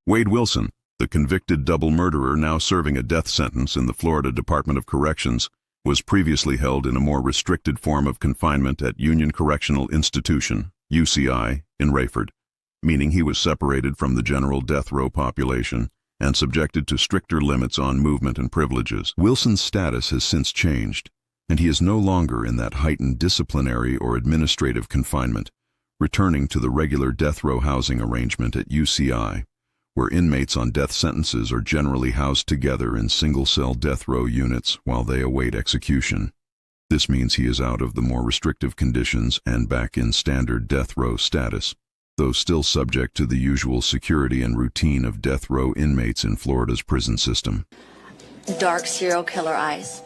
Wade Wilson, the convicted double murderer now serving a death sentence in the Florida Department of Corrections, was previously held in a more restricted form of confinement at Union Correctional Institution, UCI, in Rayford, meaning he was separated from the general death row population and subjected to stricter limits on movement and privileges. Wilson's status has since changed, and he is no longer in that heightened disciplinary or administrative confinement, returning to the regular death row housing arrangement at UCI, where inmates on death sentences are generally housed together in single-cell death row units while they await execution. This means he is out of the more restrictive conditions and back in standard death row status, though still subject to the usual security and routine of death row inmates in Florida's prison system. Dark serial killer eyes.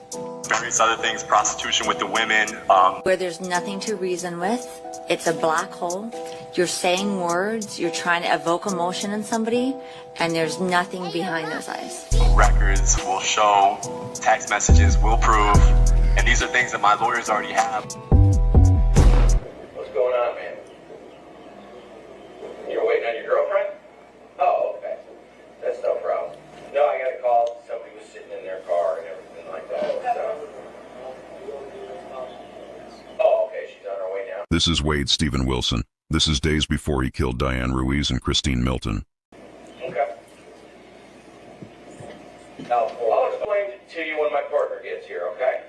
Various other things, prostitution with the women. Where there's nothing to reason with, it's a black hole. You're saying words, you're trying to evoke emotion in somebody, and there's nothing behind those eyes. Records will show, text messages will prove, and these are things that my lawyers already have. What's going on, man? You're waiting on your girlfriend? Oh, okay. That's no problem. No, I got a call. Somebody was sitting in their car and everything like that. So. Oh, okay. She's on her way now. This is Wade Stephen Wilson. This is days before he killed Diane Ruiz and Christine Milton. Okay. I'll explain to you when my partner gets here, okay?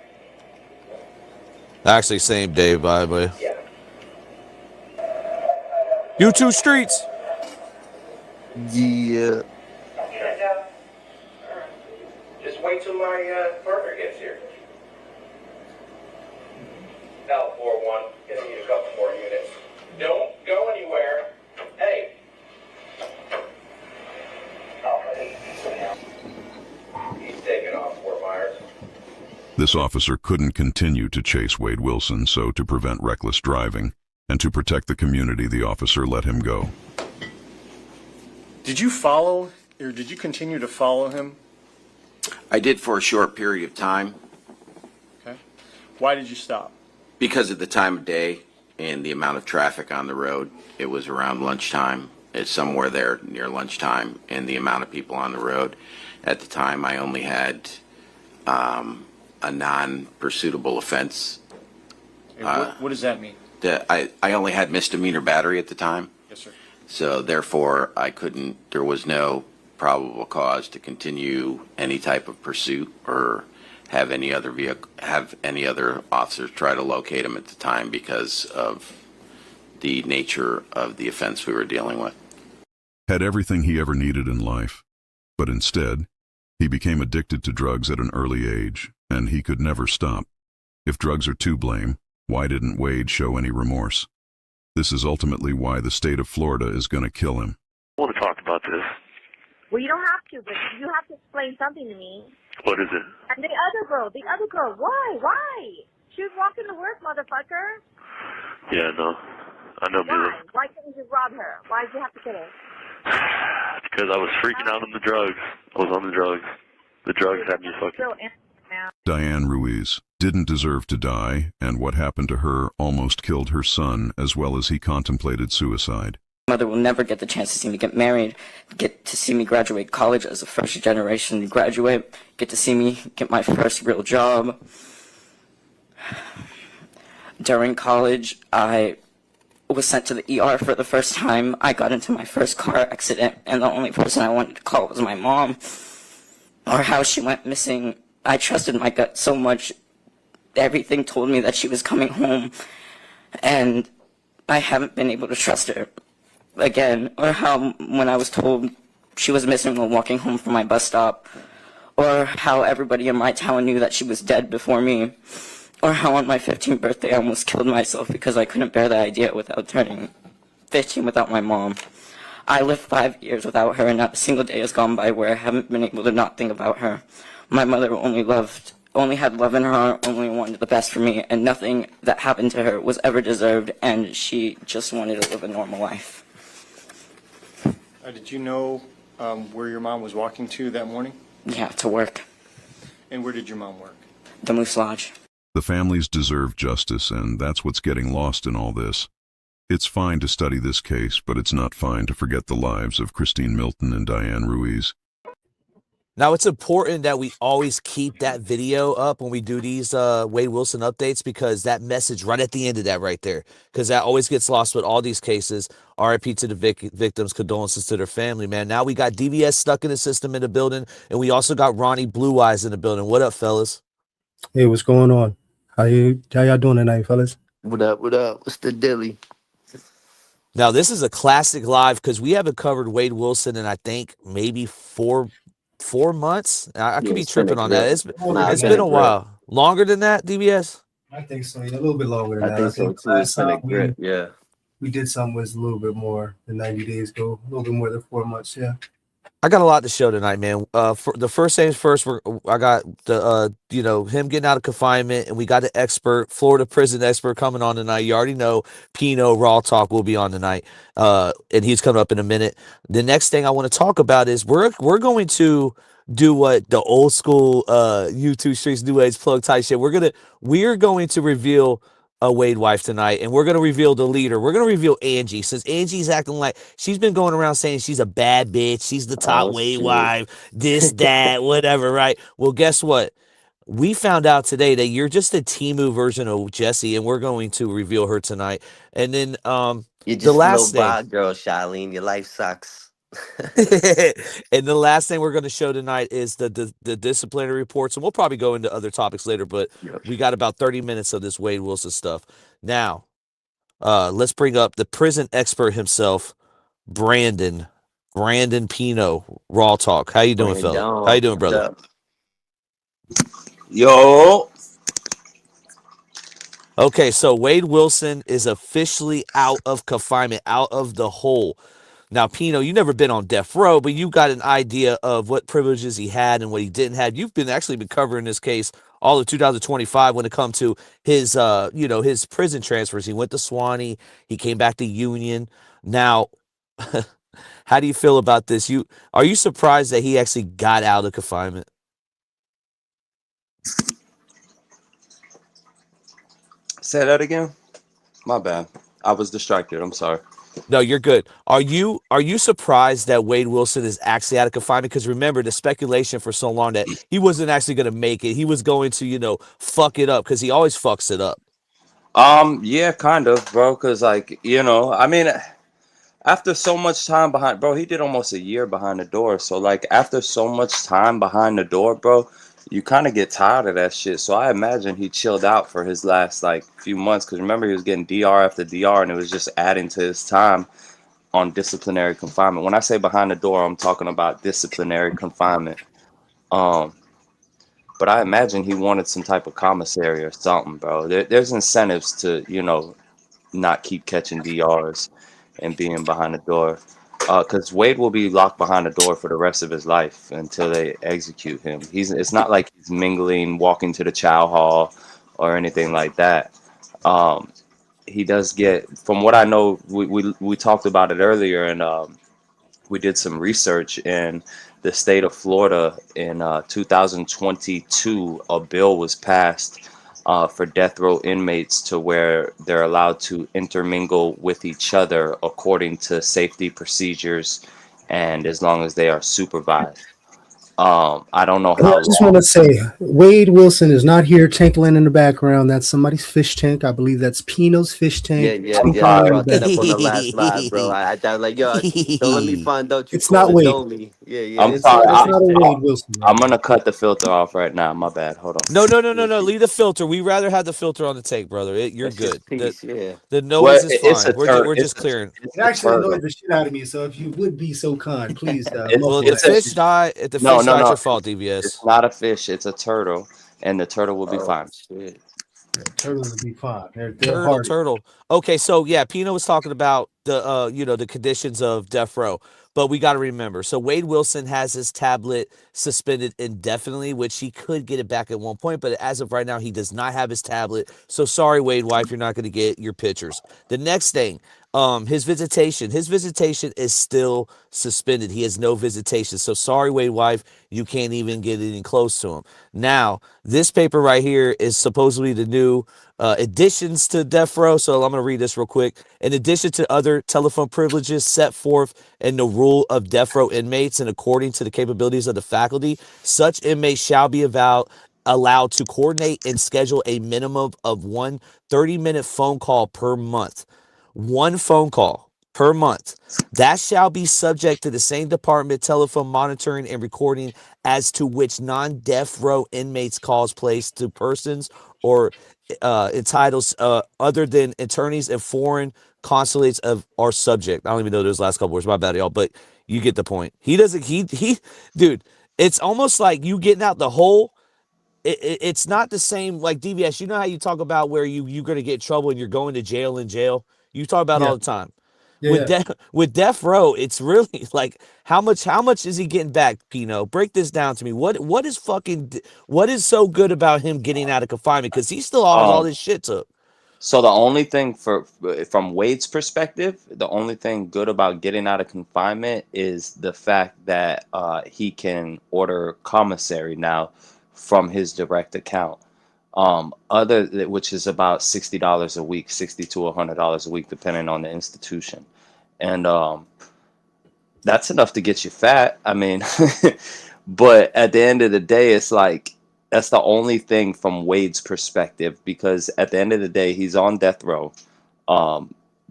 Actually, same day, by the way. Yeah. You two streets. Yeah. Just wait till my partner gets here. L41, gonna need a couple more units. Don't go anywhere. Hey. He's taking off, Fort Myers. This officer couldn't continue to chase Wade Wilson, so to prevent reckless driving and to protect the community, the officer let him go. Did you follow, or did you continue to follow him? I did for a short period of time Okay. Why did you stop? because of the time of day and the amount of traffic on the road. It was around lunchtime. It's somewhere there near lunchtime, and the amount of people on the road. At the time, I only had a non-pursuitable offense. And what does that mean? I only had misdemeanor battery at the time. Yes, sir. So therefore, there was no probable cause to continue any type of pursuit or have any other officers try to locate him at the time because of the nature of the offense we were dealing with. Had everything he ever needed in life, but instead, he became addicted to drugs at an early age, and he could never stop. If drugs are to blame, why didn't Wade show any remorse? This is ultimately why the state of Florida is going to kill him. I want to talk about this. Well, you don't have to, but you have to explain something to me. What is it? And the other girl, why? She was walking to work, motherfucker. Yeah, no. I know, Why? Mila. Why couldn't you rob her? Why did you have to kill her? Because I was freaking out on the drugs. I was on the drugs. The drugs had me fucking... Still in now. Diane Ruiz didn't deserve to die, and what happened to her almost killed her son, as well as he contemplated suicide. Mother will never get the chance to see me get married, get to see me graduate college as a first generation graduate, get to see me get my first real job. During college, I was sent to the ER for the first time. I got into my first car accident, and the only person I wanted to call was my mom. Or how she went missing. I trusted my gut so much. Everything told me that she was coming home, and I haven't been able to trust her again. Or how when I was told she was missing while walking home from my bus stop. Or how everybody in my town knew that she was dead before me. Or how on my 15th birthday I almost killed myself because I couldn't bear the idea without turning 15 without my mom. I lived 5 years without her, and not a single day has gone by where I haven't been able to not think about her. My mother only had love in her heart, only wanted the best for me, and nothing that happened to her was ever deserved, and she just wanted to live a normal life. Did you know where your mom was walking to that morning? Yeah, to work. And where did your mom work? The Moose Lodge. The families deserve justice, and that's what's getting lost in all this. It's fine to study this case, but it's not fine to forget the lives of Christine Milton and Diane Ruiz. Now, it's important that we always keep that video up when we do these Wade Wilson updates, because that message right at the end of that right there, because that always gets lost with all these cases. RIP to the victims, condolences to their family, man. Now we got DVS stuck in the system in the building, and we also got Ronnie Blue Eyes in the building. What up, fellas? Hey, what's going on? How y'all doing tonight, fellas? What up? What up? What's the dilly? Now, this is a classic live because we haven't covered Wade Wilson in, I think, maybe four months. I could be tripping on that. It's been a while. Longer than that, DBS? I think so. Yeah, a little bit longer than that. I think so too. It's been a grip. Yeah. We did something was a little bit more than 90 days ago. A little bit more than 4 months. Yeah. I got a lot to show tonight, man. For the first things first, I got the him getting out of confinement, and we got the expert, Florida prison expert, coming on tonight. You already know Pino Raw Talk will be on tonight, and he's coming up in a minute. The next thing I want to talk about is we're going to do what the old school YouTube streets new age plug type shit. We're going to reveal a Wade wife tonight, and we're going to reveal the leader. We're going to reveal Angie, since Angie's acting like she's been going around saying she's a bad bitch, she's the top Wade wife, this, that, whatever, right? Well, guess what? We found out today that you're just a Timu version of Jesse, and we're going to reveal her tonight. And then You're just the last a little bad girl, Charlene. Your life sucks. And the last thing we're going to show tonight is the disciplinary reports, and we'll probably go into other topics later, but we got about 30 minutes of this Wade Wilson stuff. Now, let's bring up the prison expert himself, Brandon Pino, Raw Talk. How you doing, fella? How you doing, brother? Yo. Okay, so Wade Wilson is officially out of confinement, out of the hole. Now, Pino, you've never been on death row, but you got an idea of what privileges he had and what he didn't have. You've actually been covering this case all of 2025 when it comes to his, his prison transfers. He went to Swanee. He came back to Union. Now, how do you feel about this? Are you surprised that he actually got out of confinement? Say that again. My bad. I was distracted. I'm sorry. No, you're good. Are you surprised that Wade Wilson is actually out of confinement? Because remember the speculation for so long that he wasn't actually going to make it. He was going to, fuck it up, because he always fucks it up. Yeah, kind of, bro. Because I mean, after so much time behind, bro, he did almost a year behind the door. So after so much time behind the door, bro, you kind of get tired of that shit. So I imagine he chilled out for his last few months, because remember he was getting DR after DR, and it was just adding to his time on disciplinary confinement. When I say behind the door, I'm talking about disciplinary confinement. But I imagine he wanted some type of commissary or something, bro. There's incentives to not keep catching DRs and being behind the door. Because Wade will be locked behind the door for the rest of his life until they execute him. It's not like he's mingling, walking to the chow hall, or anything like that. He does get, from what I know, we talked about it earlier, and we did some research in the state of Florida in 2022. A bill was passed for death row inmates to where they're allowed to intermingle with each other according to safety procedures, and as long as they are supervised. I don't know how. I just want to say, Wade Wilson is not here tinkling in the background. That's somebody's fish tank. I believe that's Pino's fish tank. Yeah. I brought that up on the last live, bro. I thought yo, don't let me find out you. It's not Wade. Me. Yeah. I'm sorry. It's not a Wade Wilson. I'm gonna cut the filter off right now. My bad. Hold on. No. Leave the filter. We rather have the filter on the take, brother. You're good. Yeah. The noise is fine. We're just clearing. It actually annoyed the shit out of me. So if you would be so kind, please. Well, if the fish die, it's your fault, DBS. It's not a fish. It's a turtle, and the turtle will be fine. Shit. Turtles will be fine. They're Turtle. Okay, so yeah, Pino was talking about the the conditions of death row, but we got to remember. So Wade Wilson has his tablet suspended indefinitely, which he could get it back at one point, but as of right now, he does not have his tablet. So sorry, Wade wife, you're not going to get your pictures. The next thing, His visitation is still suspended. He has no visitation. So sorry, Wade wife, you can't even get any close to him. Now, this paper right here is supposedly the new additions to death row. So I'm going to read this real quick. In addition to other telephone privileges set forth in the rule of death row inmates and according to the capabilities of the faculty, such inmates shall be allowed to coordinate and schedule a minimum of one 30-minute phone call per month. One phone call per month. That shall be subject to the same department telephone monitoring and recording as to which non-death row inmates calls placed to persons or entitles other than attorneys and foreign consulates of our subject. I don't even know those last couple words. My bad, y'all, but you get the point. He doesn't. Dude. It's almost like you getting out the hole. It's not the same like DVS. You know how you talk about where you're going to get in trouble and you're going to jail in jail. You talk about all the time. Yeah. With death row, it's really like how much is he getting back, Pino? Break this down to me. What is so good about him getting out of confinement? Because he still has all this shit to. So the only thing from Wade's perspective, the only thing good about getting out of confinement is the fact that he can order commissary now from his direct account. Which is about $60 a week, $60 to $100 a week, depending on the institution, and that's enough to get you fat. I mean, but at the end of the day, it's like that's the only thing from Wade's perspective, because at the end of the day, he's on death row.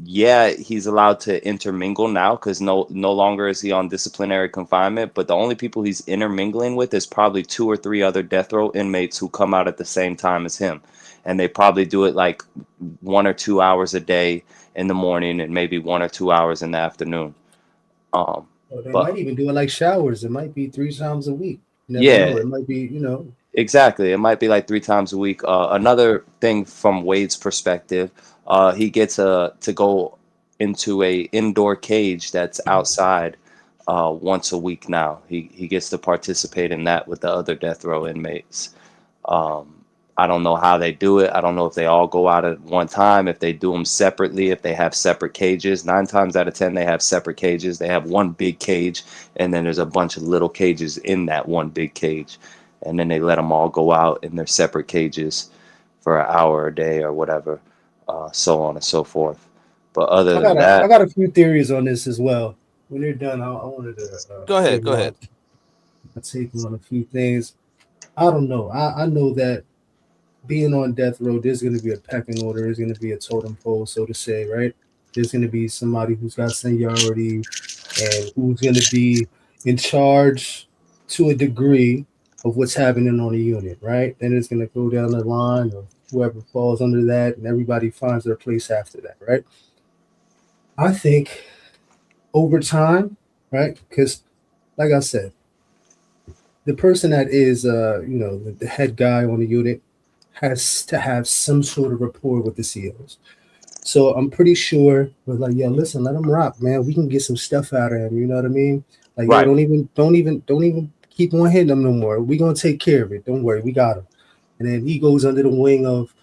Yeah, he's allowed to intermingle now because no longer is he on disciplinary confinement. But the only people he's intermingling with is probably 2 or 3 other death row inmates who come out at the same time as him. And they probably do it like 1 or 2 hours a day in the morning and maybe 1 or 2 hours in the afternoon. They might even do it like showers. It might be 3 times a week. You never know. It might be, Exactly. It might be like 3 times a week. Another thing from Wade's perspective, he gets to go into a indoor cage that's outside once a week now. He gets to participate in that with the other death row inmates. I don't know how they do it. I don't know if they all go out at one time, if they do them separately, if they have separate cages. 9 times out of 10, they have separate cages. They have one big cage, and then there's a bunch of little cages in that one big cage. And then they let them all go out in their separate cages for an hour a day or whatever, so on and so forth. But other than that, I got a few theories on this as well. When you're done, I wanted to go ahead. I take on a few things. I don't know. I know that being on death row, there's going to be a pecking order. There's going to be a totem pole, so to say, right? There's going to be somebody who's got seniority and who's going to be in charge to a degree of what's happening on the unit, right? Then it's going to go down the line of whoever falls under that, and everybody finds their place after that, right? I think over time, right? Because, like I said, the person that is, the head guy on the unit has to have some sort of rapport with the COs. So I'm pretty sure we're like, yo, listen, let him rock, man. We can get some stuff out of him. You know what I mean? Like, right. Yo, don't even keep on hitting him no more. We're gonna take care of it. Don't worry, we got him. And then he goes under the wing of,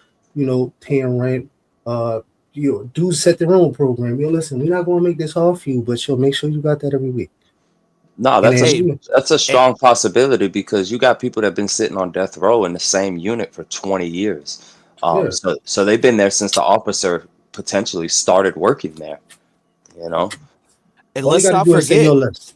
paying rent. Dudes set their own program. Yo, listen, we're not gonna make this hard for you, but make sure you got that every week. No, that's a strong possibility, because you got people that have been sitting on death row in the same unit for 20 years. So they've been there since the officer potentially started working there. And all let's not forget. Say, yo,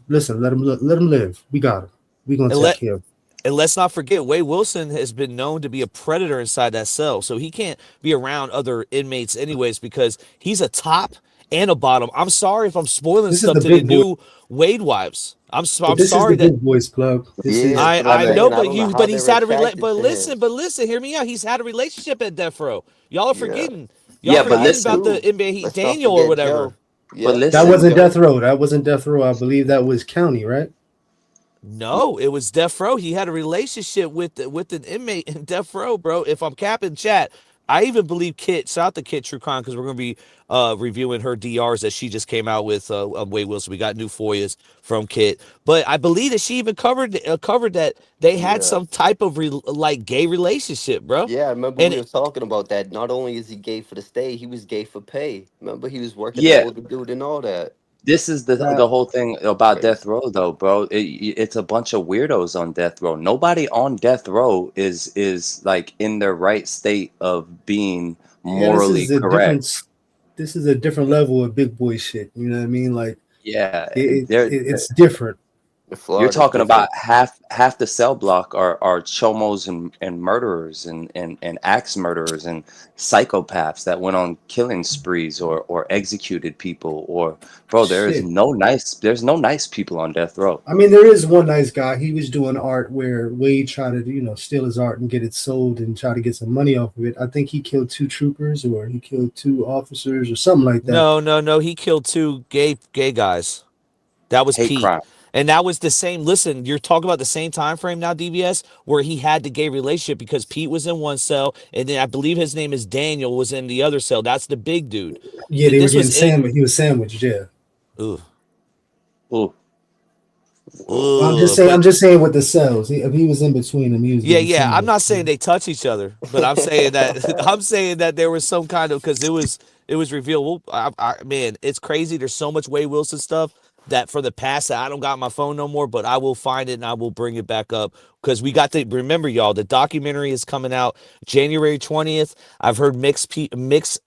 listen, let him live. We got him. We're gonna take care of him. And let's not forget, Wade Wilson has been known to be a predator inside that cell, so he can't be around other inmates anyways, because he's a top and a bottom. I'm sorry if I'm spoiling stuff to the new Wade wives. I'm sorry is the big boys club. I know, but he's had a listen, hear me out. He's had a relationship at death row. Y'all are forgetting. Y'all forgetting about the inmate Daniel or whatever. Yeah. That wasn't death row. That wasn't death row. I believe that was county, right? No, it was death row. He had a relationship with an inmate in death row, bro. If I'm capping chat, I even believe Kit. Shout out to Kit True Crime because we're going to be reviewing her DRs that she just came out with. Wade Wilson. We got new FOIAs from Kit, but I believe that she even covered that they had Yeah. some type of like gay relationship, bro. Yeah, I remember And we were talking about that. Not only is he gay for the stay, he was gay for pay. Remember, he was working the Yeah, older dude and all that. this is That the whole thing about death row, though, bro. It's a bunch of weirdos on death row. Nobody on death row is like in their right state of being yeah, this morally is a correct. different this is a different level of big boy shit. You know what I mean? Like Yeah, it's different. you're Florida's talking about different. half the cell block are chomos and murderers and axe murderers and psychopaths that went on killing sprees or executed people, or bro, Shit. there's no nice people on death row. I mean, there is one nice guy. He was doing art where Wade tried to, steal his art and get it sold and try to get some money off of it. I think he killed 2 troopers or he killed 2 officers or something like that. no, he killed 2 gay guys. That was Hate Pete. crime. And that was the same. Listen, you're talking about the same time frame now, DBS, where he had the gay relationship because Pete was in one cell, and then I believe his name is Daniel was in the other cell. That's the big dude. Yeah, they were This getting was it. sandwiched. He was sandwiched. Yeah. Ooh. Ooh. Well, I'm But just saying with the cells. If he was in between them, he was getting yeah. I'm sandwiched. not saying they touch each other, but I'm saying that I'm saying that there was some kind of because it was revealed. Well, man, it's crazy. There's so much Wade Wilson stuff that for the past that I don't got my phone no more, but I will find it and I will bring it back up because we got to remember, y'all. The documentary is coming out January 20th. I've heard mixed feelings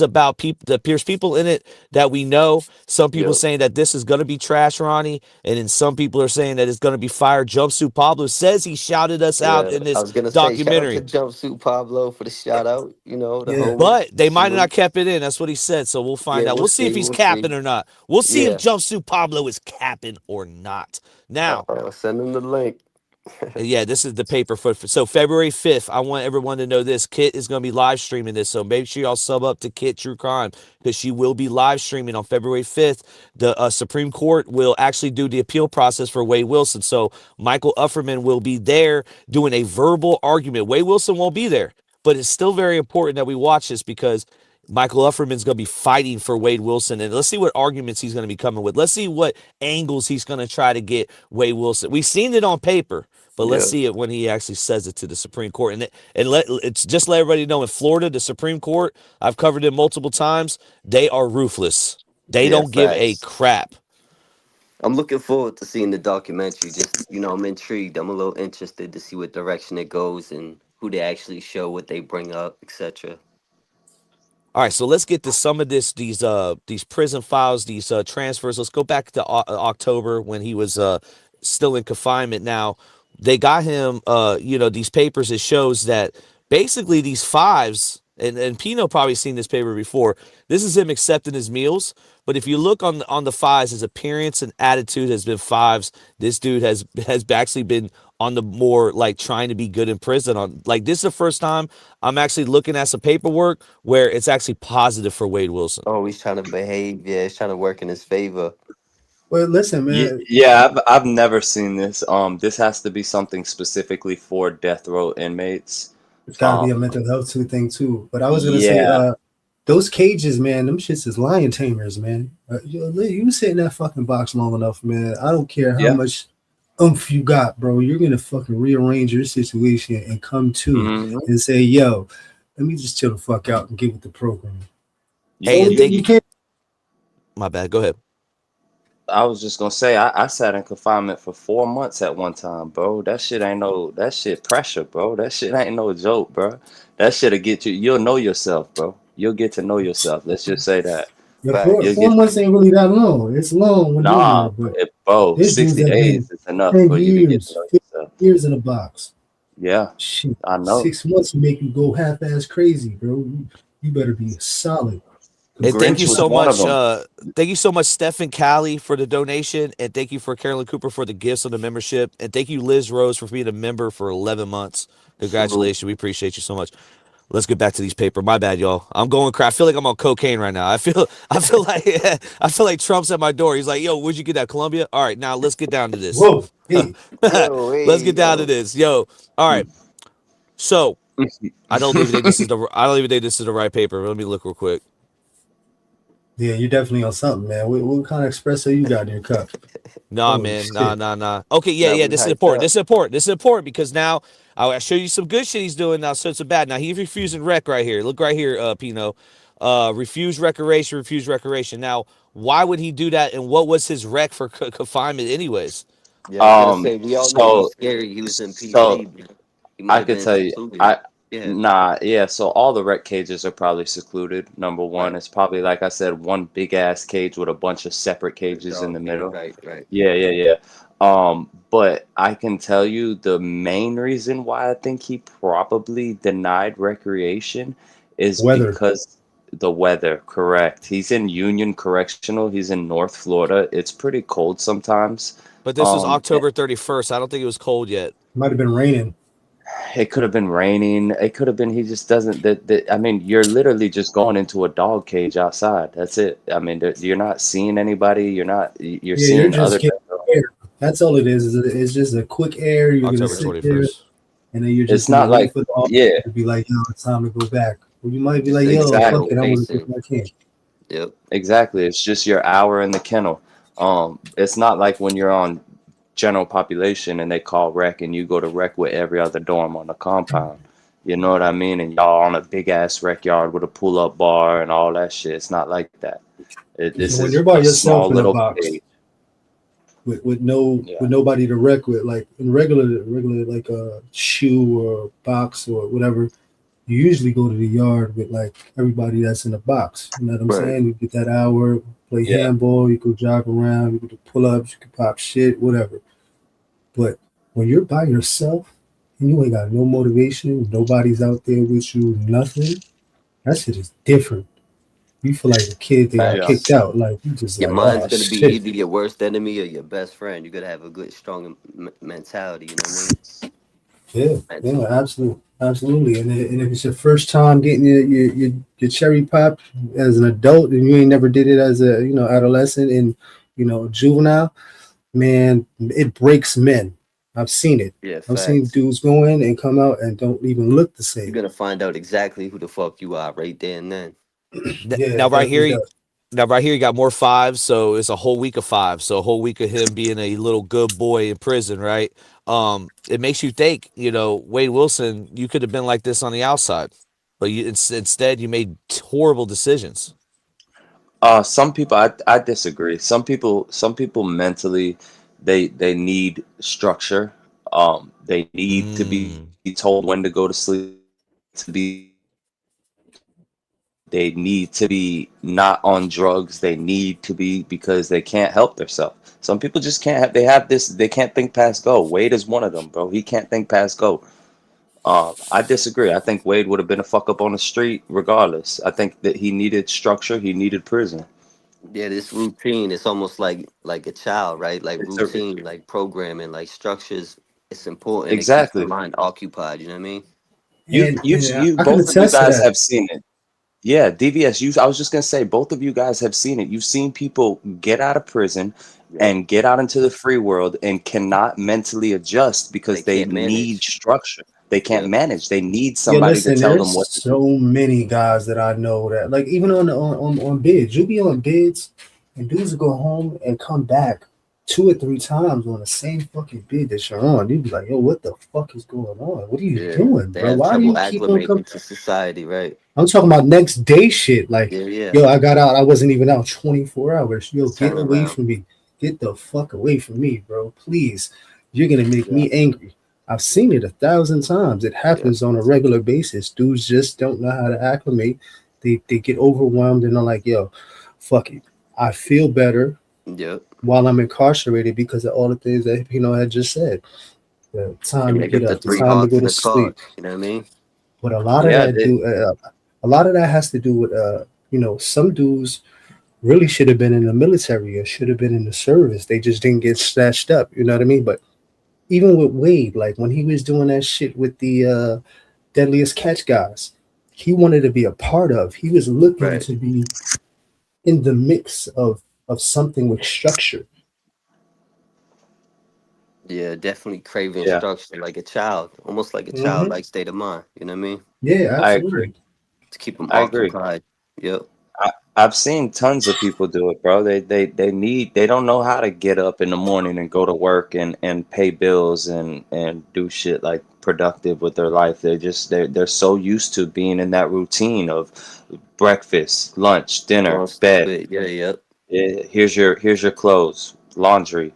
about people. There's people in it that we know. Some people Yep. saying that this is going to be trash, Ronnie, and then some people are saying that it's going to be fire. Jumpsuit Pablo says he shouted us out Yeah. in I this was gonna say, shout out to documentary. Jumpsuit Pablo for the shout out. The Yeah. homie. But they might have not Salute. kept it in. That's what he said. So we'll find Yeah, out. we'll We'll see if see. he's We'll see. capping or not. We'll see if Yeah. Jumpsuit Pablo is capping or not. Now, Send him the link. yeah, this is the paper for so February 5th. I want everyone to know this. Kit is going to be live streaming this. So make sure y'all sub up to Kit True Crime because she will be live streaming on February 5th. The Supreme Court will actually do the appeal process for Wade Wilson. So Michael Ufferman will be there doing a verbal argument. Wade Wilson won't be there, but it's still very important that we watch this because Michael Ufferman's going to be fighting for Wade Wilson. And let's see what arguments he's going to be coming with. Let's see what angles he's going to try to get Wade Wilson. We've seen it on paper, but let's Yeah. see it when he actually says it to the Supreme Court. And it's just let everybody know in Florida, the Supreme Court, I've covered it multiple times, they are ruthless. They Yeah, don't give a facts. crap. I'm looking forward to seeing the documentary. Just, I'm intrigued. I'm a little interested to see what direction it goes and who they actually show, what they bring up, etc. All right, so let's get to some of these prison files, these transfers. Let's go back to October when he was still in confinement. Now they got him, these papers. It shows that basically these fives, and Pino probably seen this paper before. This is him accepting his meals. But if you look on the fives, his appearance and attitude has been fives. This dude has actually been on the more like trying to be good in prison. On like this is the first time I'm actually looking at some paperwork where it's actually positive for Wade Wilson. Oh, he's trying to behave. Yeah, he's trying to work in his favor. Well, listen, Yeah, man. yeah, I've never seen this. This has to be something specifically for death row inmates. It's got to be a mental health thing too. But I was gonna say, Yeah. those cages, man, them shits is lion tamers, man. You sit in that fucking box long enough, man. I don't care how Yeah. much oomph you got, bro. You're gonna fucking rearrange your situation and come to Mhm. and say, yo, let me just chill the fuck out and get with the program. Hey, So and you can't. My bad. Go ahead. I was just gonna say I sat in confinement for 4 months at one time, bro. That shit pressure, bro. That shit ain't no joke, bro. That shit'll get you. You'll know yourself, bro. You'll get to know yourself. Let's just say that. Yeah, Facts. four months ain't really that long. It's long when you're Nah, there, but bro. there's dudes 60 that days been is enough 10 for you to get to years, know 15 yourself. years in a box. Yeah, Shit, I know. 6 months will make you go half-ass crazy, bro. You better be solid. And thank Grinch you was so one of much. them. Thank you so much, Stephen Callie, for the donation, and thank you for Carolyn Cooper for the gifts of the membership, and thank you, Liz Rose, for being a member for 11 months. Congratulations, we appreciate you so much. Let's get back to these paper. My bad, y'all. I'm going crack. I feel like I'm on cocaine right now. I feel like I feel like Trump's at my door. He's like, "Yo, where'd you get that, Columbia?" All right, now let's get down to this. Whoa, hey, Yo, Let's hey, get down to yo. this, yo. All right. So I don't even think this is the. I don't even think this is the right paper. Let me look real quick. Yeah, you're definitely on something, man. What kind of espresso you got in your cup? Nah, Holy man. shit. Nah. Okay, yeah, Now yeah. we This is hyped important. up. This is important. This is important because now I'll show you some good shit he's doing now. So it's a bad. Now he's refusing rec right here. Look right here, Pino. Refuse recreation. Refuse recreation. Now, why would he do that? And what was his rec for confinement, anyways? Yeah, I was gonna say we all know he's So scary. He was in so PC, but he might I have could been tell you, secluded. Yeah, so all the rec cages are probably secluded. Number one, right. it's probably like I said, one big ass cage with a bunch of separate The cages in dog the cage, middle. right, right. Yeah. But I can tell you the main reason why I think he probably denied recreation is Weather. because the weather, correct. He's in Union Correctional, he's in North Florida. It's pretty cold sometimes. But this was Um, October 31st. I don't think it was cold yet. Might have been raining. It could have been raining. It could have been he just doesn't. I mean, you're literally just going into a dog cage outside. That's it. I mean, you're not seeing anybody. You're Yeah, you're seeing just other getting people. air. That's all it is. It's just a quick air. You're gonna October sit there, 21st. and then you're just It's gonna not wait like, for the yeah, officer to be like, "Yo, it's time to go back." Or you might be Just like, say "Yo, fuck slow it, exactly, I want to take pacing. my can." Yep. exactly. It's just your hour in the kennel. It's not like when you're on general population and they call rec and you go to rec with every other dorm on the compound. You know what I mean? And y'all on a big ass rec yard with a pull up bar and all that shit. It's not like that. So This when is you're by a yourself small in a little box cage. with Yeah. nobody to wreck with, like in regular like a shoe or box or whatever, you usually go to the yard with like everybody that's in the box. You know what I'm Right. saying? You get that hour, play Yeah. handball, you go jog around, you can do pull ups, you can pop shit, whatever. But when you're by yourself and you ain't got no motivation, nobody's out there with you, nothing, that shit is different. You feel like a kid that got Yeah. kicked Facts. out. Like you just Your like, mind's oh gonna be shit. either your worst enemy or your best friend. You gotta have a good, strong mentality. You know what I mean? Yeah, Mental. absolutely. And if it's your first time getting your cherry pop as an adult, and you ain't never did it as a adolescent and juvenile, man, it breaks men. I've seen it. Yeah, I've seen facts. dudes go in and come out and don't even look the You're same. gonna find out exactly who the fuck you are right there and then. Yeah, Now it right definitely here, does. now right here, you got more fives. So it's a whole week of fives. So a whole week of him being a little good boy in prison, right? It makes you think. Wade Wilson, you could have been like this on the outside, but instead you made horrible decisions. Some people, I disagree. Some people mentally, they need structure. They need to be Mm. told when to go to sleep. To be, they need to be not on drugs. They need to be because they can't help themselves. Some people just can't have. They have this. They can't think past go. Wade is one of them, bro. He can't think past go. I disagree. I think Wade would have been a fuck up on the street regardless. I think that he needed structure. He needed prison. Yeah, this routine, it's almost like a child, right? Like It's a, routine, like programming, like structures. It's important. It keeps the exactly. mind occupied. You know what I mean? And I can Both of you attest to guys that. have seen it. Yeah, DVS. I was just gonna say, both of you guys have seen it. You've seen people get out of prison Yep. and get out into the free world and cannot mentally adjust They because they can't need manage. structure. They can't Yep. manage. They need Yeah, somebody to listen, tell them there's what to so do. many guys that I know that like even on bids, you be on bids and dudes will go home and come back 2 or 3 times on the same fucking bid that you're on. You'd be like, yo, what the fuck is going on? What are you Yeah. doing, They bro? have Why do trouble you keep on coming? acclimating to society, right? I'm talking about next day shit. Like, Yeah, yeah. yo, I got out, I wasn't even out 24 hours. Yo, It's get away turnaround. from me. Get the fuck away from me, bro. Please. You're gonna make Yeah. me angry. I've seen it 1,000 times. It Yeah. happens on a regular basis. Dudes just don't know how to acclimate. They get overwhelmed and they're like, yo, fuck it. I feel better Yep. while I'm incarcerated because of all the things that had just said. The time And to they get get the up, the three time to hearts go in to the card. sleep. You know what I mean? But a lot of Yeah, that a lot of that has to do with some dudes really should have been in the military or should have been in the service. They just didn't get snatched up. You know what I mean? But even with Wade, like when he was doing that shit with the deadliest catch guys, he wanted to be a part of. He was looking Right. to be in the mix of something with structure. Yeah, definitely craving Yeah, structure like a child, almost like a Hmm. childlike state of mind. You know what I mean? Yeah, I agree. absolutely. To keep them I agree. occupied. Yep. I've seen tons of people do it, bro. They don't know how to get up in the morning and go to work and pay bills and do shit like productive with their life. They're so used to being in that routine of breakfast, lunch, dinner, Doing bed. stupid. Yeah, yep. Here's your clothes, laundry.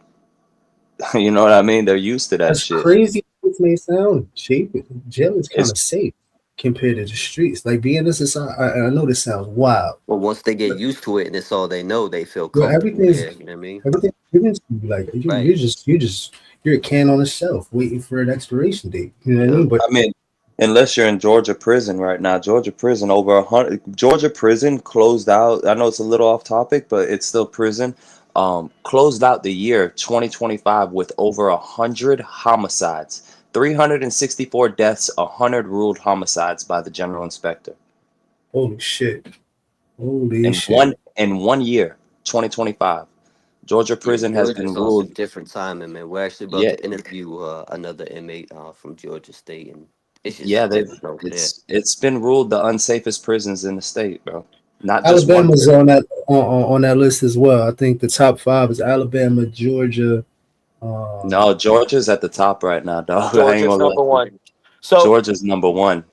You know what I mean? They're used to that As shit. crazy as it may sound, jail is kind It's of safe compared to the streets. Like being in society, I know this sounds wild, Well, once they get but used to it and it's all they know, they feel well, comfortable there. You know what I mean? everything's given to you. Like Right. you're a can on a shelf waiting for an expiration date. You know what I Yep. mean? But I mean, unless you're in Georgia prison right now, Georgia prison over 100. Georgia prison closed out. I know it's a little off topic, but it's still prison. Closed out the year 2025 with over 100 homicides, 364 deaths, 100 ruled homicides by the general inspector holy shit, holy shit. in 1 year, 2025. Georgia Yeah, prison has been Georgia's on some ruled. different timing, man. We're actually about Yeah, to interview another inmate from Georgia State, and it's yeah, just different over there. it's been ruled the unsafest prisons in the state, bro. Not just one Alabama's prison. on that list as well. I think the top five is Alabama, Georgia. No, Georgia's at the top right now, dog. I ain't Georgia's gonna lie number to you. one. So Georgia's number one.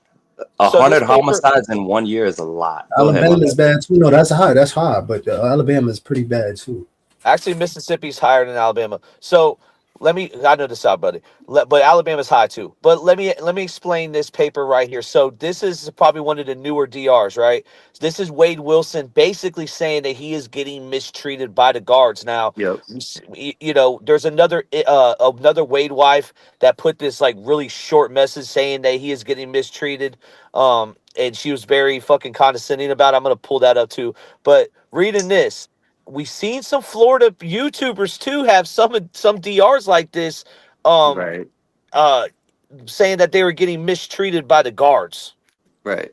A so this hundred paper homicides in 1 year is a lot. Go ahead, my Alabama's bad. bad too. No, that's high. That's high. But Alabama's pretty bad too. actually Mississippi's higher than Alabama. So I know this out, buddy. But Alabama's high too. But let me explain this paper right here. So this is probably one of the newer DRs, right? This is Wade Wilson basically saying that he is getting mistreated by the guards. Now, Yep. there's another Wade wife that put this like really short message saying that he is getting mistreated. And she was very fucking condescending about it. I'm gonna pull that up too. But reading this, we've seen some Florida YouTubers too have some DRs like this, um, Right. uh, saying that they were getting mistreated by the guards. Right.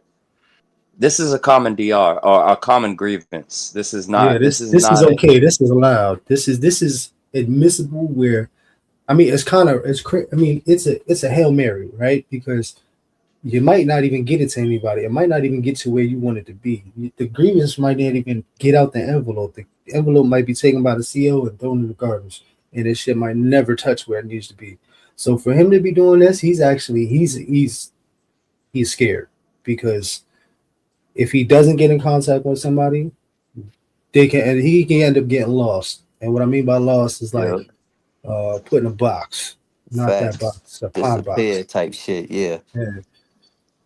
This is a common DR or a common grievance. This is Yeah, not. This this is this is not a. okay. This is allowed. This is admissible. Where I mean, I mean, it's a hail mary, right? Because you might not even get it to anybody. It might not even get to where you want it to be. The grievance might not even get out the envelope. The envelope might be taken by the CO and thrown in the garbage, and this shit might never touch where it needs to be. So for him to be doing this, he's scared because if he doesn't get in contact with somebody, he can end up getting lost. And what I mean by lost is like Yep. put in a box, not that Facts. box, a pond Disappear box. type shit. Yeah. Yeah.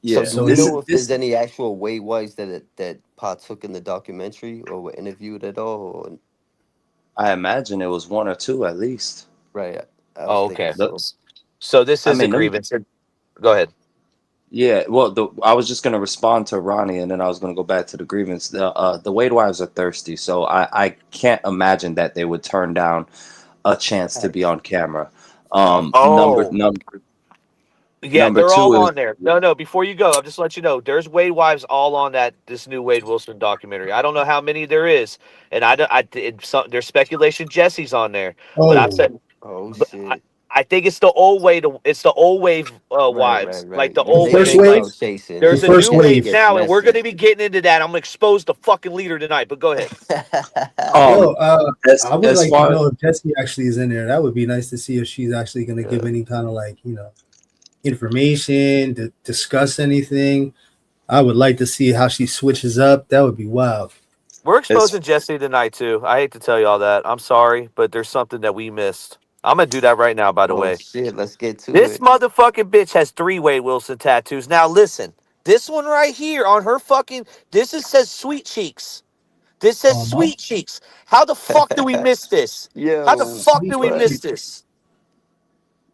So, Yeah. do So we This he know if there's this. any actual Wade Whites that partook in the documentary or were interviewed at all? Or, I imagine it was one or two at least. right. I was Oh, thinking okay. so. So this I is a mean, grievance. Go ahead. yeah. Well, I was just gonna respond to Ronnie, and then I was gonna go back to the grievance. The Wade wives are thirsty, so I can't imagine that they would turn down a chance to be Facts. on camera. Facts. Oh, yeah, Number they're two all is on there. No. Before you go, I'll just let you know there's Wade wives all on this new Wade Wilson documentary. I don't know how many there is, and there's speculation Jesse's on there, but I oh said Oh but I, shit. I think it's the old way to it's the old wave Right. wives, Right. like Right. the Because the old they first wave. been Like wave, clout chasing, the there's a and first new shit wave wave. gets now, and we're messy. gonna be getting into that. I'm gonna expose the fucking leader tonight. But go ahead. um Yo, as I would as like to far know if Jessie actually is in there. That would be nice to see if she's actually going to give Yeah. any kind of like information to discuss anything. I would like to see how she switches up. That would be wild. We're as exposing Jesse tonight too. I hate to tell you all that. I'm sorry, but there's something that we missed. I'm gonna do that right now. By the Oh way, shit. Let's get to this it. motherfucking bitch has three Wade Wilson tattoos. Now listen, this one right here on her fucking says sweet cheeks. This says Uh-huh. sweet cheeks. How the fuck do we miss this? How the Yo, fuck do Sweet we what? miss cheeks. this?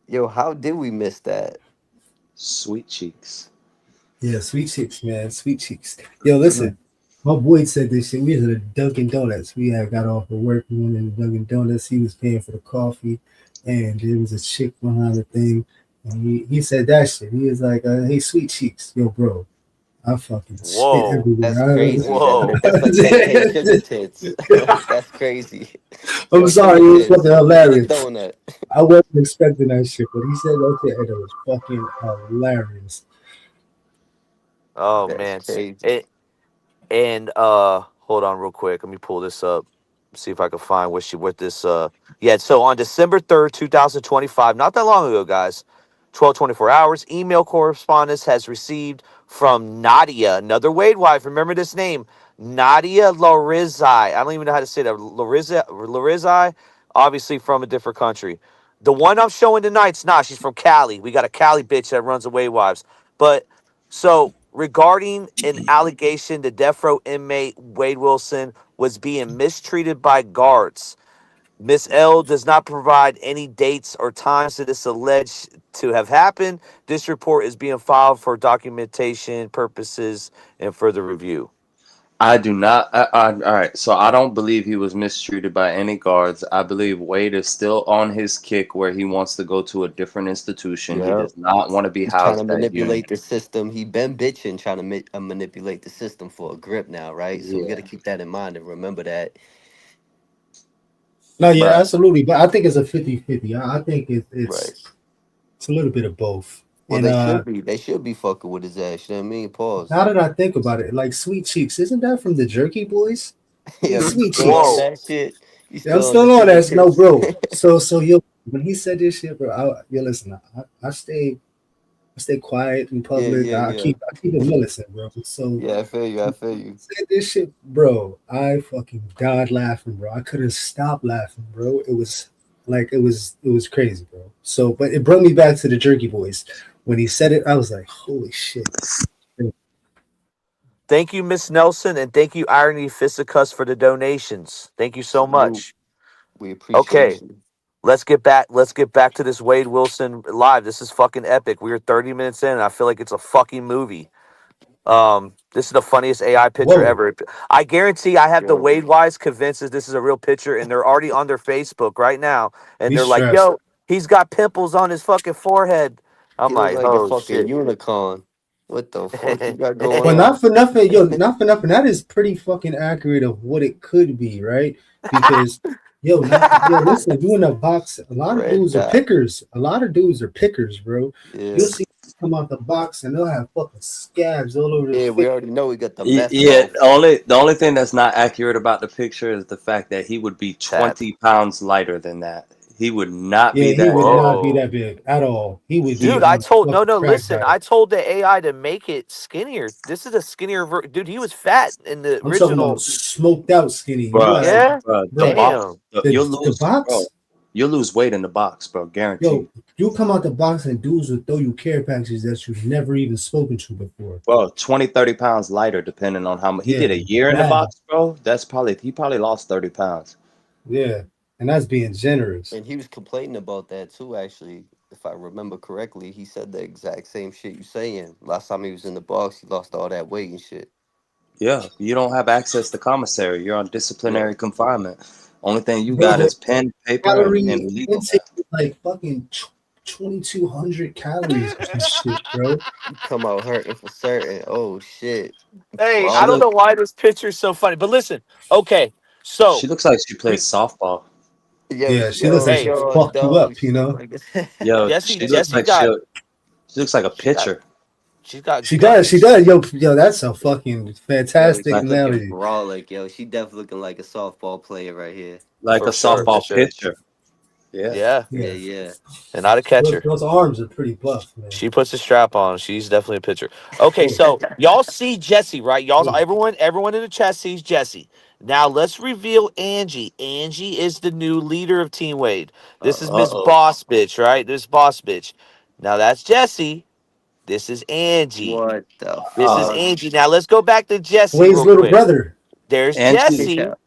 Yo, how did we miss that? sweet cheeks. Yeah, sweet cheeks, man. Sweet cheeks. Yo, listen. My boy said this shit. We was at a Dunkin' Donuts. We had got off of work. We went in Dunkin' Donuts. He was paying for the coffee, and there was a chick behind the thing. And he said that shit. He was like, "Hey, sweet cheeks, yo, bro." I fucking spit Whoa, That's everywhere. crazy. whoa. That's like saying, "Hey, sugar tits." That's crazy. I'm Yo, sorry, sugar it was tits. fucking Get a hilarious. donut. I wasn't expecting that shit, but he said that shit and it was fucking hilarious. Oh That's man, crazy. it and hold on real quick. Let me pull this up. See if I can find what this yeah. So on December 3rd, 2025, not that long ago, guys. 12:24 hours. Email correspondence has received from Nadia, another Wade wife. Remember this name, Nadia Larizai. I don't even know how to say that. Larizai, obviously from a different country. The one I'm showing tonight's not. She's from Cali. We got a Cali bitch that runs the Wade wives. But so regarding an allegation, the death row inmate Wade Wilson was being mistreated by guards. Miss L does not provide any dates or times that is alleged to have happened. This report is being filed for documentation purposes and further review. I do not. All right, so I don't believe he was mistreated by any guards. I believe Wade is still on his kick where he wants to go to a different institution. He Yeah. does not want to be He's trying to housed at Union. manipulate the system. He been bitching, trying to manipulate the system for a grip now, right? So we got Yeah, to keep that in mind and remember that. No, yeah, but absolutely. But I think it's a 50-50. I think Right. it's a little bit of both. Well, And they should be. They should be fucking with his ass. You know what I mean? now Pause. that I think about it, like Sweet Cheeks, isn't that from the Jerky Boys? Yeah, He's you Sweet still on Cheeks. Whoa. that shit? You Yeah, I'm still on the still on chicken that. No, tips? bro. So yo, when he said this shit, bro, yo, listen, I stay quiet in Yeah, public. yeah, yeah. I keep it militant, bro. So Yeah, I feel you. I feel you. said this shit, bro. I fucking died laughing, bro. I couldn't stop laughing, bro. It was it was crazy, bro. So, but it brought me back to the Jerky Boys. When he said it, I was like, holy shit. Thank you, Miss Nelson, and thank you, Irony Fisicus, for the donations. Thank you so Salute. much. We Okay, appreciate you. let's get back. Let's get back to this Wade Wilson live. This is fucking epic. We are 30 minutes in, and I feel like it's a fucking movie. This is the funniest AI picture Whoa, ever. I guarantee I have the Yo, Wade Wise convinced that this is a real picture, and they're already on their Facebook right now, and be they're like, stressed. "Yo, he's got pimples on his fucking forehead." I'm he look like, like a "Oh fucking shit." unicorn. What the fuck you got going But on? not for nothing, yo, not for nothing. That is pretty fucking accurate of what it could be, right? Because yo, listen, you in a box, a lot of Red dudes are dot. pickers. A lot of dudes are pickers, bro. Yeah. You'll see them come out the box and they'll have fucking scabs all over the Yeah, we face. already know we got the meth yeah, mouth. the only thing that's not accurate about the picture is the fact that he would be Tab. 20 pounds lighter than that. He would not Yeah, be he that would heavy. not be Whoa. that big at all. He would be Dude, He, I on told no, fucking no. crack Listen, diet. I told the AI to make it skinnier. This is a skinnier dude. He was fat in the I'm talking about original. smoked out skinny. You bruh, had, Yeah, the bro, box, damn. you'll the lose, bro. box. You'll lose weight in the box, bro. Yo, Guaranteed. you come out the box and dudes will throw you care packages that you've never even spoken to before. Bro, 20, 30 pounds lighter, depending on how much. He Yeah, did a year in the bad. box, bro. He probably lost 30 pounds. Yeah, and that's being generous. And he was complaining about that too, actually. If I remember correctly, he said the exact same shit you saying. Last time he was in the box, he lost all that weight and shit. Yeah, you don't have access to commissary. You're on Yeah. disciplinary confinement. Only thing you got Bro, is pen, paper, calorie and legal intake pad. is like fucking 2,200 calories or some shit, bro. You come out hurting for certain. Oh shit. Hey, She I don't Wow. know look why this picture is so funny, but listen. Okay, so she looks like she we, plays softball. Yo, Yeah, she looks like she'll hey, fuck you dog. up, She you look know? like Yo, Jesse, she looks Jesse like got, she looks like a she got, pitcher. she's got She does, she guts. does. Yo, that's a fucking Yo, fantastic she Like looking analogy. brolic, yo. She definitely looking like a softball player right here. like a For sure, for softball sure. pitcher. Yeah. Yeah, Yeah, Yeah, yeah. and not a catcher. those arms are pretty buff, man. She puts a strap on. She's definitely a pitcher. Okay, so y'all see Jesse, right? Everyone in the chat sees Jesse. Now let's reveal Angie. Angie is the new leader of Team Wade. This is Miss Uh-oh. Boss Bitch, right? This Boss Bitch. Now that's Jesse. This is Angie. What the This is Uh, fuck? Angie. Now let's go back to Jesse Wade's real little quick. brother. There's Angie, Kick Jesse. out.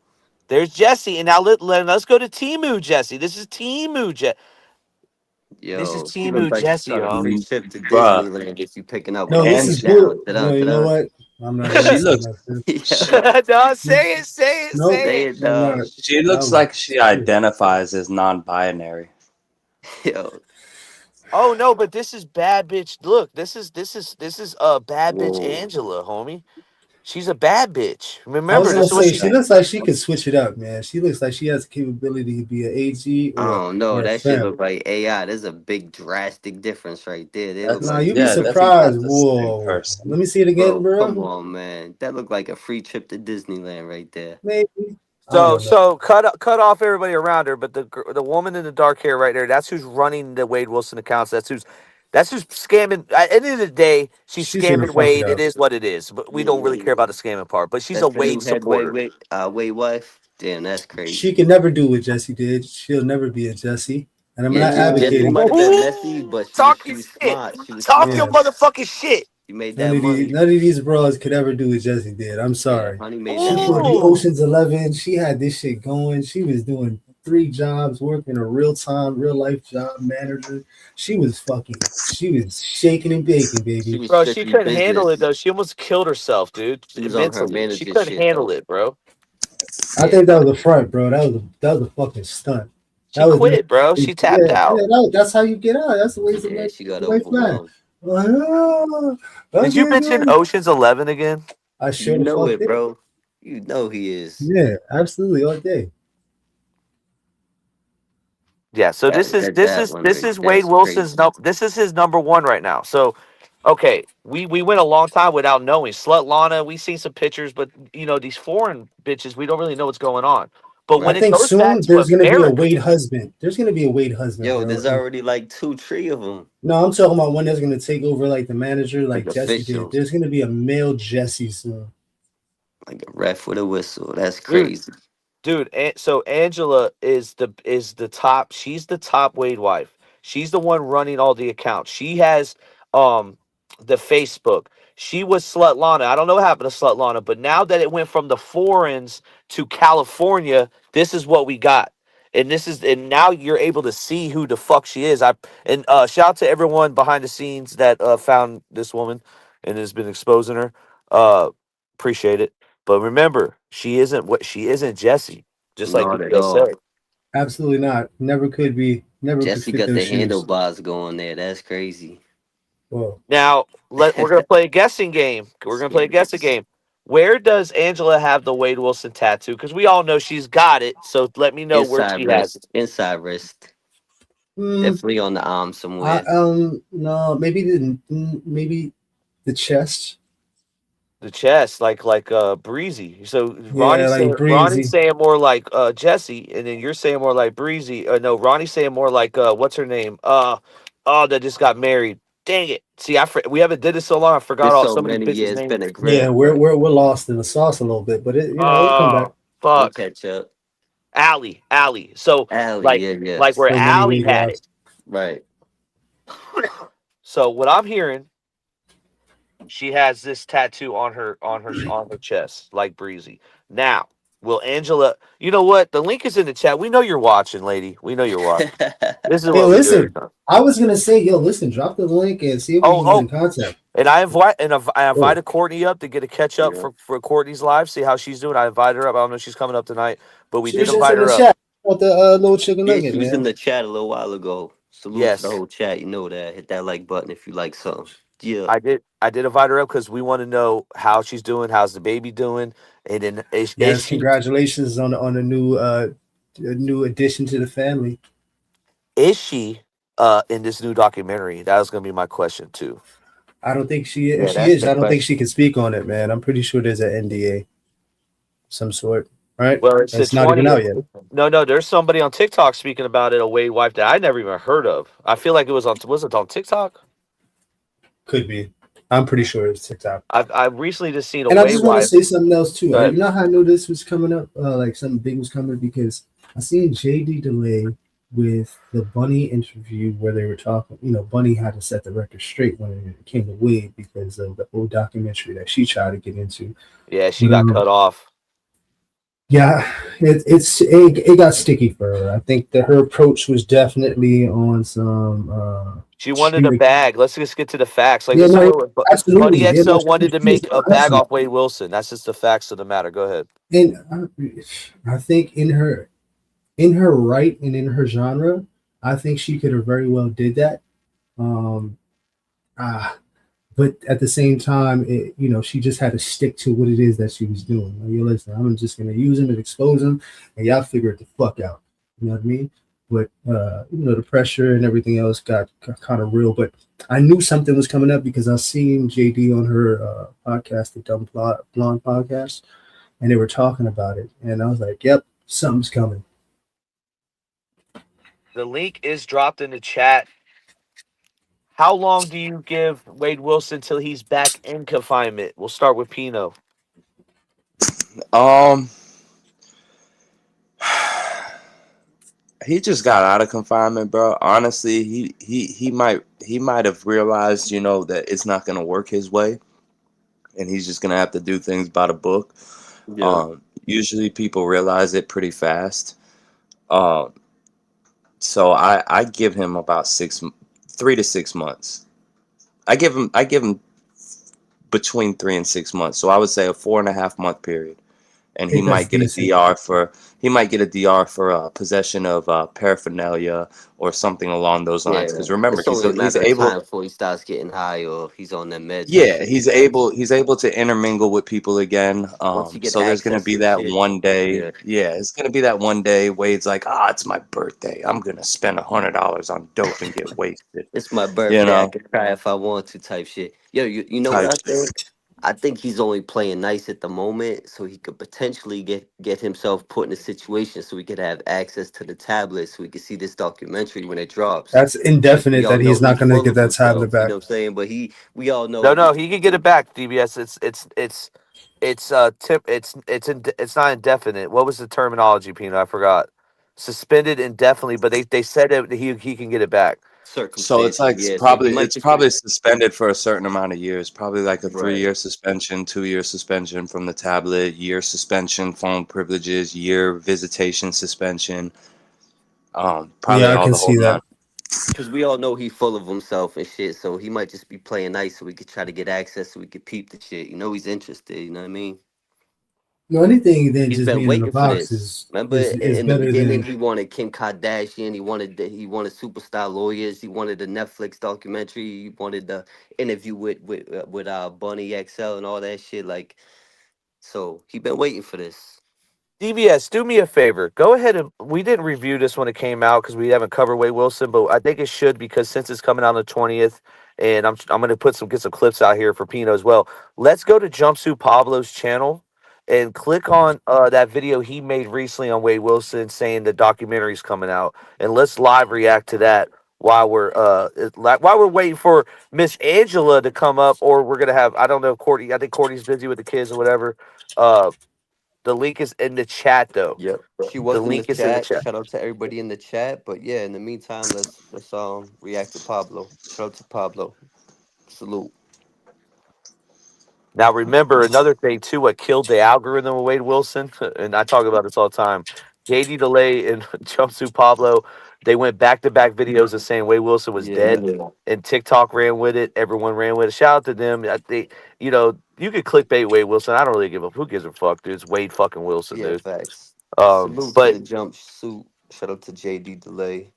There's Jesse. And now let's go to Timu Jesse. This is Timu Jesse. This is Yo, she look Timu like she's Jesse, got a huh? free trip to bruh, Disneyland if you picking up No, one of this these is Angie, down. cool. No, Ta-dun, you know ta-dun. what? I'm not even she saying looks that. she, No, say it, say it, Nope, say Say it. it, I'm dog. not. she That looks was like she identifies as non-binary. Yo, Oh no, but this is bad bitch. Look, this is bad bitch whoa. Angela, homie. She's a bad bitch. I was Remember, gonna this is what say she. she looks like she could switch it up, man. She looks like she has the capability to be an AG Oh no, or a that shit fem. look like AI. There's a big drastic difference right there. They look That's Nah, like you'd be yeah, that's surprised. not the same Whoa. person. Let me see it again, bro, come bro. on, man. That looked like a free trip to Disneyland right there. Maybe. I So don't know. so cut off everybody around her, but the woman in the dark hair right there, that's who's running the Wade Wilson accounts. That's who's scamming. At the end of the day, she's She's gonna scamming fuck it Wade. It up. is what it is. But we don't really care about the scamming part. But she's a That's the Wade new head supporter. Wade wife. Damn, that's She crazy. can never do what Jesse did. She'll never be a Jesse. And I'm Yeah, not Jesse advocating. might have been messy, but Talk she your was shit. smart. She was Talk your Yeah. smart. motherfucking shit. She made None that of these money. none of these bros could ever do what Jesse did. I'm Yeah, sorry. honey made She that pulled money. the Ooh. Ocean's 11. She had this shit going. She was doing 3 jobs, working a real life job manager. She was shaking and baking, She baby. was Bro, she strictly couldn't handle it business. though. She almost killed herself, dude. She was on her Mentally, she manager couldn't shit handle though. it, bro. I Yeah, think that was a front, bro. That was a fucking stunt. She That was not. quit, bro. She tapped out. That's how you get out. That's the way to yeah, make she got life man. overwhelmed. Did you Okay, mention guys. Ocean's 11 again? I You sure the know fuck it, did. bro. You know he is. Yeah, absolutely all day. Yeah. So Gotta get that one this right. is Wade That's Wilson's crazy. no. This is his number one right now. So, okay, we went a long time without knowing Slut Lana. We seen some pictures, but these foreign bitches, we don't really know what's going on. But I when Right. it think goes back soon to there's gonna be a America, Wade husband. There's gonna be a Wade husband, Yo, bro. there's And already like 2, 3 of them, no, I'm talking about one that's gonna take over like the manager, like like Jesse did. officials, There's gonna be a male Jesse soon. like a ref with a whistle. That's dude. crazy. Dude, so Angela is the top. She's the top Wade wife. She's the one running all the accounts. She has um the Facebook. She was Slut Lana. I don't know what happened to Slut Lana, but now that it went from the foreigns to California, this is what we got. And now you're able to see who the fuck she is. Shout out to everyone behind the scenes that found this woman and has been exposing her. Appreciate it. But remember, she isn't Jesse. Just like you Not at just all. said. Absolutely not. Never could be. Never could Jesse fit got those the shoes. handlebars going there. That's crazy. Whoa. Now we're gonna play a guessing game. We're gonna play a guessing Scandalous. game. Where does Angela have the Wade Wilson tattoo? Because we all know she's got it. So let me know where Inside she has it. wrist. Inside wrist. Mm, Definitely on the arm I somewhere. no, maybe the chest. The chest, like Breezy. So Yeah, like Ronnie's breezy. saying more like Jesse, and then you're saying more like Breezy. No, Ronnie's saying more like what's her name? Oh, that just got married. Dang it! See, we haven't did this so long. I forgot It's all so some of these many bitches' years names. been a Yeah, grip. we're lost in the sauce a little bit, but it'll come back. Oh, We'll fuck. catch up. Allie. So Allie, like yeah, yeah. like where So many Allie Wade had it. wives. Right. So what I'm hearing, she has this tattoo on her chest, like Breezy. Now, will Angela? You know what? The link is in the chat. We know you're watching, lady. We know you're watching. This is Hey, what we do every listen. time. I was gonna say, yo, listen, drop the link and see if we Oh, can get in oh, contact. and I Oh, invited Courtney up to get a catch up Yeah. for Courtney's live. See how she's doing. I invited her up. I don't know if she's coming up tonight, but we she did was just invite in the her up. chat with the little chicken Yeah, nugget, she was in man. the chat a little while ago. Salute to the Yes, whole chat. You know that. Hit that like button if you like something. Yeah. I did. I did invite her up because we want to know how she's doing. How's the baby doing? And then is Yes, she congratulations on the new addition to the family. is she in this new documentary? That was gonna be my question too. I don't think she if Yeah, she that's is, the I don't think question. she can speak on it, man. I'm pretty sure there's an NDA some sort, right? Well, it's the That's not even 20th. out yet. No, there's somebody on TikTok speaking about it, a Wade wife that I never even heard of. I feel like was it on TikTok? Could be. I'm pretty sure it's TikTok. I've recently just seen a And I Wade just want to wife. say something else too. Go You ahead. know how I knew this was coming up, like something big was coming because I seen JD Delay with the Bunny interview where they were talking. Bunny had to set the record straight when it came to Wade because of the old documentary that she tried to get into. Yeah, she But got cut off. yeah, it got sticky for her. I think that her approach was definitely on some. She wanted She a bag. Let's just get to the facts. Like Yeah, this is no, what Bunny absolutely. Yeah, no, XO wanted to she was make a bag hustling. off Wade Wilson. That's just the facts of the matter. Go ahead. And I think in her right and in her genre, I think she could have very well did that. Um, but at the same time, she just had to stick to what it is that she was doing. Like, yo, listen, I'm just gonna use him and expose him, and y'all figure it the fuck out. You know what I mean? But the pressure and everything else got kind of real. But I knew something was coming up because I seen JD on her podcast, the Dumb Blonde podcast, and they were talking about it, and I was like, "Yep, something's coming." The link is dropped in the chat. How long do you give Wade Wilson till he's back in confinement? We'll start with Pino. He just got out of confinement, bro. Honestly, he might have realized, that it's not gonna work his way, and he's just gonna have to do things by the book. Yeah. Usually people realize it pretty fast. So I give him about 3 to 6 months. I give him between 3 and 6 months. So I would say a 4.5 month period. And he Hey, that's might get a decent. DR for possession of paraphernalia or something along those lines. Yeah. Because remember, It's only a he's matter of able. time before he starts getting high or he's on the meds and Yeah, shit. he's able to intermingle with people again. Once you get So there's gonna access be to the that shit. one day. Yeah. Yeah, it's gonna be that one day. Wade's like, it's my birthday. I'm gonna spend $100 on dope and get wasted. It's my You birthday. I know, can cry if I want to type shit. Yo, you know what type I shit. think? I think he's only playing nice at the moment so he could potentially get himself put in a situation so he could have access to the tablet so he could see this documentary when it drops. That's Because we indefinite all that know he's not he's gonna full get of that tablet himself, you back. know what I'm saying? But we all No, know no, he can get it back. DBS. It's not indefinite. What was the terminology, Pino? I forgot. Suspended indefinitely, but they said that he can get it back. So it's circumstantial, like yeah. So he might it's just get probably suspended for a certain amount of years. Probably like a right. 3 year suspension, 2 year suspension from the tablet, year suspension, phone privileges, year visitation suspension. Probably Yeah, I all can the whole see nine. that. Because we all know he's full of himself and shit, so he might just be playing nice so we could try to get access so we could peep the shit. You know he's interested, you know what I mean? No, anything than He's just been being in a waiting for box this. is Remember is is in the better beginning than. he wanted Kim Kardashian, he wanted superstar lawyers, he wanted the Netflix documentary, he wanted the interview with Bunny XL and all that shit. Like, so he been waiting for this. DBS, do me a favor. Go ahead and we didn't review this when it came out because we haven't covered Wade Wilson, but I think it should because since it's coming out on the 20th, and I'm gonna get some clips out here for Pino as well. Let's go to Jumpsuit Pablo's channel and click on that video he made recently on Wade Wilson saying the documentary's coming out, and let's live react to that while we're waiting for Miss Angela to come up, or we're gonna have I don't know Courtney. I think Courtney's busy with the kids or whatever. Uh, the link is in the chat, though. Yep. She The was in the link is in the chat. chat. Shout out to everybody in the chat. But yeah, in the meantime, let's react to Pablo. Shout out to Pablo. Salute. Now, remember another thing too. What killed the algorithm of Wade Wilson, and I talk about this all the time. JD Delay and Jumpsuit Pablo, they went back to back videos of saying Wade Wilson was Yeah. dead, and TikTok ran with it. Everyone ran with it. Shout out to them. You could clickbait Wade Wilson. I don't really give a who gives a fuck, dude. It's Wade fucking Wilson, Yeah, dude. facts. Salute to But the jumpsuit. Shout out to JD Delay.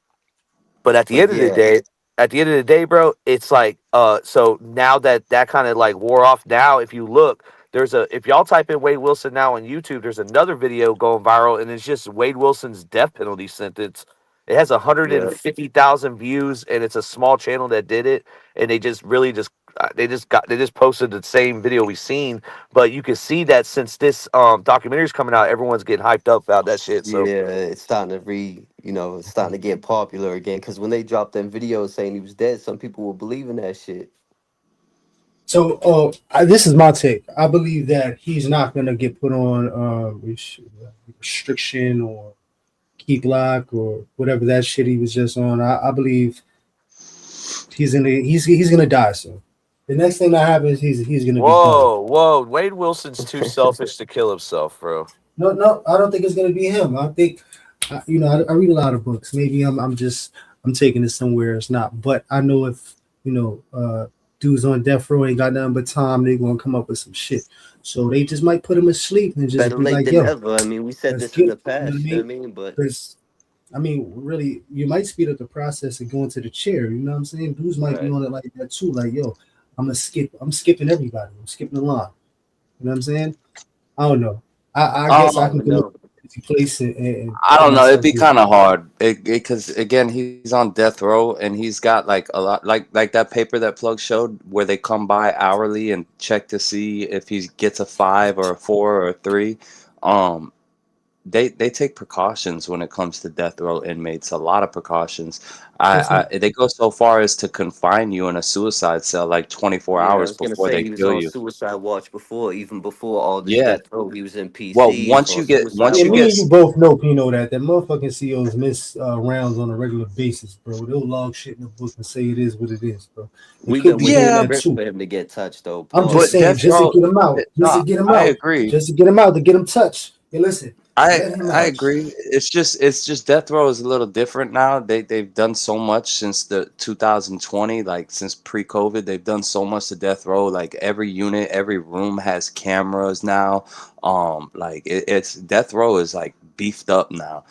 But at the But end of the yeah, day, bro, it's like so now that kind of like wore off. Now, if you look, if y'all type in Wade Wilson now on YouTube, there's another video going viral, and it's just Wade Wilson's death penalty sentence. It has yeah, 150,000 views, and it's a small channel that did it, and they just really just they just posted the same video we seen, but you can see that since this documentary is coming out, everyone's getting hyped up about that shit. So yeah. It's starting to it's starting to get popular again. Because when they dropped them videos saying he was dead, some people were believing that shit. So, this is my take. I believe that he's not gonna get put on restriction or keep lock or whatever that shit he was just on. I believe he's gonna die soon. The next thing that happens, he's gonna be done. whoa, Wade Wilson's too selfish to kill himself, bro. No, I don't think it's gonna be him. I think, I read a lot of books. Maybe I'm taking it somewhere it's not. But I know if dudes on death row ain't got nothing but time, they gonna come up with some shit. So they just might put him asleep and just Better be late like, than "Yo, never. I mean, we said let's this in get the it." You know what I past. You know what I mean? mean? But Because really, you might speed up the process of going to the chair. You know what I'm saying? Dudes might be right. on it like that too. Like, yo, I'm skipping everybody. I'm skipping the line. You know what I'm saying? I don't know. I guess I can Um, go to a place and I put don't know. It'd myself be there. kind of hard because again, he's on death row and he's got like a lot, like that paper that Plug showed, where they come by hourly and check to see if he gets a 5 or a 4 or a 3. Um, they take precautions when it comes to death row inmates. A lot of precautions. They go so far as to confine you in a suicide cell like 24 Yeah, I hours was gonna before say they he was kill on you. suicide watch before, even before all this Yeah. death row. He was in Well, PC. He was on suicide Yeah, me watch. and you both know, Pino, that motherfucking COs miss rounds on a regular basis, bro. They'll log shit in the book and say it is what it is, bro. It We've could been be waiting doing for Yeah, that grip too. for him to get touched, though. I'm just but Pause. saying, death just to row. get him out, just to No, get him I out, agree. just to get him out, to get him touched. Hey, listen, I let him I out. agree. It's just death row is a little different now. They've done so much since the 2020, like since pre-COVID. They've done so much to death row. Like every unit, every room has cameras now. Like it's death row is like beefed up now.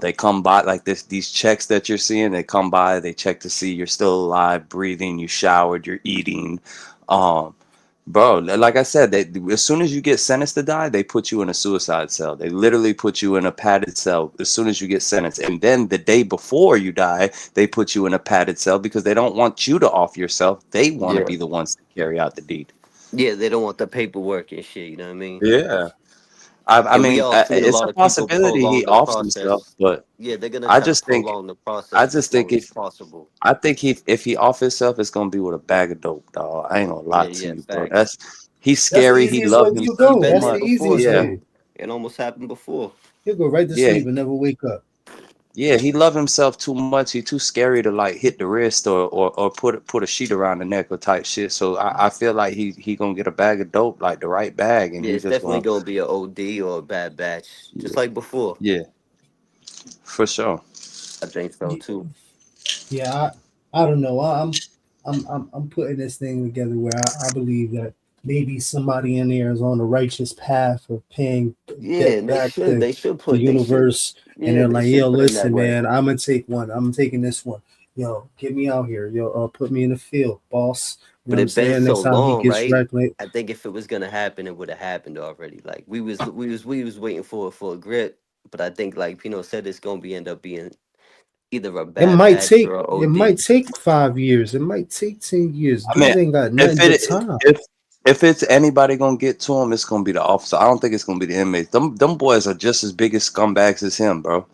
They come by like these checks that you're seeing. They come by, they check to see you're still alive, breathing, you showered, you're eating. Um, Bro, like I said, as soon as you get sentenced to die, they put you in a suicide cell. They literally put you in a padded cell as soon as you get sentenced. And then the day before you die, they put you in a padded cell because they don't want you to off yourself. They want to Yeah. be the ones to carry out the deed. Yeah, they don't want the paperwork and shit, you know what I mean? Yeah. I And we mean, all seen a it's lot a of people possibility he prolong the offs himself, process. but Yeah, they're gonna I try to just think, prolong the I process just as think long as possible. I think if he off himself, it's gonna be with a bag of dope, dog. I ain't gonna Yeah, lie to yeah, you, bro. facts. He's That's the scary. He easiest way loved to He himself go. too been That's there the much. before easiest Yeah, too. way. It almost happened before. He'll go right to yeah. sleep and never wake up. Yeah, he love himself too much. He too scary to like hit the wrist or put a sheet around the neck or type shit. So I feel like he gonna get a bag of dope, like the right bag, and Yeah, he it's just definitely gonna gonna be a OD or a bad batch, just like before. yeah, for sure. I think so too. Yeah, I don't know. I'm putting this thing together where I believe that maybe somebody in there is on the righteous path of paying Yeah, debt and they back should. to They should the put. They should. universe, and Yeah, they're they like, "Yo, should put in that listen, work. man, I'm gonna take one. I'm taking this one. Yo, get me out here. Yo, put me in the field, boss. You know But what I'm it been saying? so Next time he long, gets right? wrecked, like, I think if it was gonna happen, it would have happened already. Like we was waiting for a grip, but I think like Pino said, it's gonna be end up being either a it bad might batch or take a it OD. might take 5 years. It might take 10 years. I mean, Dude ain't got if nothing but it time. if it's anybody gonna get to him, it's gonna be the officer. I don't think it's gonna be the inmates. Them boys are just as big as scumbags as him, bro.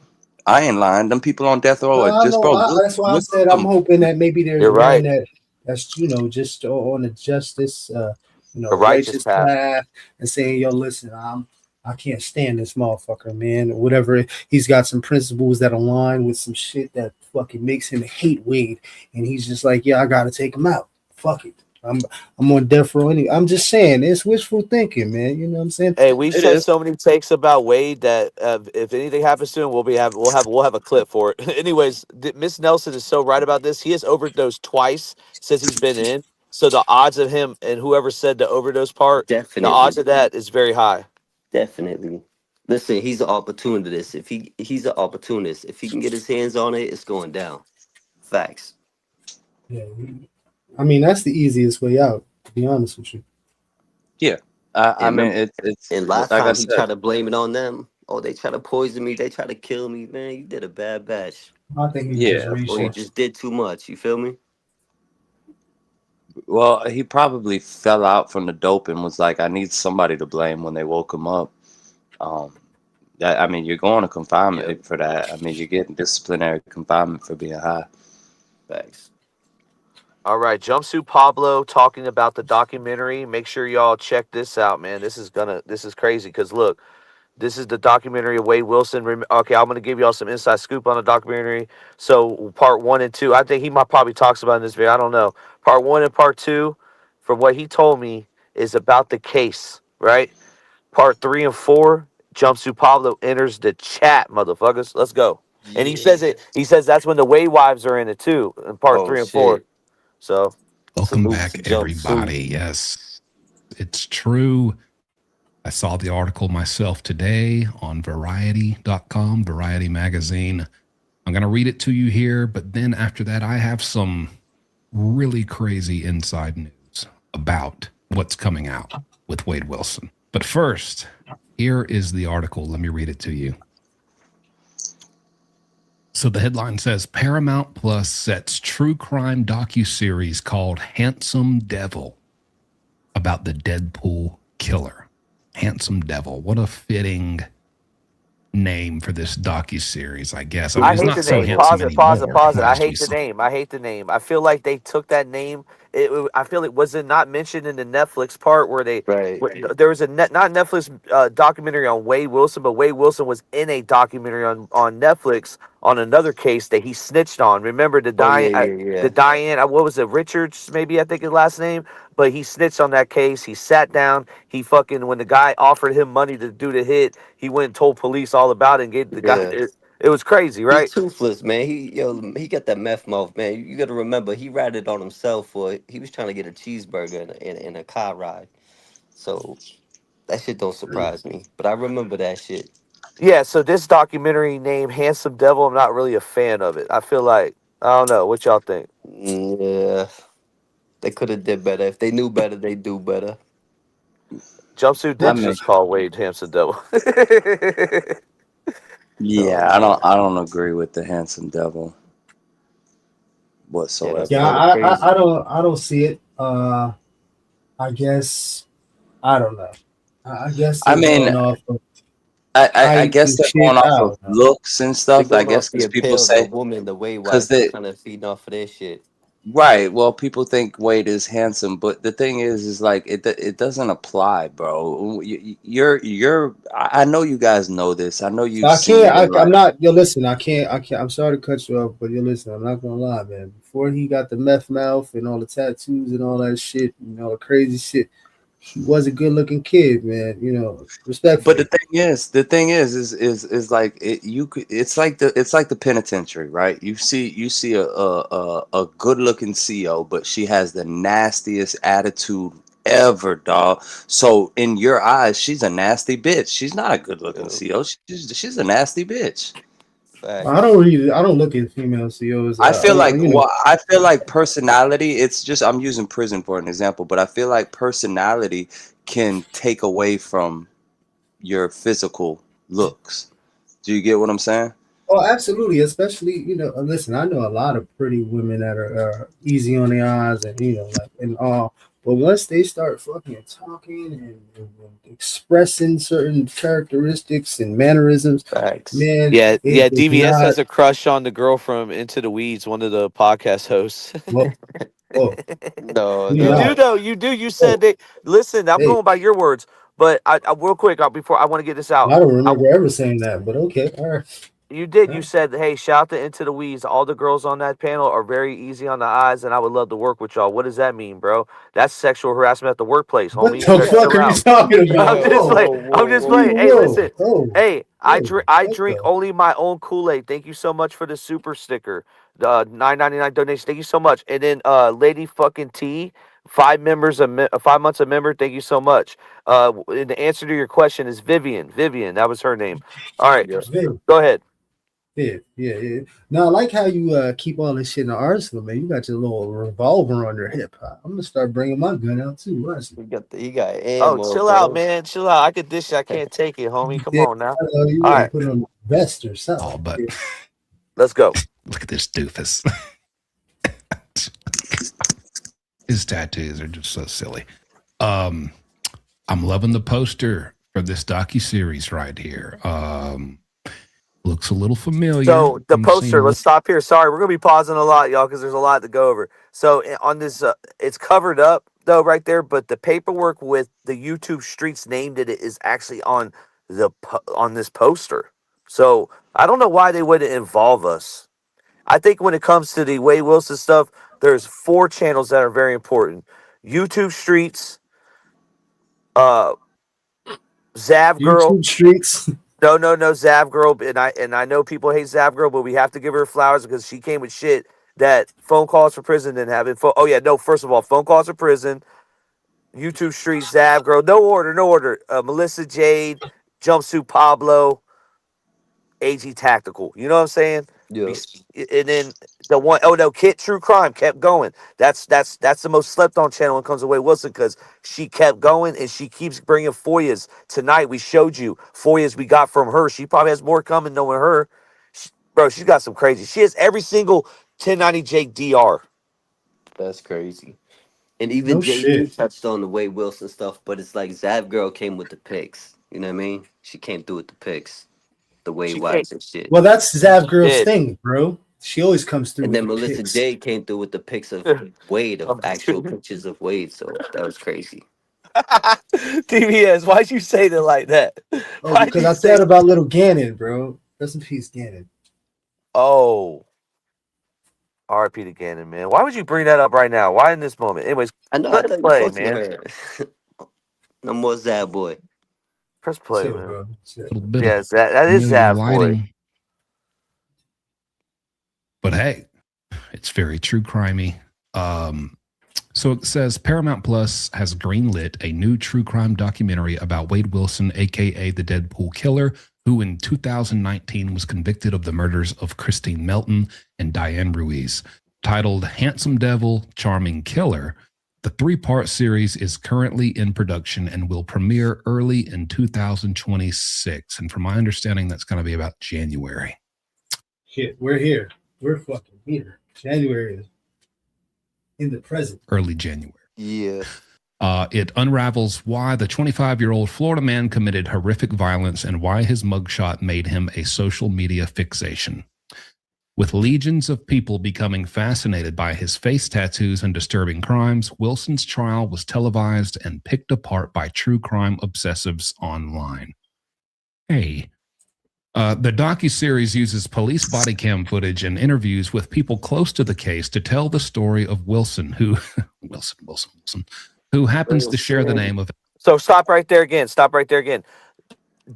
I ain't lying. Them people on death row No, are I just, know. bro. That's why I Look said at I'm them. hoping that maybe there's You're one right. that's just on the justice, The righteous righteous path. path, and saying, "Yo, listen, I can't stand this motherfucker, man. Whatever. He's got some principles that align with some shit that fucking makes him hate Wade, and he's just like, yeah, I gotta take him out. Fuck it. I'm on death row. I'm just saying, it's wishful thinking, man. You know what I'm saying? Hey, we've It said is. so many takes about Wade that if anything happens to him, we'll have a clip for it. Anyways, Miss Nelson is so right about this. He has overdosed twice since he's been in. So the odds of him and whoever said the overdose part, the odds Definitely, of that is very high. definitely. Listen, he's an opportunist. If he's an opportunist, if he can get his hands on it, it's going down. Facts. Yeah. I mean, that's the easiest way out. To be honest with you. Yeah. I And mean, remember, it's and last like I time he said. tried to blame it on them. Oh, they try to poison me. They try to kill me. Man, you did a bad batch, I think he just Yeah, of or you researched. course. just did too much. You feel me? Well, he probably fell out from the dope and was like, "I need somebody to blame" when they woke him up. Um, that I mean, you're going to Yeah. confinement for that. I mean, you're getting disciplinary confinement for being high. Facts. All right, Jumpsuit Pablo talking about the documentary. Make sure y'all check this out, man. This is crazy because look, this is the documentary of Wade Wilson. Okay, I'm gonna give y'all some inside scoop on the documentary. So part 1 and 2, I think he might probably talks about in this video. I don't know. Part 1 and part 2, from what he told me, is about the case, right? Part 3 and 4, Jumpsuit Pablo enters the chat, motherfuckers. Let's go. And he says Yeah. it. He says that's when the Wade wives are in it too, in part Oh 3 and 4. shit. So Welcome Salute to back, jumpsuit. everybody. Yes, it's true. I saw the article myself today on Variety.com, Variety Magazine. I'm going to read it to you here, but then after that, I have some really crazy inside news. about what's coming out with Wade Wilson. But first, here is the article. Let me read it to you. So the headline says Paramount Plus sets true crime docuseries called Handsome Devil about the Deadpool killer. Handsome Devil. What a fitting name for this docuseries, I guess. I mean, I it's hate not the so name. handsome Pause it. anymore, I as we hate the saw. name. I hate the name. I feel like they took that name. I feel it was it not mentioned in the Netflix part where they Right. there was a not Netflix documentary on Wade Wilson, but Wade Wilson was in a documentary on Netflix on another case that he snitched on. Remember Oh yeah, yeah, The yeah. Diane, what was it, Richards, maybe I think his last name, but he snitched on that case. He sat down. He fucking, when the guy offered him money to do the hit, he went and told police all about it and gave the guy. Yeah. It was crazy, He right? toothless, man. He got that meth mouth, man. You got to remember, he ratted on himself for he was trying to get a cheeseburger in a car ride. So that shit don't surprise me. But I remember that shit. Yeah. So this documentary named Handsome Devil, I'm not really a fan of it. I feel like I don't know what y'all think. Yeah, they could have did better. If they knew better, they do better. Jumpsuit I did mean, just call Wade Handsome Devil. Oh yeah, man, I don't agree with the handsome devil yeah, that's Yeah, whatsoever. kind of crazy. I don't see it. I guess I don't know. I guess I they're mean, going off of I hype guess and they're shit. going I off of don't know. looks and They're stuff. I going off guess the because people appeal of the say, woman, the way because wife. They they, kind of feeding off of their shit. right. Well, people think Wade is handsome, but the thing is like it doesn't apply, bro. You're. I know you guys know this. I know So you've I seen can't. it in I'm life. not. Yo, listen. I can't. I'm sorry to cut you off, but you listen. I'm not gonna lie, man. Before he got the meth mouth and all the tattoos and all that shit, the crazy shit, he was a good looking kid, man. But Respectfully. the thing is like you could. It's like the penitentiary, right? You see a good looking CO, but she has the nastiest attitude ever, dog. So in your eyes, she's a nasty bitch. She's not a good looking Yeah, CO. She's a nasty bitch. facts. I don't look at female CEOs. I feel like personality. It's just I'm using prison for an example, but I feel like personality can take away from your physical looks. Do you get what I'm saying? Oh, absolutely. Especially, listen, I know a lot of pretty women that are easy on the eyes and, and all. But once they start fucking talking and expressing certain characteristics and mannerisms, Facts. man, Yeah, it is DVS not. has a crush on the girl from Into the Weeds, one of the podcast hosts. Whoa, whoa, No, You do no. no, though. You do. You said whoa, that. Listen, I'm hey, going by your words, but I real quick before I want to get this out. I don't remember ever saying that, but okay, all right. You did. All You right. said, "Hey, shout to Into the Weeds. All the girls on that panel are very easy on the eyes, and I would love to work with y'all." What does that mean, bro? That's sexual harassment at the workplace, What homie. You the better fuck chill are you out. talking about? I'm just Whoa, like, Whoa, whoa, I'm whoa, just playing. whoa. Hey, listen. whoa, Hey, whoa, I what drink the? only my own Kool-Aid. Thank you so much for the super sticker, the 9.99 donation. Thank you so much. And then, Lady fucking T, 5 months a member. Thank you so much. And the answer to your question is Vivian. Vivian, that was her name. All right, Yeah. go ahead. Yeah. Now, I like how you keep all this shit in the arsenal, man. You got your little revolver on your hip. I'm gonna start bringing my gun out too. Watch it. He got Oh, ammo, chill out, bro. man. Chill out. I could dish. I can't take it, homie. Come Yeah, on now. I know you All want to right, put on a vest or something. Oh, but let's go. look at this doofus. His tattoos are just so silly. I'm loving the poster for this docuseries right here. Looks a little familiar. So the I'm seeing poster. a Let's little. stop here. Sorry, we're gonna be pausing a lot, y'all, because there's a lot to go over. So on this, it's covered up though, right there. But the paperwork with the YouTube streets named it is actually on on this poster. So I don't know why they wouldn't involve us. I think when it comes to the Wade Wilson stuff, there's 4 channels that are very important: YouTube streets, uh, Zav Girl. YouTube streets. No, Zav Girl, and I know people hate Zav Girl, but we have to give her flowers because she came with shit that phone calls for prison didn't have. Oh yeah, no. First of all, phone calls for prison, YouTube Street, Zav Girl, no order, no order. Melissa Jade, Jumpsuit Pablo, AG Tactical. You know what I'm saying? Yeah. And then the one, oh no, Kit True Crime kept going. That's the most slept on channel when it comes to Wade Wilson, because she kept going and she keeps bringing FOIAs. Tonight we showed you FOIAs we got from her. She probably has more coming knowing her. Bro, she's got some crazy. She has every single 1090 Jake DR. That's crazy. And even No JD shit. touched on the Wade Wilson stuff, but it's like Zav Girl came with the pics. You know what I mean? She came through with the pics, the Wade She can't. wives and shit. Well, that's Zav Girl's Did. thing, bro. She always comes through And with then the Melissa pics. J came through with the pics of Wade, of actual pictures of Wade. So that was crazy. TBS, why'd you say that like that? Oh, Why'd because you I say? thought about little Gannon, bro. Rest in peace, Gannon. Oh, RP to Gannon, man. Why would you bring that up right now? Why in this moment? Anyways, I know. I let's thought you play, fucked with man. her. No more Zav boy. Press play, Chill, man. bro. Chill. little bit Yes, of that is community Zav boy. lighting. But hey, it's very true crimey. So it says Paramount Plus has greenlit a new true crime documentary about Wade Wilson, aka the Deadpool Killer, who in 2019 was convicted of the murders of Christine Melton and Diane Ruiz. Titled Handsome Devil, Charming Killer, the 3-part series is currently in production and will premiere early in 2026. And from my understanding, that's going to be about January. Shit, we're here. We're fucking here. January is in the present. Early January. Yeah. It unravels why the 25-year-old Florida man committed horrific violence and why his mugshot made him a social media fixation. With legions of people becoming fascinated by his face tattoos and disturbing crimes, Wilson's trial was televised and picked apart by true crime obsessives online. Hey. The docuseries uses police body cam footage and interviews with people close to the case to tell the story of Wilson, who who happens to share the name of. So stop right there again. Stop right there again.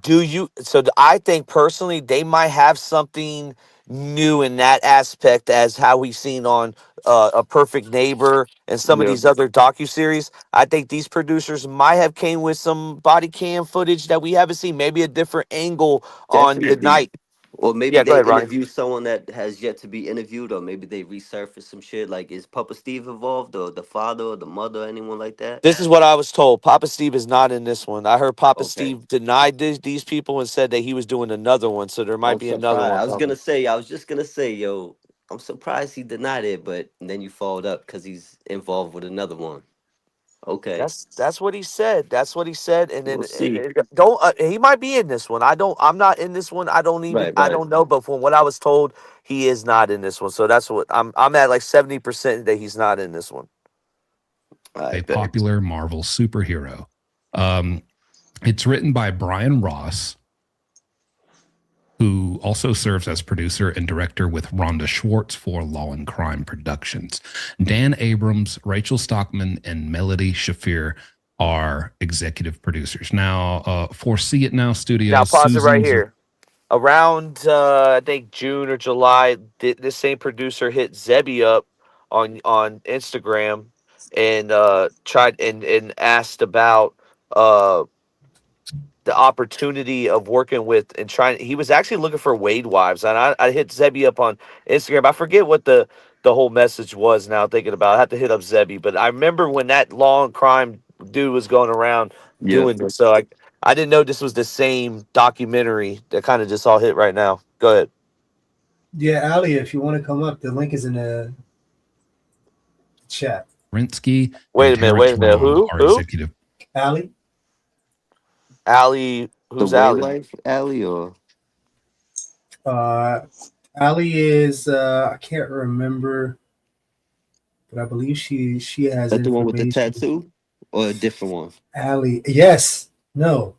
Do you? So I think personally, they might have something new in that aspect, as how we've seen on A Perfect Neighbor and some of Yeah. these other docuseries. I think these producers might have came with some body cam footage that we haven't seen, maybe a different angle on the Definitely. night. Or maybe Yeah, go they ahead, Ronnie. interview someone that has yet to be interviewed, or maybe they resurface some shit. Like, is Papa Steve involved, or the father, or the mother, anyone like that? This is what I was told. Papa Steve is not in this one. I heard Papa Okay. Steve denied these people and said that he was doing another one. So there might I'm be another surprised. one coming. I was just gonna say, yo, I'm surprised he denied it, but then you followed up because he's involved with another one. Okay. That's what he said. That's what he said. And We'll then see. don't he might be in this one. I'm not in this one. Right, I right. don't know. But from what I was told, he is not in this one. So that's what I'm at, like 70% that he's not in this one. A popular Marvel superhero. It's written by Brian Ross, who also serves as producer and director with Rhonda Schwartz for Law and Crime Productions. Dan Abrams, Rachel Stockman, and Melody Shafir are executive producers. Now, for See It Now Studios, Now pause it right Susan here. Around I think June or July, this same producer hit Zebby up on Instagram and tried and asked about the opportunity of working with and trying. He was actually looking for Wade wives, and I hit Zebby up on Instagram. I forget what the whole message was. Now thinking about it, I have to hit up Zebby, but I remember when that long crime dude was going around Yeah. doing this. So I didn't know this was the same documentary that kind of just all hit right now. Go ahead. Yeah, Ali, if you want to come up, the link is in the chat. Rinsky Wait and a minute. Terrence Wait a minute. Rom Who? are Who? executive. Ali? Allie. The Who's Way Allie? Life Alley, or Ali is I can't remember, but I believe she has that the one with the information. tattoo, or a different one? Ali, yes, no,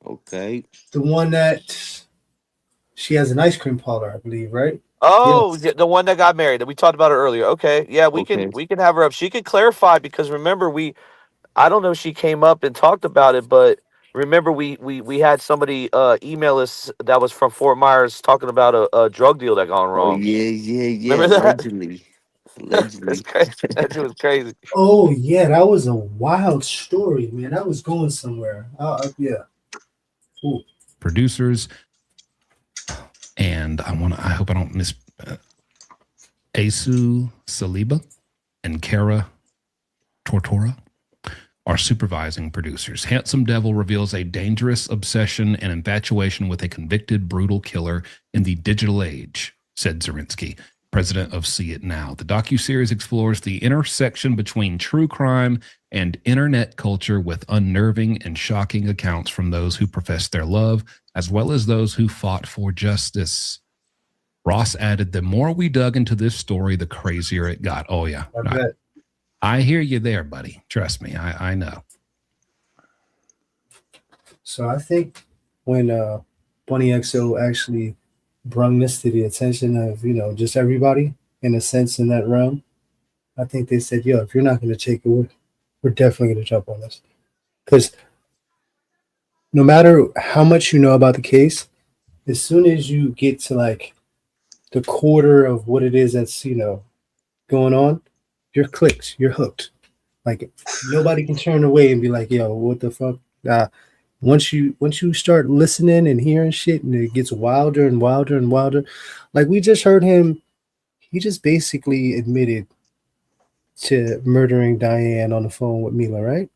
Okay. the one that she has an ice cream parlor, I believe, right? Oh, Yes. the one that got married that we talked about it earlier. Okay, yeah, Okay. we can have her up. She can clarify because remember I don't know if she came up and talked about it, but remember we had somebody email us that was from Fort Myers talking about a drug deal that gone Oh wrong. yeah, yeah, yeah. Remember that? Allegedly, That's allegedly. crazy. That shit was crazy. Oh yeah, that was a wild story, man. That was going somewhere. Yeah. Ooh. Producers. And I hope I don't miss Asu Saliba and Kara Tortora are supervising producers. Handsome Devil reveals a dangerous obsession and infatuation with a convicted brutal killer in the digital age, said Zarinsky, president of See It Now. The docuseries explores the intersection between true crime and internet culture with unnerving and shocking accounts from those who profess their love, as well as those who fought for justice. Ross added, the more we dug into this story, the crazier it got. Oh, yeah. I bet. I hear you there, buddy. Trust me. I know. So I think when Bunny XO actually brought this to the attention of, just everybody in a sense in that realm, I think they said, yo, if you're not going to take it, we're definitely going to jump on this. Because no matter how much you know about the case, as soon as you get to like the quarter of what it is that's, going on, you're clicked, you're hooked. Like nobody can turn away and be like, yo, what the fuck? Once you start listening and hearing shit and it gets wilder and wilder and wilder, like we just heard him, he just basically admitted to murdering Diane on the phone with Mila, right?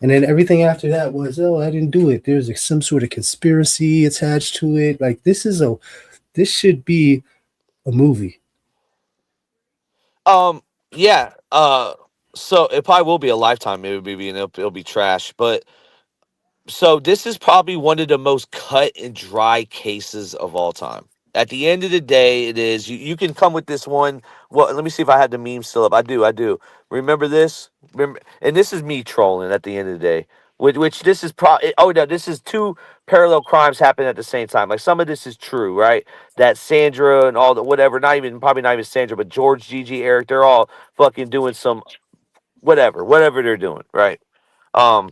And then everything after that was, oh, I didn't do it. There's some sort of conspiracy attached to it. Like this should be a movie. Yeah. So it probably will be a Lifetime movie, and it'll be trash. But so this is probably one of the most cut and dry cases of all time. At the end of the day, it is. You can come with this one. Well, let me see if I had the meme still up. I do. Remember this? Remember, and this is me trolling at the end of the day. Which this is probably. Oh no, this is two parallel crimes happening at the same time. Like some of this is true, right? That Sandra and all the whatever. Probably not even Sandra, but George, Gigi, Eric. They're all fucking doing some whatever they're doing, right? Um,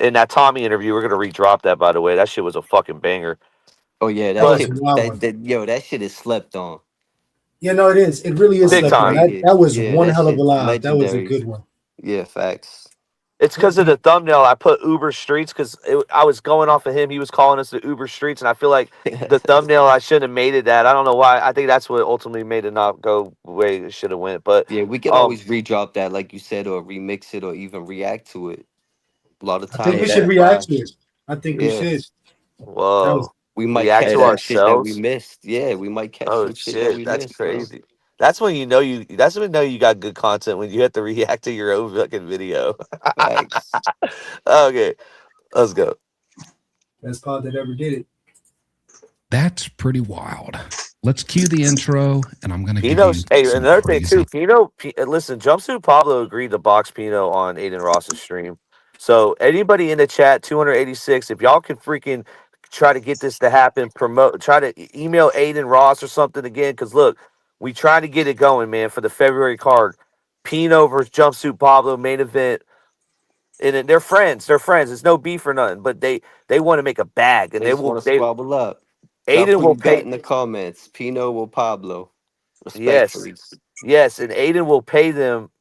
in that Tommy interview, we're gonna redrop that, by the way. That shit was a fucking banger. Oh yeah, That that was But a shit. wild one. That shit is slept on. Yeah, no, it is. It really is big slept on. time. That Underrated. was Yeah, one that hell of a shit's live. That was a legendary. good one. Yeah, facts. It's because of the thumbnail. I put Uber Streets because I was going off of him. He was calling us the Uber Streets, and I feel like the thumbnail I shouldn't have made it that. I don't know why. I think that's what ultimately made it not go the way it should have went. But Yeah, we could always redrop that, like you said, or remix it, or even react to it. A lot of I think times we yeah, should that's react fine. to it. I think we Yeah, should. That was whoa, we might react catch to some shit that we ourselves. missed. Yeah, we might catch Oh some shit that shit, we that's missed, bro. crazy. That's when you know you. That's when you know you got good content when you have to react to your own fucking video. Facts. Okay, let's go. best pod that ever did it. That's pretty wild. Let's cue the intro, and I'm going to give Pino, you hey, some another thing too. crazy. Listen, Jumpsuit Pablo agreed to box Pino on Aiden Ross's stream. So anybody in the chat, 286, if y'all can freaking try to get this to happen, try to email Aiden Ross or something again. Because look, we trying to get it going, man, for the February card. Pino versus Jumpsuit Pablo main event. And they're friends. They're friends. It's no beef or nothing. But they want to make a bag, and They just want to squabble up. Stop Aiden will putting that pay. in the comments. Pino or Pablo. Yes. Respectfully. Yes, and Aiden will pay them,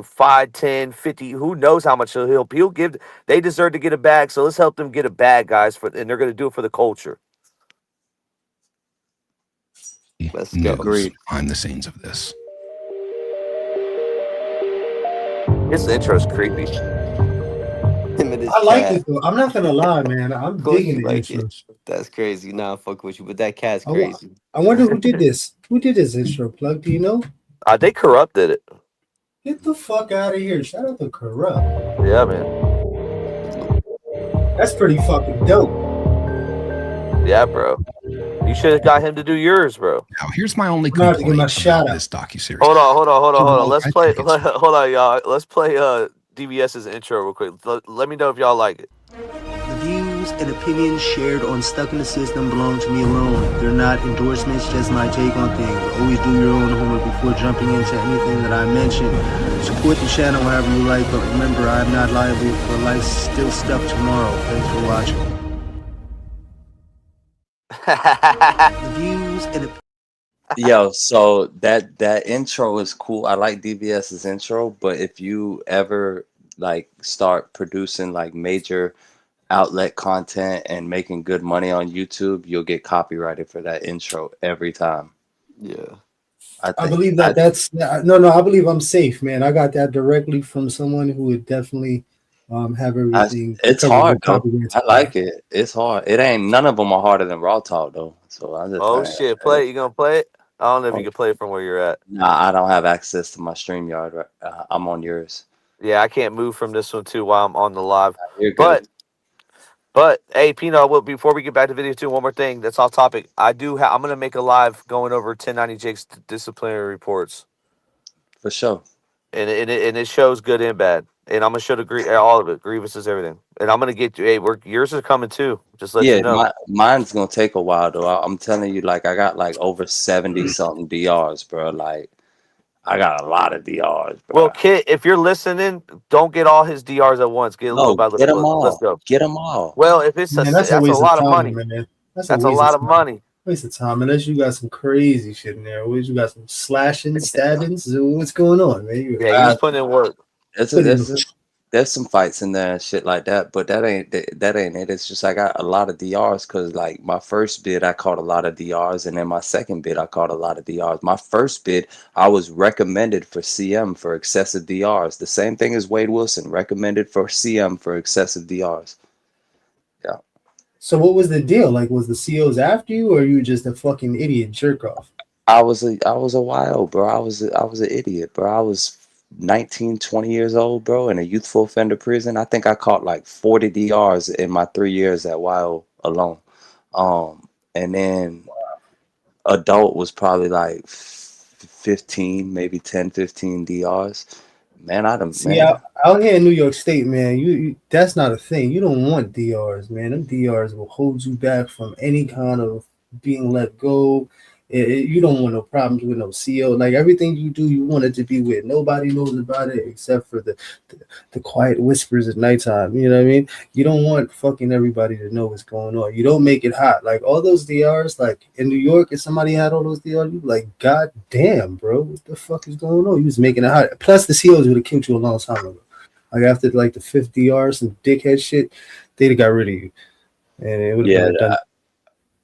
5, 10, 50. Who knows how much he'll give. They deserve to get a bag, so let's help them get a bag, guys, and they're going to do it for the culture. Let's News go. Agreed. behind the scenes of this. This intro is creepy. Him and his I like cat. it though. I'm not gonna lie, man. I'm Of course digging you the like it. intros. That's crazy. Nah, I fuck with you, but that cat's I, wa- crazy. I wonder who did this. Who did this intro? Plug, do you know? They corrupted it. Get the fuck out of here. Shout out to Corrupt. Yeah, man. That's pretty fucking dope. Yeah, bro. You should have got him to do yours, bro. Now, here's my only I'm gonna have to give complaint my about shout out. this docuseries. Hold on. Let's I play. think it's- Hold on, y'all. Let's play DBS's intro real quick. Let me know if y'all like it. The views and opinions shared on Stuck in the System belong to me alone. They're not endorsements, just my take on things. Always do your own homework before jumping into anything that I mention. Support the channel however you like, but remember, I'm not liable for life still stuck tomorrow. Thanks for watching. The views and Yo, so that intro is cool. I like DVS's intro, but if you ever like start producing like major outlet content and making good money on YouTube, you'll get copyrighted for that intro every time. Yeah. I believe that's no. I believe I'm safe, man. I got that directly from someone who would definitely have everything it's covered hard with though. copyright. I like it. It's hard. It ain't none of them are harder than Raw Talk though. So I just Oh shit, play it. You gonna play it? I don't know if you can play it from where you're at. nah, I don't have access to my StreamYard. Right? I'm on yours. Yeah, I can't move from this one too while I'm on the live. You're good. But hey, Pino, before we get back to video two, one more thing that's off topic. I'm gonna make a live going over 1090 Jake's disciplinary reports, For sure. and it shows good and bad. And I'm gonna show all of it, grievances, everything. And I'm gonna get you. Hey, yours is coming too. Just let Yeah, you know. mine's gonna take a while though. I'm telling you, like I got like over 70 something DRs, bro. Like I got a lot of DRs, bro. Well, Kit, if you're listening, don't get all his DRs at once. Get a little No, by get them little. Let's all. go. Get them all. Well, if it's Man, that's a that's a waste of lot of time, money. man. That's That's a a waste lot of of time. money. Waste of time, unless you got some crazy shit in there. You got some slashing, stabbings. What's going on, man? Yeah, he was putting in work. There's some fights in there and shit like that, but that ain't it. It's just I got a lot of DRs because like my first bid I caught a lot of DRs, and then my second bid I caught a lot of DRs. My first bid I was recommended for CM for excessive DRs. The same thing as Wade Wilson, recommended for CM for excessive DRs. Yeah. So what was the deal? Like, was the COs after you, or you just a fucking idiot jerk off? I was a YO, bro. I was an idiot, bro. I was 19, 20 years old, bro, in a youthful offender prison. I think I caught like 40 DRs in my 3 years at YO alone. And then adult was probably like 15, maybe 10, 15 DRs. Man, See, out here in New York State, man, you that's not a thing. You don't want DRs, man. Them DRs will hold you back from any kind of being let go. You don't want no problems with no CO. Like everything you do, you want it to be with. Nobody knows about it except for the quiet whispers at nighttime. You know what I mean? You don't want fucking everybody to know what's going on. You don't make it hot. Like all those DRs, like in New York, if somebody had all those DRs, you be like, God damn, bro, what the fuck is going on? You was making it hot. Plus the COs would have killed you a long time ago. Like after like the fifth DR, some dickhead shit, they'd have got rid of you. And it would have done.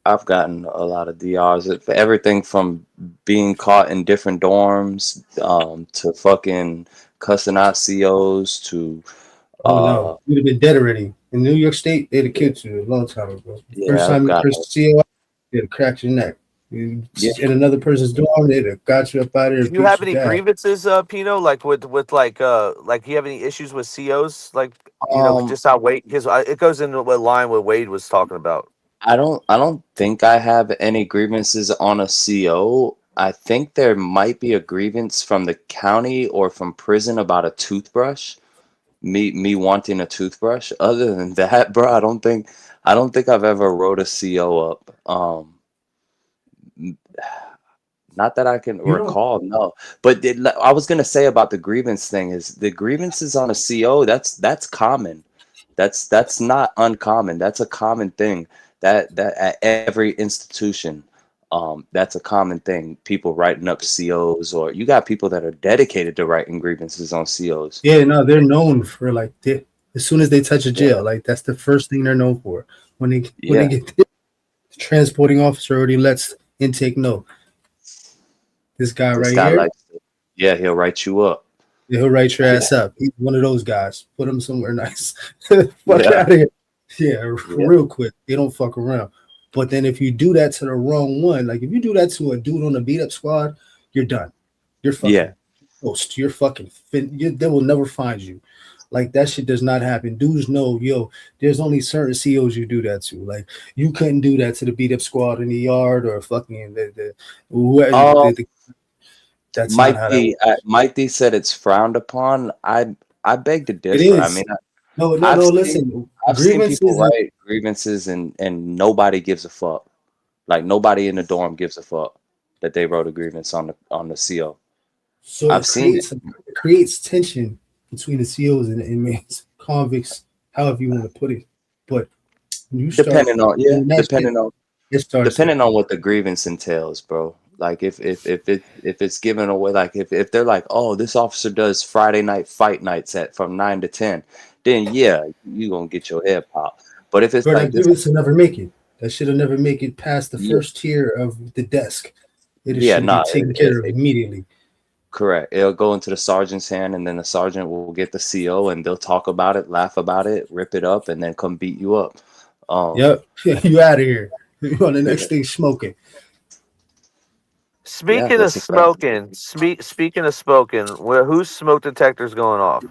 I've gotten a lot of DRs for everything from being caught in different dorms, to fucking cussing out COs to Oh no, you'd have been dead already. In New York State, they'd have killed you a long time ago. First time you first CO, they'd have cracked your neck. In another person's dorm, they'd have got you up out of there. Do you have any grievances, Pino? Like with like you have any issues with COs? Like just how Wade, because it goes into what line what Wade was talking about. I don't think I have any grievances on a CO. I think there might be a grievance from the county or from prison about a toothbrush. Me wanting a toothbrush. Other than that, bro, I don't think I've ever wrote a CO up. Not that I can recall, no. But I was gonna say about the grievance thing is the grievances on a CO. That's common. That's not uncommon. That's a common thing. That at every institution, that's a common thing. People writing up COs, or you got people that are dedicated to writing grievances on COs. Yeah, no, they're known for like as soon as they touch a jail, like that's the first thing they're known for. When they get there, the transporting officer already lets intake know. This guy right here, he'll write you up. Yeah, he'll write your ass up. He's one of those guys. Put him somewhere nice. Fuck out of here. Yeah, real quick. They don't fuck around. But then if you do that to the wrong one, like if you do that to a dude on the beat up squad, you're done. You're fucking ghost. You're fucking they will never find you. Like that shit does not happen. Dudes know, there's only certain COs you do that to. Like you couldn't do that to the beat up squad in the yard or fucking that's Mike D. Mike D said it's frowned upon. I beg to differ. It is. I mean, no. Listen, I've seen people write grievances and nobody gives a fuck. Like nobody in the dorm gives a fuck that they wrote a grievance on the CO. So I've seen it. It creates tension between the COs and the inmates, convicts, however you want to put it. But you depending on what the grievance entails, bro. Like if it's given away, like if they're like, oh, this officer does Friday night fight nights from 9 to 10, then yeah, you gonna get your head popped. But if it's Bro, like that this, gibbets will never make it. That should have never make it past the yeah, first tier of the desk. It yeah, should nah, get taken care of immediately. correct. It'll go into the sergeant's hand, and then the sergeant will get the CO, and they'll talk about it, laugh about it, rip it up, and then come beat you up. Yep, you out of here. You on the next thing smoking. Yeah, Speaking of that's a fact. smoking, speaking of smoking, whose smoke detector's going off?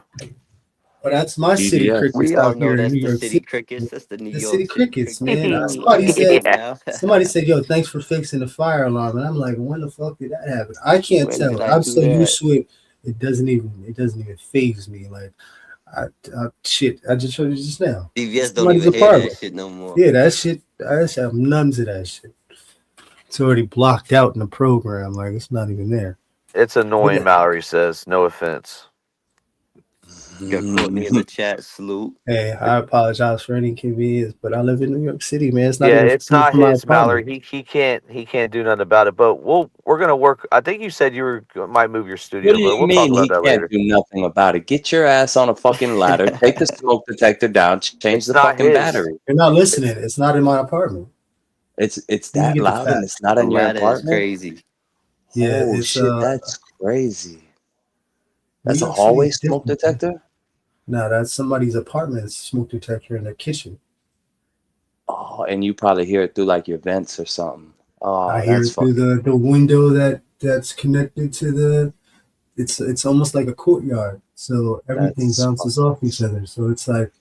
But that's my city BBS. crickets We all out know here in that's New the York city City. crickets. That's the New The York city City crickets, crickets. man. Come Somebody on, come said, on now. yo, thanks for fixing the fire alarm. And I'm like, when the fuck did that happen? I can't When did tell. I I'm do so that? used to it. It doesn't even phase me. Like, shit, I just showed you just now. CVS don't Somebody's even hear that apartment. shit no more. Yeah, that shit. I'm numb to that shit. It's already blocked out in the program. Like, it's not even there. It's annoying, Yeah. Mallory says. No offense. Got Courtney in the chat. Salute. Hey, I apologize for any inconvenience, but I live in New York City, man. It's not Yeah, even it's far not from my his, apartment. Mallory. He can't do nothing about it. But we're gonna work. I think you said you might move your What studio, do but you we'll talk mean about he that can't later. do nothing about it? Get your ass on a fucking ladder, take the smoke detector down, change It's the not fucking his. battery. You're not listening. It's not in my apartment. It's Let me that get the loud and it's facts. not The in your ladder is apartment? crazy. Yeah, Oh it's shit, that's crazy. New That's a York City hallway is smoke different, man. detector? No, that's somebody's apartment smoke detector in their kitchen. Oh, and you probably hear it through like your vents or something. I Oh, hear that's it through fucking the window that's connected to the. It's almost like a courtyard, so everything that's bounces fucking off each other. So it's like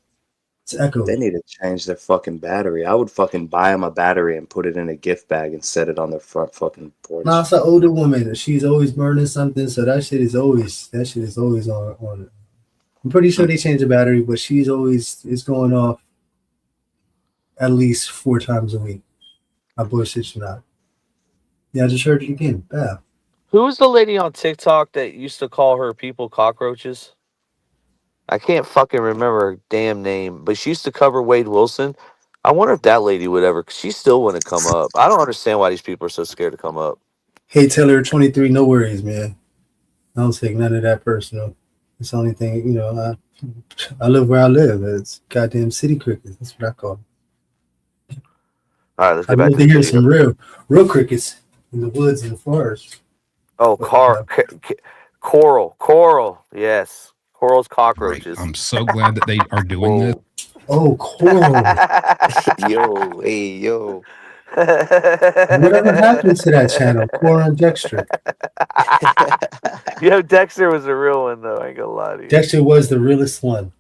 it's they echoing. need to change their fucking battery. I would fucking buy them a battery and put it in a gift bag and set it on their front fucking Now porch. it's an older woman. She's always burning something, so that shit is always on. I'm pretty sure they changed the battery, but she's always it's going off at least 4 times a week. I bullshit you not. Yeah, I just heard it again. Bam. Who's the lady on TikTok that used to call her people cockroaches? I can't fucking remember her damn name, but she used to cover Wade Wilson. I wonder if that lady would ever. She still wouldn't come up. I don't understand why these people are so scared to come up. Hey Taylor 23, no worries, man. I don't take none of that personal. It's the only thing, I live where I live. It's goddamn city crickets. That's what I call them. All right, let's get I'd back love to to the hear video. some real crickets in the woods and the forest. Oh, But coral. Yes, coral's Great. cockroaches. I'm so glad that they are doing this. Whoa. oh, coral. Yo, hey, yo. Whatever happened to that channel? Coral and Dexter. Yo, Dexter was a real one though. I ain't gonna lie to you. Dexter was the realest one.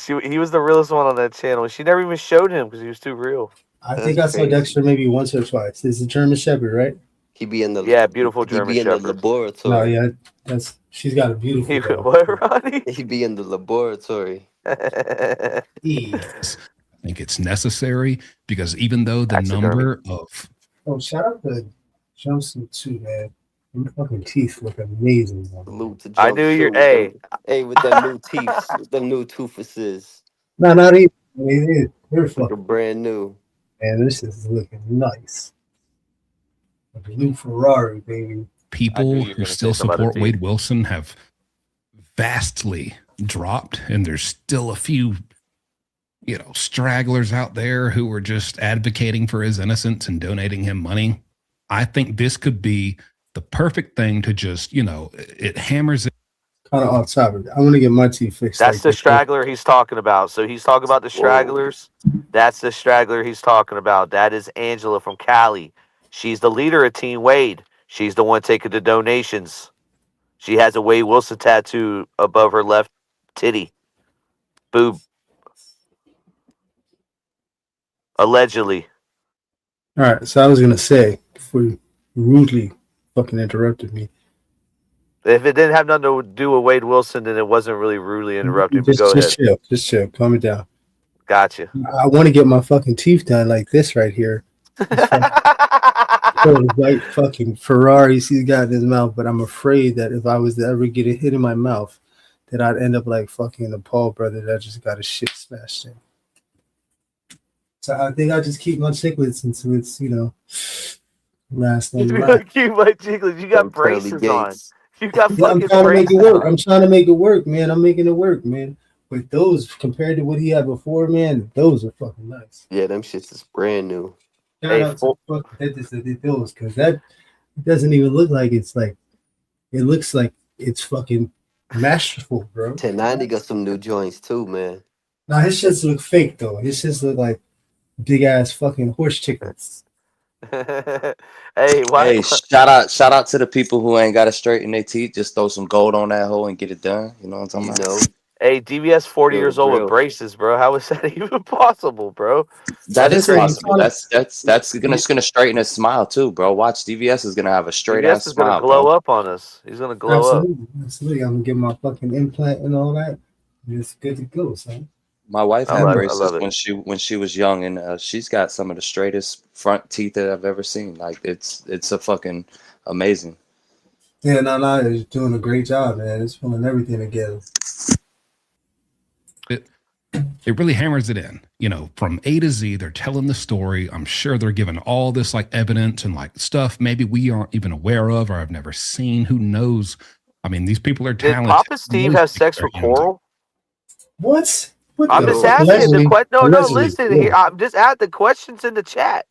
He was the realest one on that channel. She never even showed him because he was too real. I That's think I saw crazy. Dexter maybe once or twice. It's a German Shepherd, right? He be in the Yeah, beautiful he German be in the Shepherd. No, laboratory. yeah, she's got a beautiful dog. What, Ronnie? He be in the laboratory. E. I think it's necessary because even though the Taxidermy. number of Oh, shout out to jumpsuit too, man. Them fucking teeth look amazing. Man. Salute to I knew you're. jumpsuit with Hey, them new teeth, with them new toofuses. No, not even. I mean, they're Looking fucking. brand new. Man, this is looking nice. Like a new Ferrari, baby. people you were who gonna still say some other support teeth. Wade Wilson have vastly dropped, and there's still a few, stragglers out there who are just advocating for his innocence and donating him money. I think this could be the perfect thing to just, it hammers it. Kind of off topic. I want to get my teeth fixed. That's Like the this. straggler he's talking about. So he's talking about the stragglers. That's the straggler he's talking about. That is Angela from Cali. She's the leader of Team Wade. She's the one taking the donations. She has a Wade Wilson tattoo above her left titty. Boob. Allegedly. All right, so I was gonna say before you rudely fucking interrupted me. If it didn't have nothing to do with Wade Wilson, then it wasn't really rudely interrupted. But go ahead. Just chill, calm it down. Gotcha. I want to get my fucking teeth done like this right here. White fucking Ferraris he's got in his mouth, but I'm afraid that if I was to ever get a hit in my mouth, that I'd end up like fucking the Paul brother that just got his shit smashed in. So I think I just keep my chiclets until it's last on the line. Keep my chiclets. You got braces on. You got Yeah, I'm fucking trying to make it braces work. on. I'm trying to make it work, man. I'm making it work, man. But those compared to what he had before, man, those are fucking nice. Yeah, them shits is brand new. Shout Hey, out to fuck that just did those because that doesn't even look like it's like it looks like it's fucking masterful, bro. 1090 got some new joints too, man. Now his shits look fake though. His shits look like big ass fucking horse chickens. Hey, why? Hey, shout out to the people who ain't got to straighten their teeth. Just throw some gold on that hole and get it done. You know what I'm You talking know, about? Hey, DBS 40 feel the years old with grill. braces, bro. How is that even possible, bro? That is Listen, you possible. trying That's gonna straighten his smile too, bro. Watch, DVS is gonna have a straight DBS ass is gonna smile, glow bro. up on us. He's gonna glow up. absolutely. I'm gonna get my fucking implant and all that. And it's good to go, son. My wife I had love it. I braces love it. when she was young, and she's got some of the straightest front teeth that I've ever seen. Like it's a fucking amazing. Yeah, no, you're doing a great job, man. It's pulling everything together. It really hammers it in, you know, from A to Z. They're telling the story. I'm sure they're giving all this like evidence and like stuff maybe we aren't even aware of or I've never seen. Who knows? I mean, these people are Did talented. Papa Steve have sex with Coral? What? What I'm the just fuck? asking the Allegedly. question. No, Allegedly. listen Yeah. here. I'm just at the questions in the chat.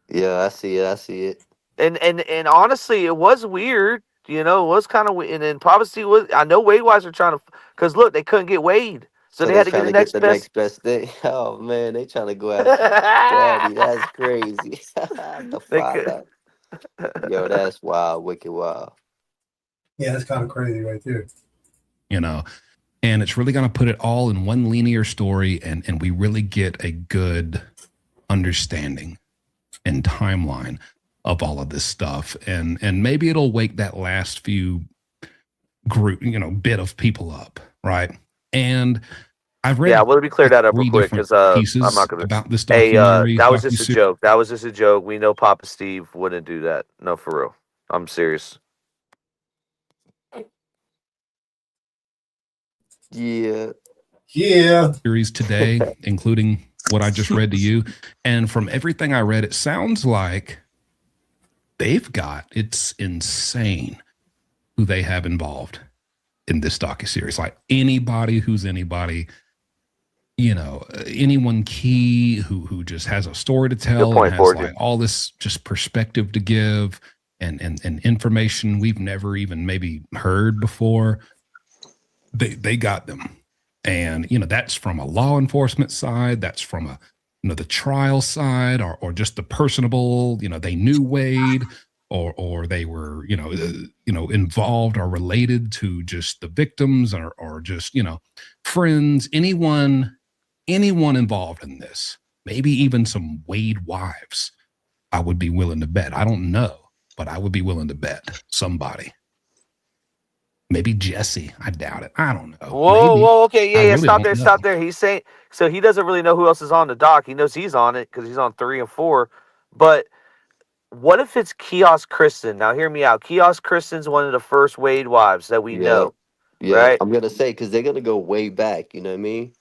Yeah, I see it. I see it. And honestly, it was weird. You know, it was kind of weird. And then Papa Steve was. I know Wade Wise are trying to, because look, they couldn't get Wade, so So they they had to get trying the to get next the best. next best thing. Oh man, they trying to go after Daddy. That's crazy. The They could. father. Yo, that's wild, wicked wild. Yeah, that's kind of crazy right there. You know, and it's really going to put it all in one linear story, and we really get a good understanding and timeline of all of this stuff, and maybe it'll wake that last few group, you know, bit of people up, right? And I've read Yeah, well, let me clear like that up real 3 quick different because I'm pieces not gonna. about this Hey, documentary that was just a docuseries. joke. That was just a joke. We know Papa Steve wouldn't do that. No, for real. I'm serious. Yeah. Yeah. Series today, including what I just read to you, and from everything I read, it sounds like it's insane who they have involved in this docuseries. Like anybody who's anybody, you know, anyone key who just has a story to tell point, and has Forgy. like all this just perspective to give and information we've never even maybe heard before. They got them. And, you know, that's from a law enforcement side, that's from a, you know, the trial side, or just the personable, you know, they knew Wade, or they were, you know, involved or related to just the victims, or just, you know, friends, anyone involved in this, maybe even some Wade wives. I would be willing to bet. I don't know, but I would be willing to bet somebody. Maybe Jesse. I doubt it. I don't know. Whoa, Maybe. whoa, okay, yeah, I yeah. really Stop don't there, know. stop there. He's saying so he doesn't really know who else is on the dock. He knows he's on it because he's on 3 and 4. But what if it's Kiosk Kristen? Now, hear me out. Kiosk Kristen's one of the first Wade wives that we Yeah. know, Yeah. right? I'm gonna say because they're gonna go way back. You know what I mean?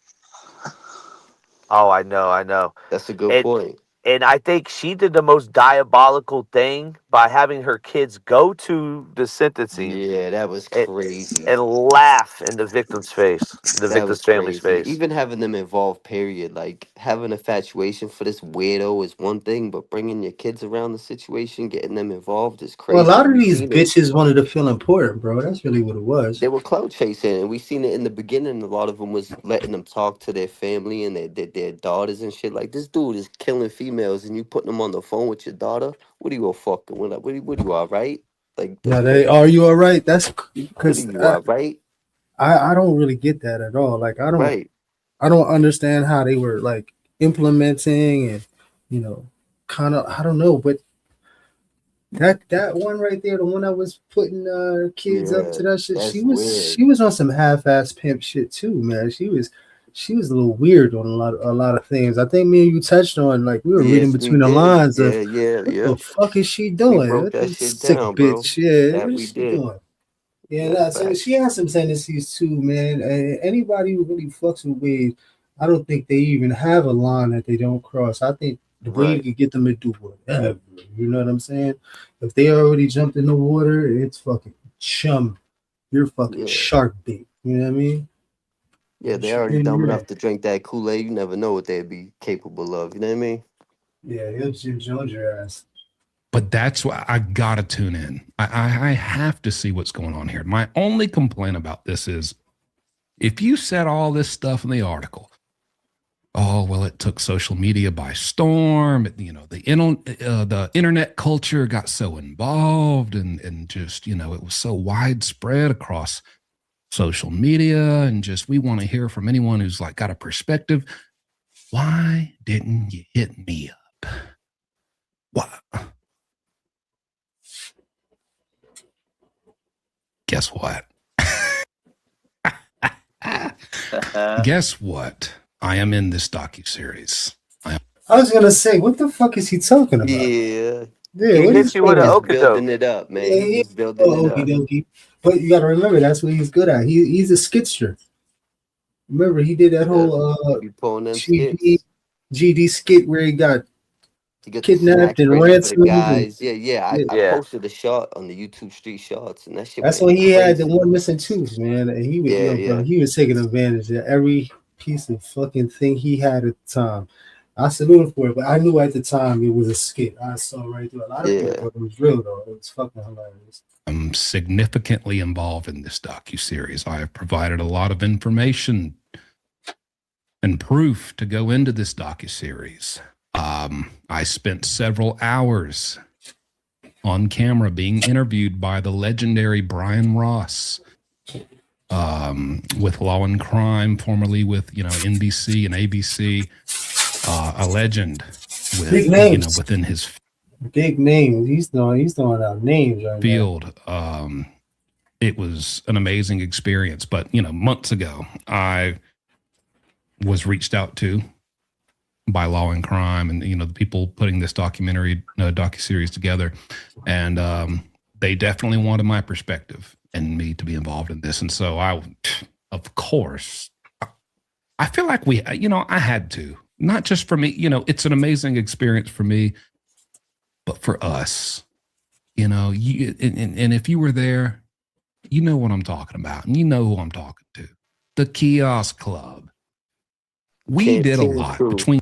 Oh, I know. That's a good And point. and I think she did the most diabolical thing by having her kids go to the sentencing Yeah, that was and, crazy. and laugh in the victim's face, the That was victim's family's crazy. face. Even having them involved, period. Like having a infatuation for this weirdo is one thing, but bringing your kids around the situation, getting them involved is Well, a crazy. lot of We've these seen it. bitches wanted to feel important, bro. That's really what it was. They were clout chasing, and we seen it in the beginning. A lot of them was letting them talk to their family and their daughters and shit. Like this dude is killing females, and you putting them on the phone with your daughter. What are you a fucking? What are you all right? Like that's Now they crazy. are you all right? That's What are because you all right? I don't really get that at all. Like Right. I don't understand how they were like implementing and you know kind of I don't know, but that one right there, the one that was putting kids up Yeah, to that shit, that's weird. she was on some half-ass pimp shit too, man. She was a little weird on a lot of things. I think me and you touched on like we were reading Yes, we between the did. lines of what Yeah. the fuck is she We doing? broke What that this shit sick down, bro. bitch? Yeah, That what we is she did. doing? Yeah, That's no, so facts. she has some tendencies too, man. And anybody who really fucks with Wade, I don't think they even have a line that they don't cross. I think the Wade Right. can get them to do whatever. You know what I'm saying? If they already jumped in the water, it's fucking chum. You're fucking Yeah. shark bait. You know what I mean? Yeah, they already And dumb you're enough right. to drink that Kool-Aid. You never know what they'd be capable of. You know what I mean? Yeah, he'll Jim Jones your ass. But that's why I gotta tune in. I have to see what's going on here. My only complaint about this is if you said all this stuff in the article, oh well, it took social media by storm. You know, the internet culture got so involved and just it was so widespread across social media, and just we want to hear from anyone who's like got a perspective. Why didn't you hit me up? What? Guess what? Guess what? I am in this docuseries. I was gonna say, what the fuck is he talking about? Yeah. Yeah, He what is hits he you with He an talking just about? okadoke. building it up, man. Yeah, He he just building it okie up. dokie. But you gotta remember, that's what he's good at. He's a skitster. Remember, he did that Yeah. whole He be pulling them GD skits. GD skit where he got To get the kidnapped snacks and ready for the ransomed, and guys. Yeah, yeah. yeah, I Yeah. posted a shot on the YouTube Street Shots, and that shit that's went when he had the crazy. one missing tooth, man. And he was, Yeah, yo, bro, yeah. he was taking advantage of every piece of fucking thing he had at the time. I salute him for it, but I knew at the time it was a skit. I saw right through. A lot of people Yeah. thought it was real though. It was fucking hilarious. I'm significantly involved in this docuseries. I have provided a lot of information and proof to go into this docuseries. I spent several hours on camera being interviewed by the legendary Brian Ross, with Law and Crime, formerly with NBC and ABC, a legend with Big names. within his Big names. He's throwing out names right now. field. It was an amazing experience. But months ago, I was reached out to by Law and Crime, and the people putting this docuseries together, and they definitely wanted my perspective and me to be involved in this. And so of course, I feel like I had to, not just for me. It's an amazing experience for me, but for us. And if you were there, you know what I'm talking about, and you know who I'm talking to. The Kiosk Club. We did a Canteen lot Crew. between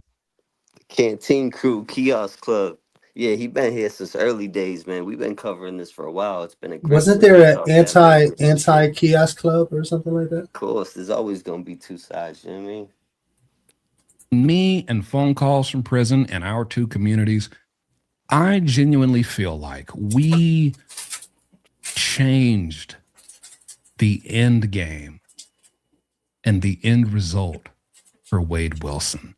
Canteen Crew, Kiosk Club. Yeah, he been here since early days, man. We've been covering this for a while. It's been a great Wasn't place there to an talk that business and shit. anti kiosk club or something like that? Of course, there's always gonna be two sides, you know what I mean? me and phone calls from prison and our two communities. I genuinely feel like we changed the end game and the end result for Wade Wilson.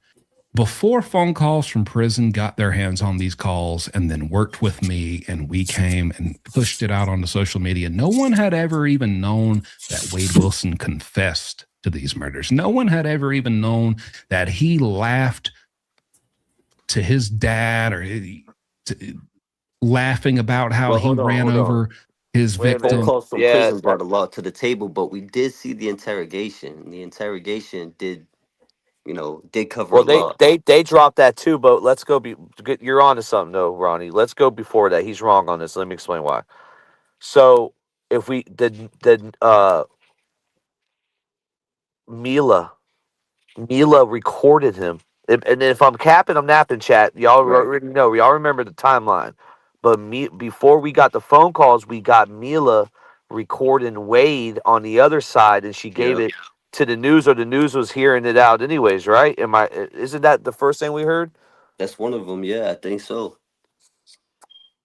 Before phone calls from prison got their hands on these calls and then worked with me, and we came and pushed it out onto social media, no one had ever even known that Wade Wilson confessed to these murders. No one had ever even known that he laughed to his dad or laughing about how Well, he ran over his Wait a Phone minute. victim. calls from Yeah, prison brought a lot to the table, but we did see the interrogation. The interrogation did cover a well, they lot. they they dropped that too. But let's go. You're on to something, though, Ronnie. Let's go before that. He's wrong on this. Let me explain why. So if we did Mila recorded him. And if I'm capping, I'm napping, chat. Y'all Right. already know. Y'all remember the timeline. But before we got the phone calls, we got Mila recording Wade on the other side, and she gave Yeah. it to the news, or the news was hearing it out anyways, right? Isn't that the first thing we heard? That's one of them. Yeah, I think so.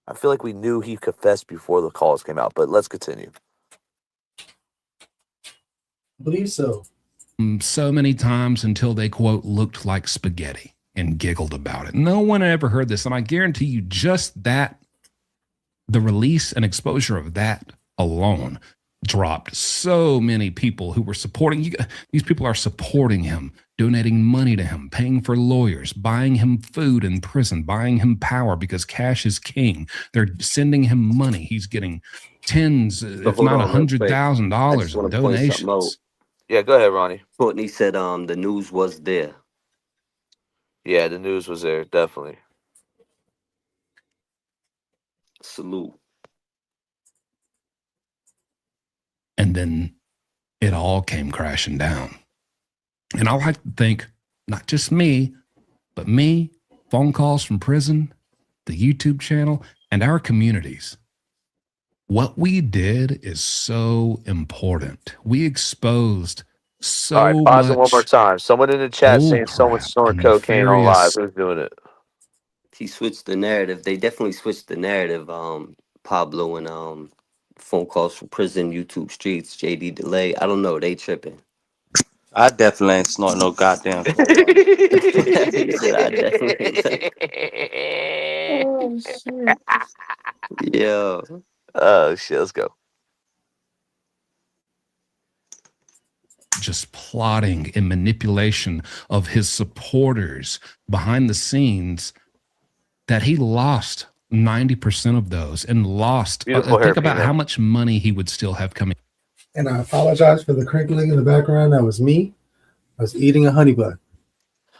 I feel like we knew he confessed before the calls came out, but let's continue. I believe so. So many times until they, quote, looked like spaghetti and giggled about it. No one ever heard this. And I guarantee you, just that, the release and exposure of that alone dropped so many people who were supporting. These people are supporting him, donating money to him, paying for lawyers, buying him food in prison, buying him power because cash is king. They're sending him money. He's getting tens, if hold not on real quick. I $100,000 just in want to point something out. donations. Yeah, go ahead, Ronnie. Courtney said the news was there. Yeah, the news was there, definitely. Salute. And then it all came crashing down. And I like to think, not just me, but me, phone calls from prison, the YouTube channel, and our communities. What we did is so important. We exposed so All right, pause it one more much time. Someone in the chat bull saying someone's crap snorting and cocaine on live. nefarious. Who's doing it? He switched the narrative. They definitely switched the narrative. Pablo and phone calls from prison, YouTube streets, JD Delay. I don't know. They tripping. I definitely ain't snorting no goddamn coke. He said I definitely. Oh shit. Yeah. Oh shit. Let's go. Just plotting and manipulation of his supporters behind the scenes, that he lost 90% of those and lost. Beautiful Think hair, about Pino. how much money he would still have coming. And I apologize for the crinkling in the background. That was me. I was eating a honey bun.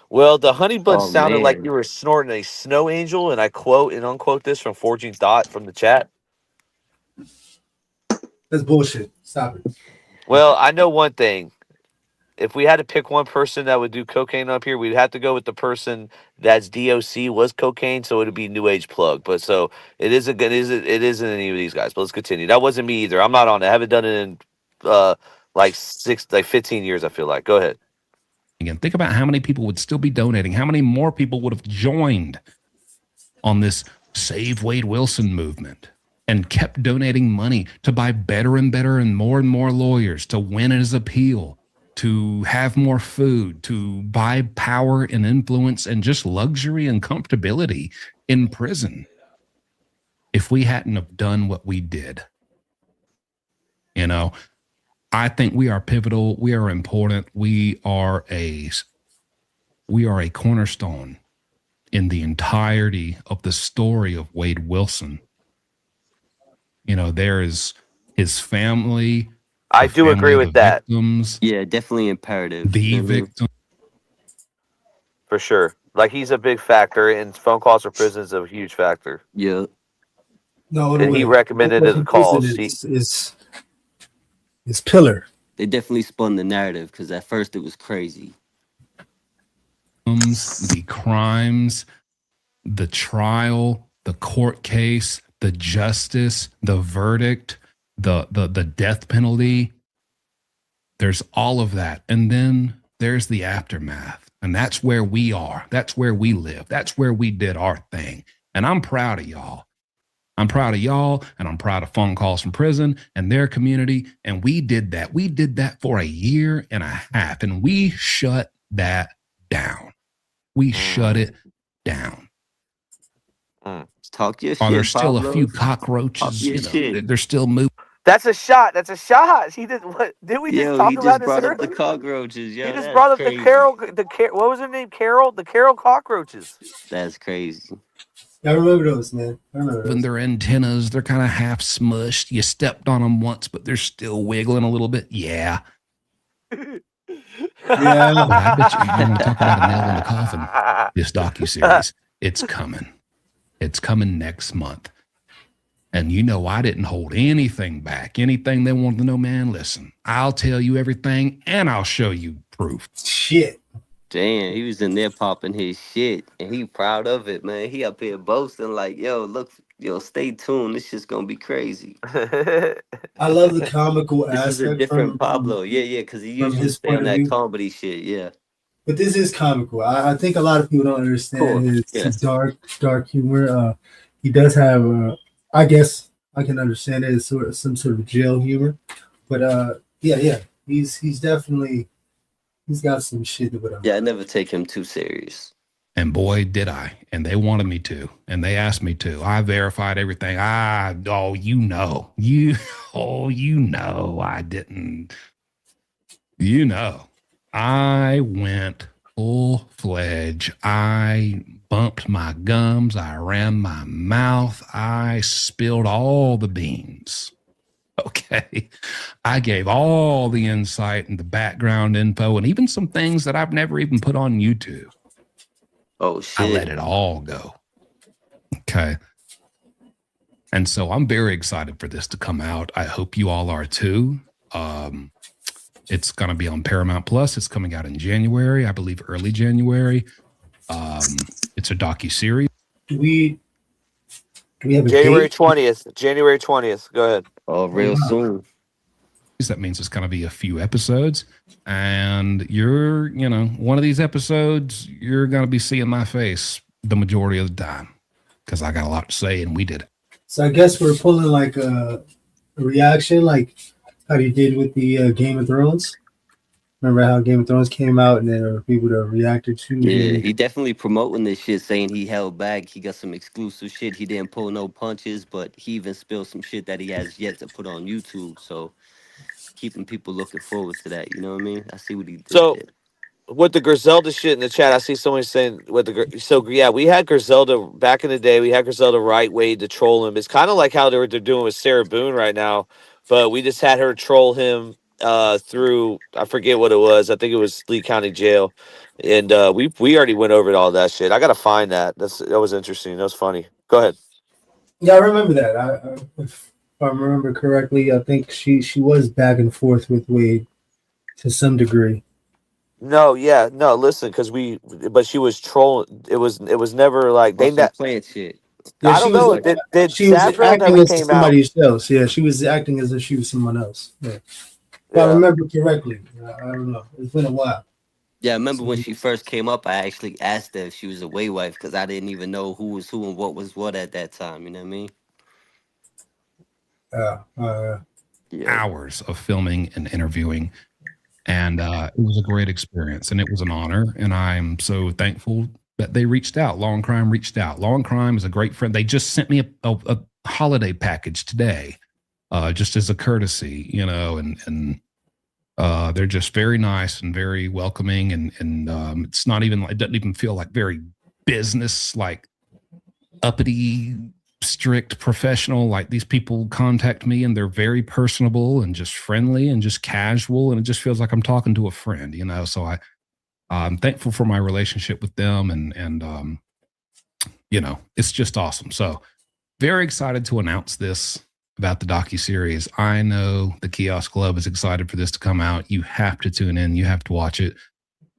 Well, the honey bun Oh sounded like man. you were snorting a snow angel, and I quote and unquote this from Forging Thought from the chat. That's bullshit. Stop it. Well, I know one thing. If we had to pick one person that would do cocaine up here, we'd have to go with the person that's DOC was cocaine, so it'd be New Age Plug. But so it isn't good. It isn't any of these guys. But let's continue. That wasn't me either. I'm not on it. I haven't done it in like 15 years. I feel like. Go ahead. Again, think about how many people would still be donating, how many more people would have joined on this Save Wade Wilson movement and kept donating money to buy better and better and more lawyers, to win his appeal, to have more food, to buy power and influence and just luxury and comfortability in prison. If we hadn't have done what we did, you know, I think we are pivotal. We are important. We are a cornerstone in the entirety of the story of Wade Wilson. You know, there is his family. I do agree with that. Victims, Yeah, definitely imperative. the victim. For sure. Like he's a big factor, and phone calls for prison is a huge factor. Yeah. No, And he recommended the calls. Is pillar. They definitely spun the narrative because at first it was crazy. The crimes, the trial, the court case, the justice, the verdict, the death penalty. There's all of that. And then there's the aftermath. And that's where we are. That's where we live. That's where we did our thing. And I'm proud of y'all. I'm proud of y'all, and I'm proud of phone calls from prison and their community. And we did that. We did that for a year and a half, and we shut that down. We shut it down. Talk your shit. Are there still Pablo? a few cockroaches? Your shit. They're still moving. That's a shot. That's a shot. He did what? Did we just talk he about just this brought earlier? up the cockroaches. Yo, He just that's brought up crazy. what was her name? Carol? The Carol cockroaches. That's crazy. I remember those, man. I remember those. Their antennas, they're kind of half smushed. You stepped on them once, but they're still wiggling a little bit. Yeah. Yeah. But I bet you want to talk about a nail in the coffin. This docuseries, it's coming. It's coming next month. And you know, I didn't hold anything back. Anything they wanted to know, man, listen, I'll tell you everything and I'll show you proof. Shit. Damn, he was in there popping his shit, and he proud of it, man. He up here boasting like, yo, look, yo, stay tuned. This shit's gonna be crazy. I love the comical This is a aspect different from Pablo. Yeah, because he from usually his stay on point of that view. comedy shit, yeah. But this is comical. I think a lot of people don't understand his dark humor. He does have, I guess I can understand it as some sort of jail humor. But yeah, he's definitely he's got some shit with him. Yeah, I never take him too serious. And boy, did I. And they wanted me to. And they asked me to. I verified everything. I didn't. You know, I went full-fledged. I bumped my gums. I ran my mouth. I spilled all the beans. Okay. I gave all the insight and the background info and even some things that I've never even put on YouTube. Oh, shit. I let it all go. Okay. And so I'm very excited for this to come out. I hope you all are too. It's going to be on Paramount Plus. It's coming out in January, I believe, early January. It's a docu-series. Do we have a January date? 20th. January 20th. Go ahead. Oh, real soon. That means it's going to be a few episodes, and you're, one of these episodes, you're going to be seeing my face the majority of the time because I got a lot to say, and we did it. So I guess we're pulling like a reaction, like how you did with the Game of Thrones. Remember how Game of Thrones came out, and then there were people that reacted to it. Yeah, he definitely promoting this shit, saying he held back. He got some exclusive shit. He didn't pull no punches, but he even spilled some shit that he has yet to put on YouTube. So keeping people looking forward to that. You know what I mean? I see what he did. So there. with the Griselda shit in the chat, I see someone saying we had Griselda back in the day. We had Griselda right way to troll him. It's kind of like how they're doing with Sarah Boone right now, but we just had her troll him through, I forget what it was. I think it was Lee County Jail, and we already went over all that shit. I gotta find that. That was interesting. That was funny. Go ahead. Yeah, I remember that. If I remember correctly, I think she was back and forth with Wade to some degree. No, yeah, no. Listen, but she was trolling. It was never like they. Playing shit. Yeah, I don't know. Did she was Saffron acting never as came out? somebody else. Yeah, she was acting as if she was someone else. Yeah. If I remember correctly. I don't know. It's been a while. Yeah, I remember when she first came up, I actually asked her if she was a way wife because I didn't even know who was who and what was what at that time. You know what I mean? Hours of filming and interviewing, and it was a great experience, and it was an honor, and I'm so thankful that they reached out. Law and Crime reached out. Law and Crime is a great friend. They just sent me a holiday package today, just as a courtesy, and they're just very nice and very welcoming, and it's not even, it doesn't even feel like very business, like uppity, strict, professional. Like, these people contact me and they're very personable and just friendly and just casual, and it just feels like I'm talking to a friend, so I'm thankful for my relationship with them, and it's just awesome. So very excited to announce this about the docuseries. I know the Kiosk Club is excited for this to come out. You have to tune in. You have to watch it.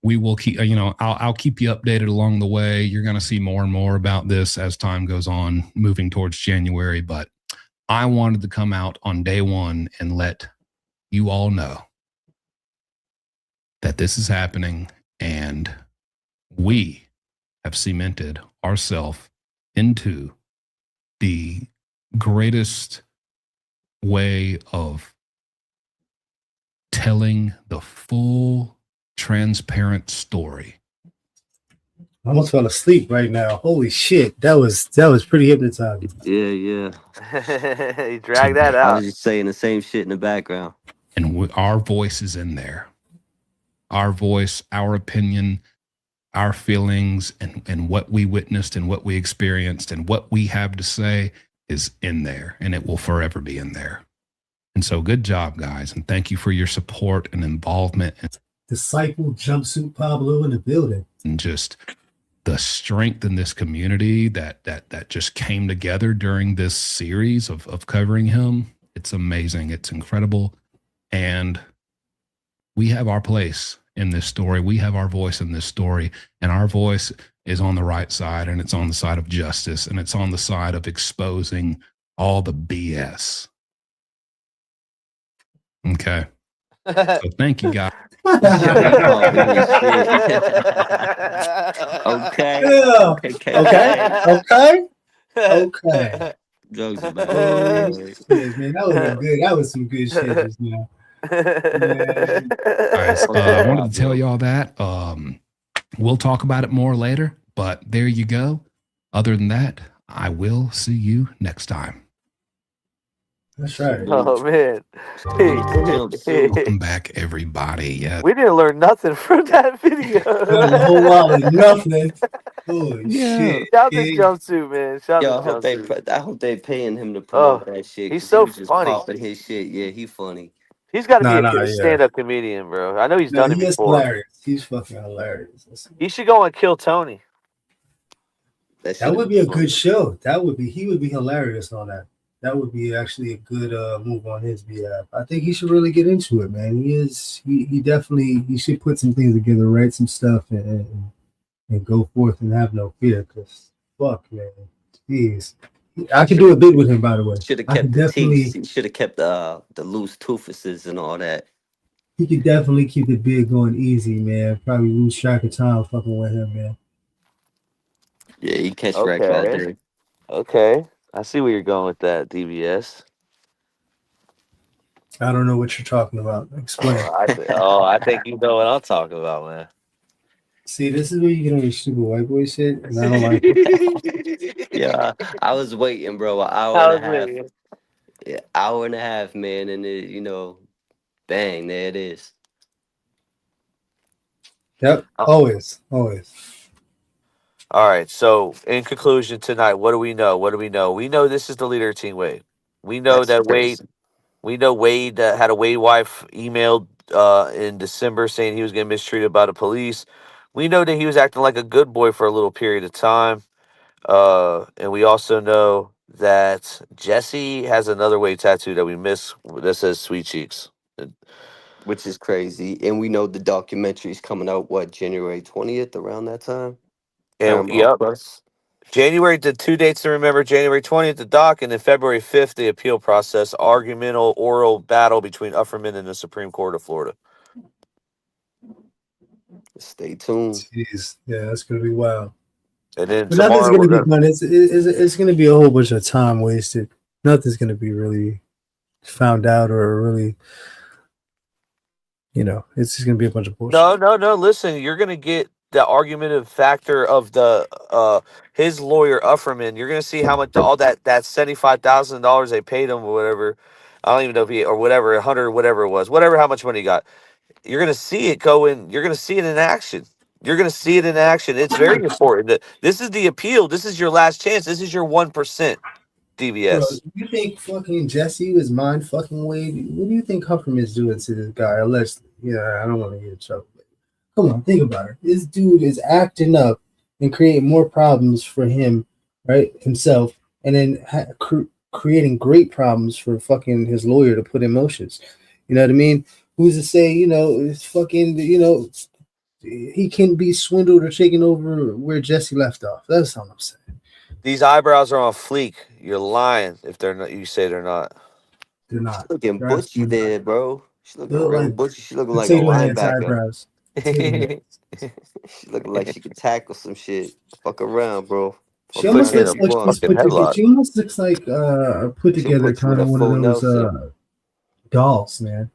We will keep, I'll keep you updated along the way. You're going to see more and more about this as time goes on, moving towards January. But I wanted to come out on day one and let you all know that this is happening, and we have cemented ourselves into the greatest way of telling the full, transparent story. I almost fell asleep right now. Holy shit, that was pretty hypnotizing. Yeah. He dragged that I out. was just saying the same shit in the background. And our voice is in there. Our voice, our opinion, our feelings, and what we witnessed and what we experienced and what we have to say is in there, and it will forever be in there. And so good job, guys, and thank you for your support and involvement. Disciple Jumpsuit Pablo in the building. And just the strength in this community that just came together during this series of covering him. It's amazing. It's incredible. And we have our place in this story. We have our voice in this story, and our voice is on the right side, and it's on the side of justice, and it's on the side of exposing all the BS. Okay. So thank you, guys. Okay. Drugs are bad. Shit, man, that was good. That was some good shit just now. Guys, I wanted to tell y'all that. We'll talk about it more later, but there you go. Other than that, I will see you next time. That's right. Oh man. Welcome back, everybody. Yeah. We didn't learn nothing from that video. A whole lot of nothing. Holy shit. Shout this jumpsuit, man. Shout Yo, this jumpsuit. I hope they paying him to promote that shit. He's so he was just funny. popping his shit. Yeah, he funny. He's got to be a stand-up comedian, bro. I know he's done it He is before. hilarious. He's fucking hilarious. He should go and kill Tony. That would be a good show. He would be hilarious on that. That would be actually a good move on his behalf. I think he should really get into it, man. He definitely he should put some things together, write some stuff, and go forth and have no fear. Cause fuck, man, jeez, I could do a bit with him. By the way, Should have I kept could the teeth. definitely He should have kept the loose toofuses and all that. he could definitely keep the bid going easy, man. Probably lose track of time fucking with him, man. Yeah, he catch wrecks all Okay. day. Okay. I see where you're going with that, DBS. I don't know what you're talking about. Explain. I think you know what I'm talking about, man. See, this is where you get on your stupid white boy shit, and I don't like it. Yeah, I was waiting, bro. An hour and I a was half. with you. Yeah, hour and a half, man, and it, bang, there it is. Yep, always, always. All right. So, in conclusion, tonight, what do we know? What do we know? We know this is the leader of Team Wade. We know That's that Wade. crazy. We know Wade had a Wade wife emailed in December saying he was getting mistreated by the police. We know that he was acting like a good boy for a little period of time. And we also know that Jesse has another Wade tattoo that we miss that says "Sweet Cheeks." Which is crazy. And we know the documentary's coming out, what, January 20th, around that time? And Paramount yep, Plus. January, the two dates to remember: January 20th, the doc, and then February 5th, the appeal process, argumental oral battle between Ufferman and the Supreme Court of Florida. Stay tuned. Jeez, yeah, that's gonna be wild. And then But nothing's tomorrow gonna we're be gonna. done. It's gonna be a whole bunch of time wasted. Nothing's gonna be really found out or really, it's just gonna be a bunch of bullshit. No. Listen, you're gonna get the argumentative factor of the his lawyer Ufferman. You're gonna see how much all that $75,000 they paid him or whatever. I don't even know if he or whatever 100 whatever it was, whatever how much money he got. You're gonna see it go in. You're gonna see it in action. You're gonna see it in action. It's very important. This is the appeal. This is your last chance. This is your 1%. Bro, DVS. you think fucking Jesse was mind fucking Wade? What do you think Huffman is doing to this guy? Allegedly, yeah, I don't want to get in trouble. Come on, think about it. This dude is acting up and creating more problems for him, right, himself, and then creating great problems for fucking his lawyer to put in motions. You know what I mean? Who's to say, it's fucking, he can be swindled or taken over where Jesse left off. That's all I'm saying. These eyebrows are on fleek. You're lying if they're not. You say they're not. They're She's not. looking They're butchy absolutely not. there, bro. She's looking They look real like butchy. She's looking like a potato heads linebacker. eyebrows. Potato heads. She's looking like she could tackle some shit. Fuck around, bro. She Fuck Put almost you in around, a looks get like bumped. she's fucking put together. headlock. She almost looks like put She'll together put you in kind a of one of full those Nelson. dolls, man.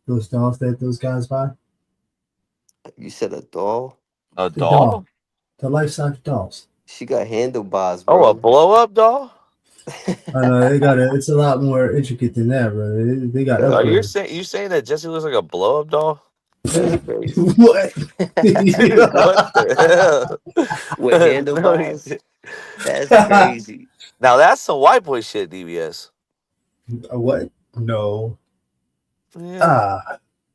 Those dolls that those guys buy. You said a doll? A The doll, doll? the life size dolls. She got handlebars, Oh, a bro. blow up doll? I know they got it. It's a lot more intricate than that, bro. They got Are you upgrades. saying that Jesse looks like a blow up doll? That's crazy. What? What the With hell? No, handlebars? That's crazy. now that's some white boy shit, DBS. What? No. Yeah,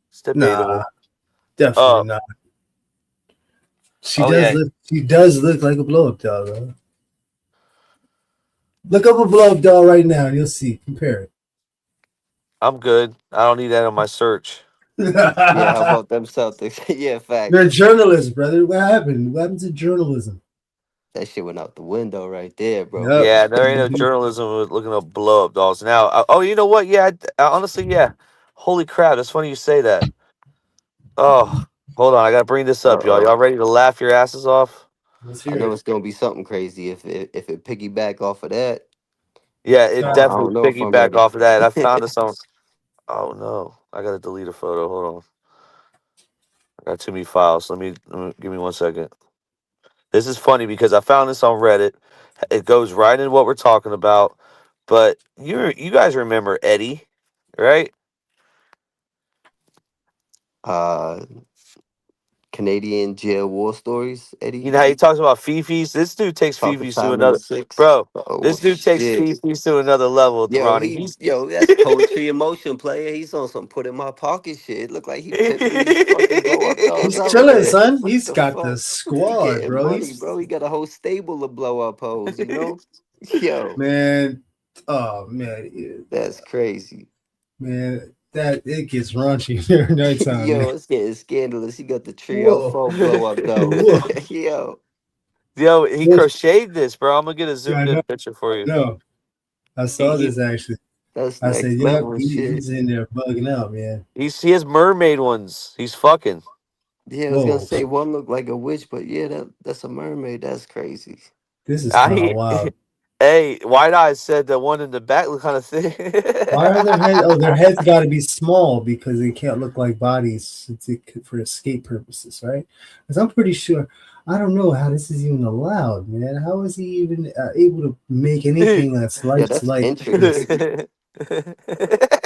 it's debatable. Nah, definitely Uh, not. oh yeah, She does look like a blow up doll, bro. Look up a blow up doll right now, and you'll see. Compare I'm good. I don't need that on my search. it. Yeah, how about them Celtics? Yeah, You're a facts. journalist, brother. What happened? What happened to journalism? That shit went out the window right there, bro. Yep. Yeah, there ain't no journalism with looking up blow up dolls. Now, oh, you know what? Yeah, honestly, yeah. Holy crap, that's funny you say that. Oh, hold on, I gotta bring this up, y'all. Uh-oh. Y'all ready to laugh your asses off? Let's I hear know it. it's gonna be something crazy if it piggyback off of that. Yeah, it I definitely don't know if I'm piggyback ready. off of that. I found this on. Oh no, I gotta delete a photo. Hold on, I got too many files. Give me 1 second. This is funny because I found this on Reddit. It goes right in what we're talking about. But you guys remember Eddie, right? uh Canadian jail war stories, You Eddie. know how he talks about fifis? This dude takes Talking fifis to time in the another. six. Bro, Oh this dude takes shit. fifis to another level, Ronnie. That's poetry in motion, player. He's on some put in my pocket shit. It look like he pimping these fucking blow up dolls He's out chilling, there. son. What He's the got the fuck? He squad, getting bro. money, He's bro. He got a whole stable of blow up hoes, you know? Yo. man. Oh man, That's crazy. man, that it gets raunchy during nighttime, man. Yo, it's getting scandalous. He got the trio Whoa, phone blow up though. whoa. Yo, Yo, he This, crocheted this, bro. I'm gonna get a yeah, zoomed in picture for you. no, I He, saw he this actually. that's I said, next "Yep, level shit. he's in there bugging out, man." he has mermaid ones. He's fucking. Yeah, I was gonna Whoa, say one looked like a witch, but yeah, that's a mermaid. That's crazy. this is kind of I wild. hey, White Eyes said the one in the back looked kind of thin. Why are their heads? Oh, their heads got to be small because they can't look like bodies for escape purposes, right? Because I'm pretty sure. I don't know how this is even allowed, man. How is he even able to make anything that's Yeah, life that's like this? intricate.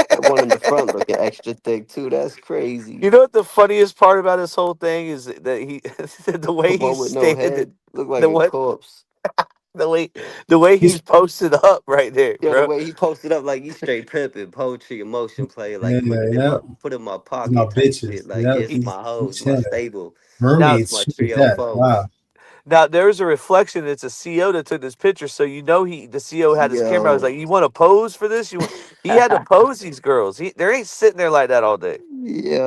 That one in the front looking extra thick too. That's crazy. You know what the funniest part about this whole thing is that he the The way one he's with no standing, head look like the a what corpse. the way the way he's He's posted up right there, Yo, the bro. way he posted up like he's straight pimping, poetry, emotion play, yeah, like yeah. put in my He's my pocket type bitches. shit. Like, Yeah, yeah, it's my he's hoes, my chilling. stable. Now It's Mermaids, my shit like trio that. foes. Wow. now there's a reflection. It's a CO that took this picture, so you know the CO had his camera. I was Yo. like, "You want to pose for this? You want?" He had to pose these girls. There ain't sitting there like that all day.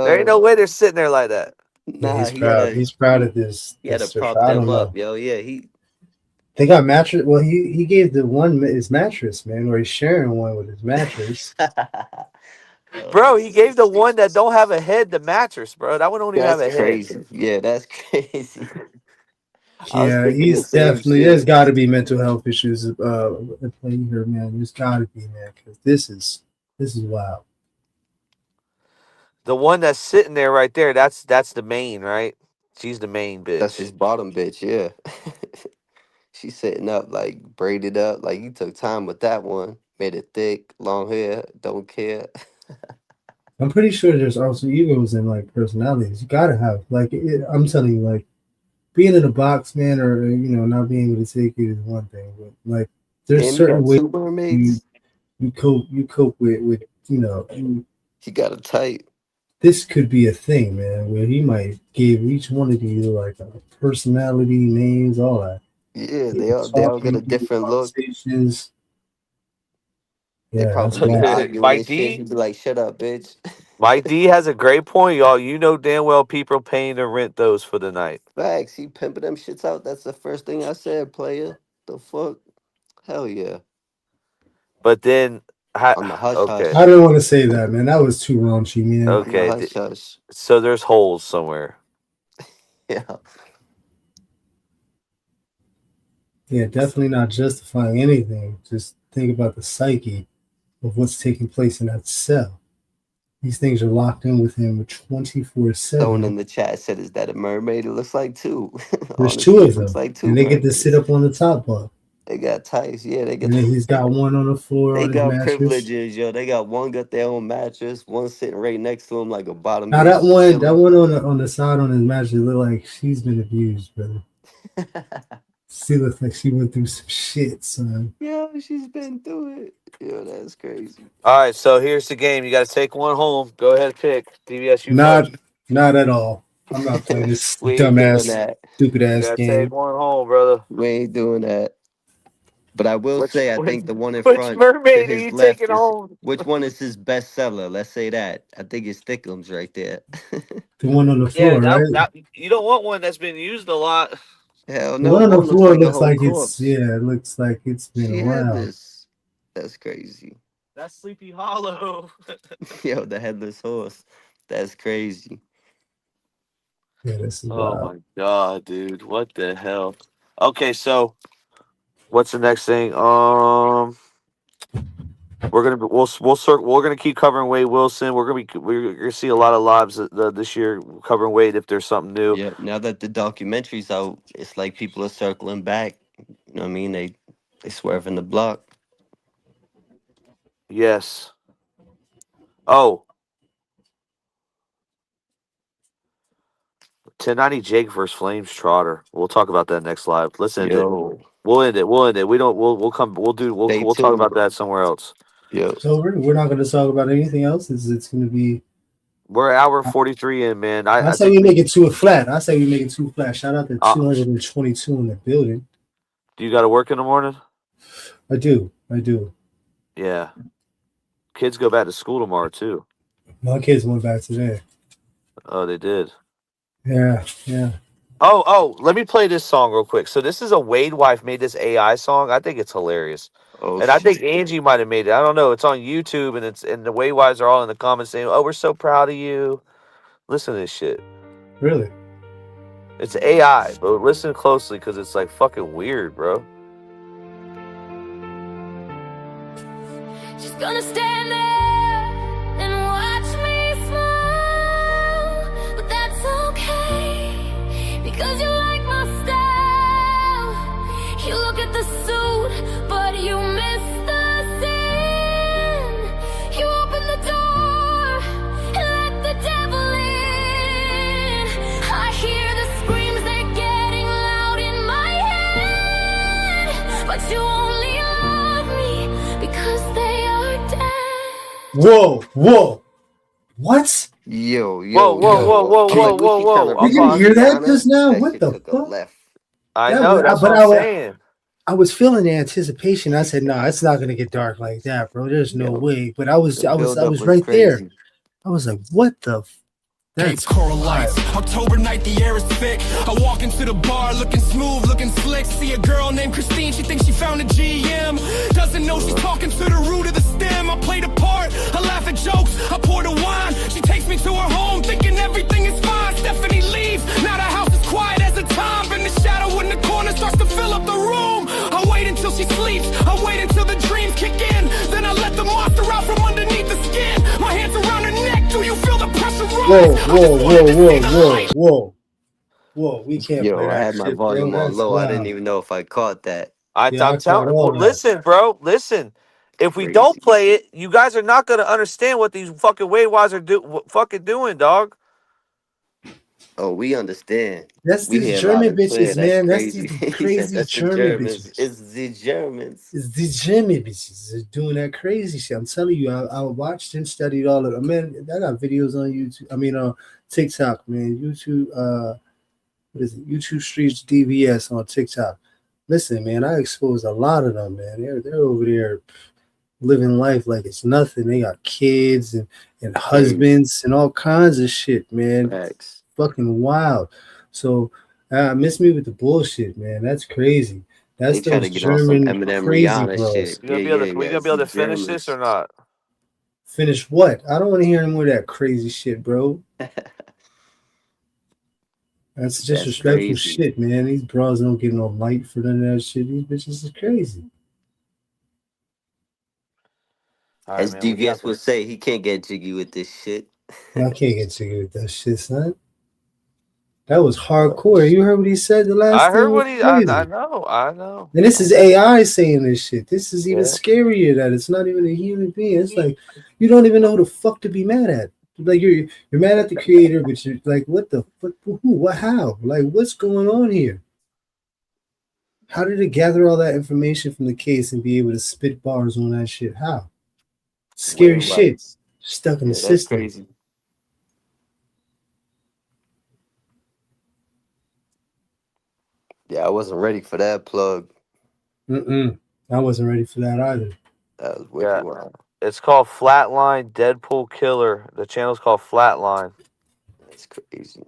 There ain't Yo. no way they're sitting there like that. Yeah, Nah, he's proud. He's proud of he had to this surf. prop I them don't know. up, yo. Yeah, he They got mattress. Well, he gave the one his mattress, man, or he's sharing one with his mattress. Bro, he gave the That's one that don't have a head the mattress, bro. That one don't even have a head. crazy. Yeah, that's crazy. I was Yeah, thinking the he's same definitely. There's shit. got to be mental health issues at play here, man. There's got to be, man, because this is wild. The one that's sitting there right there, that's the main, right? She's the main That's bitch. his bottom bitch, yeah. She's sitting up, like braided up. Like he took time with that one. Made it thick, long hair, don't care. I'm pretty sure there's also egos and like personalities. You gotta have like I'm telling you, like being in a box, man, or not being able to take it is one thing, but like there's Damn, you certain got ways two you mermaids? you cope with He got it tight. this could be a thing, man, where he might give each one of you like a personality, names, all that. Yeah, He could they talk all to got you, a give you different look. conversations. They Yeah, that's probably be wild. arguing Mike and shit. D, He'd be like, "Shut up, bitch." Mike D has a great point, y'all. You know damn well people paying to rent those for the night. Facts. He pimping them shits out. That's the first thing I said, player. The fuck? Hell yeah. But then, On the hush okay, I hush. didn't want to say that, man. That was too raunchy, man. On the okay. hush hush. So there's holes somewhere. Yeah. Yeah, definitely not justifying anything. Just think about the psyche of what's taking place in that cell. These things are locked in with him Someone 24/7. in the chat said, "Is that a mermaid?" It looks like two. There's two Honestly, of it looks them, like two and they get to sit mermaids. up on the top bunk. They got ties. Yeah, they And get. then he's got one on the floor They on his got mattress. privileges, yo. They got one got their own mattress, one sitting right next to him like a bottom Now bitch that chilling. one on the side on his mattress look like she's been abused, brother. She looks like she went through some shit, son. Yo, she's been through it. Yo, that's crazy. All right, so here's the game. You got to take one home. Go ahead, pick. DBS, you Not first. not at all. I'm not playing this We ain't doing dumbass, that. stupid You ass got to take game. one home, brother. We ain't doing that. But I will Which say, I which, think the one in which front to mermaid are his you taking left is home? which one is his bestseller? Let's say that. I think it's Thickums right there. The one on the Yeah, floor, right? that you don't want one that's been used a lot. Hell The no, one on the one looks floor like a looks whole like it's corpse. it looks like it's been She around. headless. That's crazy. That's Sleepy Hollow. Yo, the headless horse. That's crazy. Yeah, this is Oh wild. my god, dude! What the hell? Okay, so what's the next thing? We're gonna keep covering Wade Wilson. We're gonna see a lot of lives this year covering Wade if there's something new. Yeah, now that the documentary's out, it's like people are circling back. You know what I mean? They swerving the block. Yes. Oh, 1090 Jake versus Flames Trotter. We'll talk about that next live. Let's end it. Yo, We'll end it. We'll end it. We don't. We'll come. We'll do. stay We'll talk tuned. about that somewhere else. Yo, So we're not going to talk about anything else. It's going to be. We're hour 43 in, man. I I say think we make it too flat. I say we make it too flat. Shout out to uh, 222 in the building. do you got to work in the morning? I do. Yeah. Kids go back to school tomorrow too. My kids went back today. Oh, they did. Yeah, yeah. Oh, let me play this song real quick. So this is a Wade wife made this AI song. I think it's hilarious. Oh And I think shit. Angie might have made it. I don't know. It's on YouTube and the Wade wives are all in the comments saying, "Oh, we're so proud of you." Listen to this shit. Really? It's AI, but listen closely because it's like fucking weird, bro. She's gonna stand there and watch me smile, but that's okay because you like my style. You look at the suit, but you miss the sin. You open the door and let the devil in. I hear the screams, they're getting loud in my head, but you only love me because they are dead. Whoa. What? Yo, Whoa, like what she trying to You read didn't hear that Rihanna? just now? That What shit the took a fuck? left. I That know. was, That's but what I'm saying. I was feeling the anticipation. I said, "No, it's not gonna get dark like that, bro. There's no way." But I was build up was right there. crazy. I was like, "What the?" Cape Coral Lights, October night, the air is thick. I walk into the bar looking smooth, looking slick. See a girl named Christine, she thinks she found a GM. Doesn't know she's talking to the root of the stem. I play the part, I laugh at jokes, I pour the wine. She takes me to her home, thinking everything is fine. Stephanie leaves, now the house is quiet as a tomb. And the shadow in the corner starts to fill up the room. I wait until she sleeps, I wait until the dreams kick in. Then I let the monster out from underneath the skin. My hands around her neck, do you feel the pressure rise? Whoa. We can't play Yo, I that had my shit, bro. volume on That's low. I didn't wild. even know if I caught that. Yeah, I I'm caught telling. all Well, that. listen, bro. Listen. If we don't Crazy. play it, you guys are not gonna understand what these fucking Wade wives are fucking doing, dog. Oh, we understand. That's We these hear loud German and clear. bitches, That's man. That's crazy. these He said crazy that's the German Germans. bitches. It's the Germans. It's these German bitches that doing that crazy shit. I'm telling you, I watched and studied all of them. Man, I got videos on YouTube. I mean, on TikTok, man. YouTube, what is it? YouTube Streets DVS on TikTok. Listen, man, I exposed a lot of them, man. They're over there living life like it's nothing. They got kids and Crazy. husbands and all kinds of shit, man. Facts. Fucking wild. So miss me with the bullshit, man. That's crazy. They That's try to those get on some German Eminem crazy Rihanna bros. shit. Yeah, We gonna it's be able the to finish this or Germans. not? Finish what? I don't want to hear any more of that crazy shit, bro. That's That's disrespectful crazy. shit, man. These bras don't get no light for none of that shit. These bitches is crazy. All right, As man. We got DVS would this. say, he can't get jiggy with this shit. I can't get jiggy with that shit, son. That was hardcore. You heard what he said? The last I thing heard was what he. I crazy. know. And this is AI saying this shit. This is even Yeah. scarier that it's not even a human being. It's like you don't even know who the fuck to be mad at. Like you're mad at the creator, but you're like, what the fuck? Who? What? How? Like, what's going on here? How did it gather all that information from the case and be able to spit bars on that shit? How? Scary Wait, what? shit. Stuck in the Yeah, that's system. crazy. Yeah, I wasn't ready for that plug. I wasn't ready for that either. That was wicked Yeah. wild. It's called Flatline Deadpool Killer. The channel's called Flatline. That's crazy.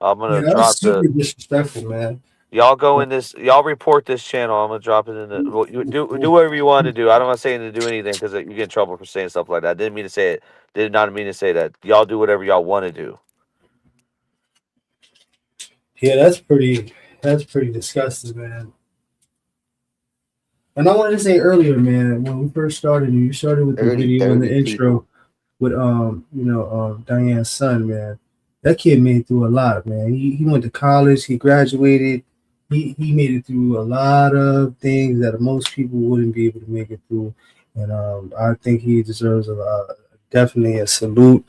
I'm Yeah, gonna that was drop the. super disrespectful, man. Y'all go in this. Y'all report this channel. I'm gonna drop it in the. Well, you do whatever you want to do. I don't want to say to do anything because you get in trouble for saying stuff like that. I didn't mean to say it. Did not mean to say that. Y'all do whatever y'all want to do. Yeah, that's pretty disgusting, man. And I wanted to say earlier, man, when we first started, you started with the Dirty, video and the dirty intro people. with Diane's son, man. That kid made it through a lot, man. He went to college, he graduated, he made it through a lot of things that most people wouldn't be able to make it through. And I think he deserves definitely a salute.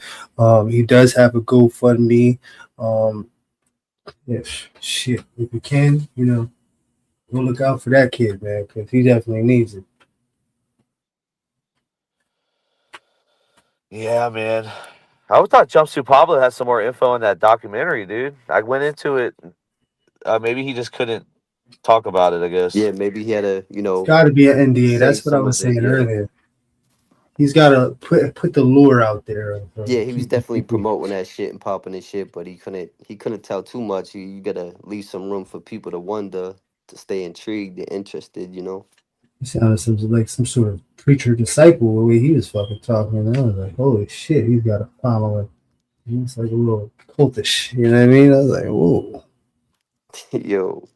He does have a GoFundMe. Yeah, shit. If you can, go look out for that kid, man, because he definitely needs it. Yeah, man. I thought Jumpsuit Pablo had some more info in that documentary, dude. I went into it. Maybe he just couldn't talk about it. I guess. Yeah, maybe he had to, It's got to be an NDA. say That's what I some was of it. saying Yeah. earlier. he's got to put the lure out there. Yeah, he was Keep the definitely people. promoting that shit and popping his shit, but he couldn't tell too much. You gotta leave some room for people to wonder, to stay intrigued and interested. He sounded like some sort of preacher disciple the way he was fucking talking. And I was like, holy shit, he's got a following. He's like a little cultish. You know what I mean? I was like, whoa. Yo,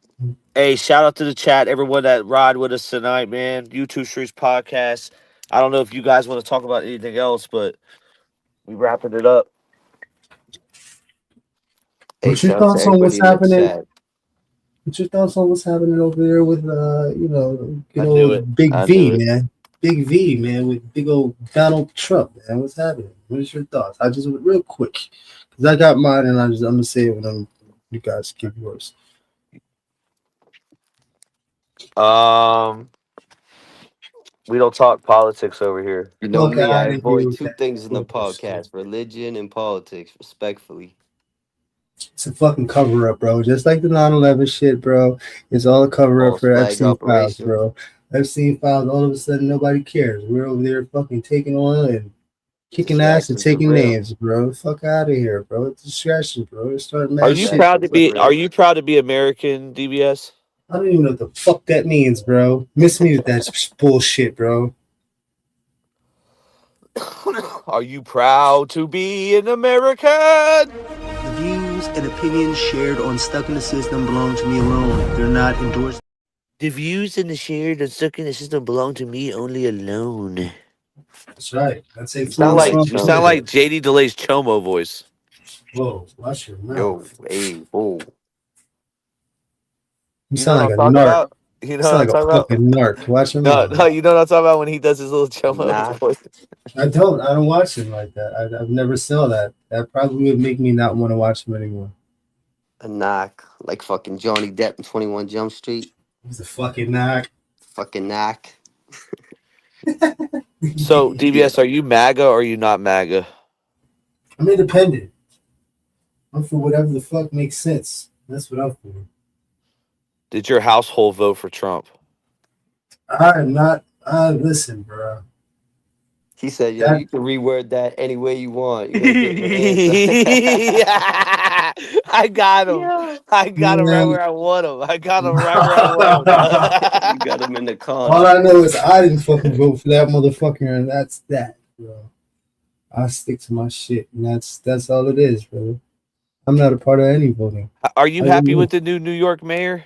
Hey, shout out to the chat, everyone that ride with us tonight, man. YouTube Streets Podcast. I don't know if you guys want to talk about anything else, but we wrapping it up. hey, What's your shout out to thoughts on everybody what's in the happening? chat. What's your thoughts on what's happening over there with good I knew it. old Big I V, knew it. man? Big V, man, with big old Donald Trump, man. What's happening? What's your thoughts? I just real quick, because I got mine, and I'm gonna say it when you guys give yours. We don't talk politics over here. You know Fuck me, I out of here avoid with two that things in the bullshit. podcast: religion and politics, respectfully. It's a fucking cover up, bro. Just like the 9/11 shit, bro. It's all a cover up False for flag Epstein files, operation. bro. Epstein files. All of a sudden, nobody cares. We're over there fucking taking on and kicking ass and Distractions are taking real. names, bro. Fuck out of here, bro. It's distractions, bro. It's starting Are mad you shit. proud to Distractions are be? Are real. you proud to be American, DBS? I don't even know what the fuck that means, bro. Miss me with that bullshit, bro. Are you proud to be an American? The views and opinions shared on Stuck in the System belong to me alone. They're not endorsed. The views and the shared and stuck in the system belong to me only alone. That's right. That's a You sound influence like from Florida. JD DeLay's Chomo voice. Whoa, watch your Yo, mouth. hey, whoa. You You know sound what like I'm a talking narc. about? You You know what sound I'm like a talking about? fucking narc. Watch your No, mouth. no, you know what I'm talking about when he does his little Chomo Nah, voice. I don't watch him like that. I've never saw that. That probably would make me not want to watch him anymore. a knock like fucking Johnny Depp in 21 Jump Street. He's a fucking knock. Fucking knock. So, Yeah. DBS, are you MAGA or are you not MAGA? I'm independent. I'm for whatever the fuck makes sense. That's what I'm for. Did your household vote for Trump? I am not. Listen, bro. He said, yo, That you can reword that any way you want. You're going to get your answer. I got him. Yeah. I got him right man. where I want him. I got him right where I want You him. got him in the All corner. I know is I didn't fucking vote for that motherfucker, and that's that, bro. I stick to my shit, and that's all it is, bro. I'm not a part of any voting. Are you I happy really, with the new New York mayor?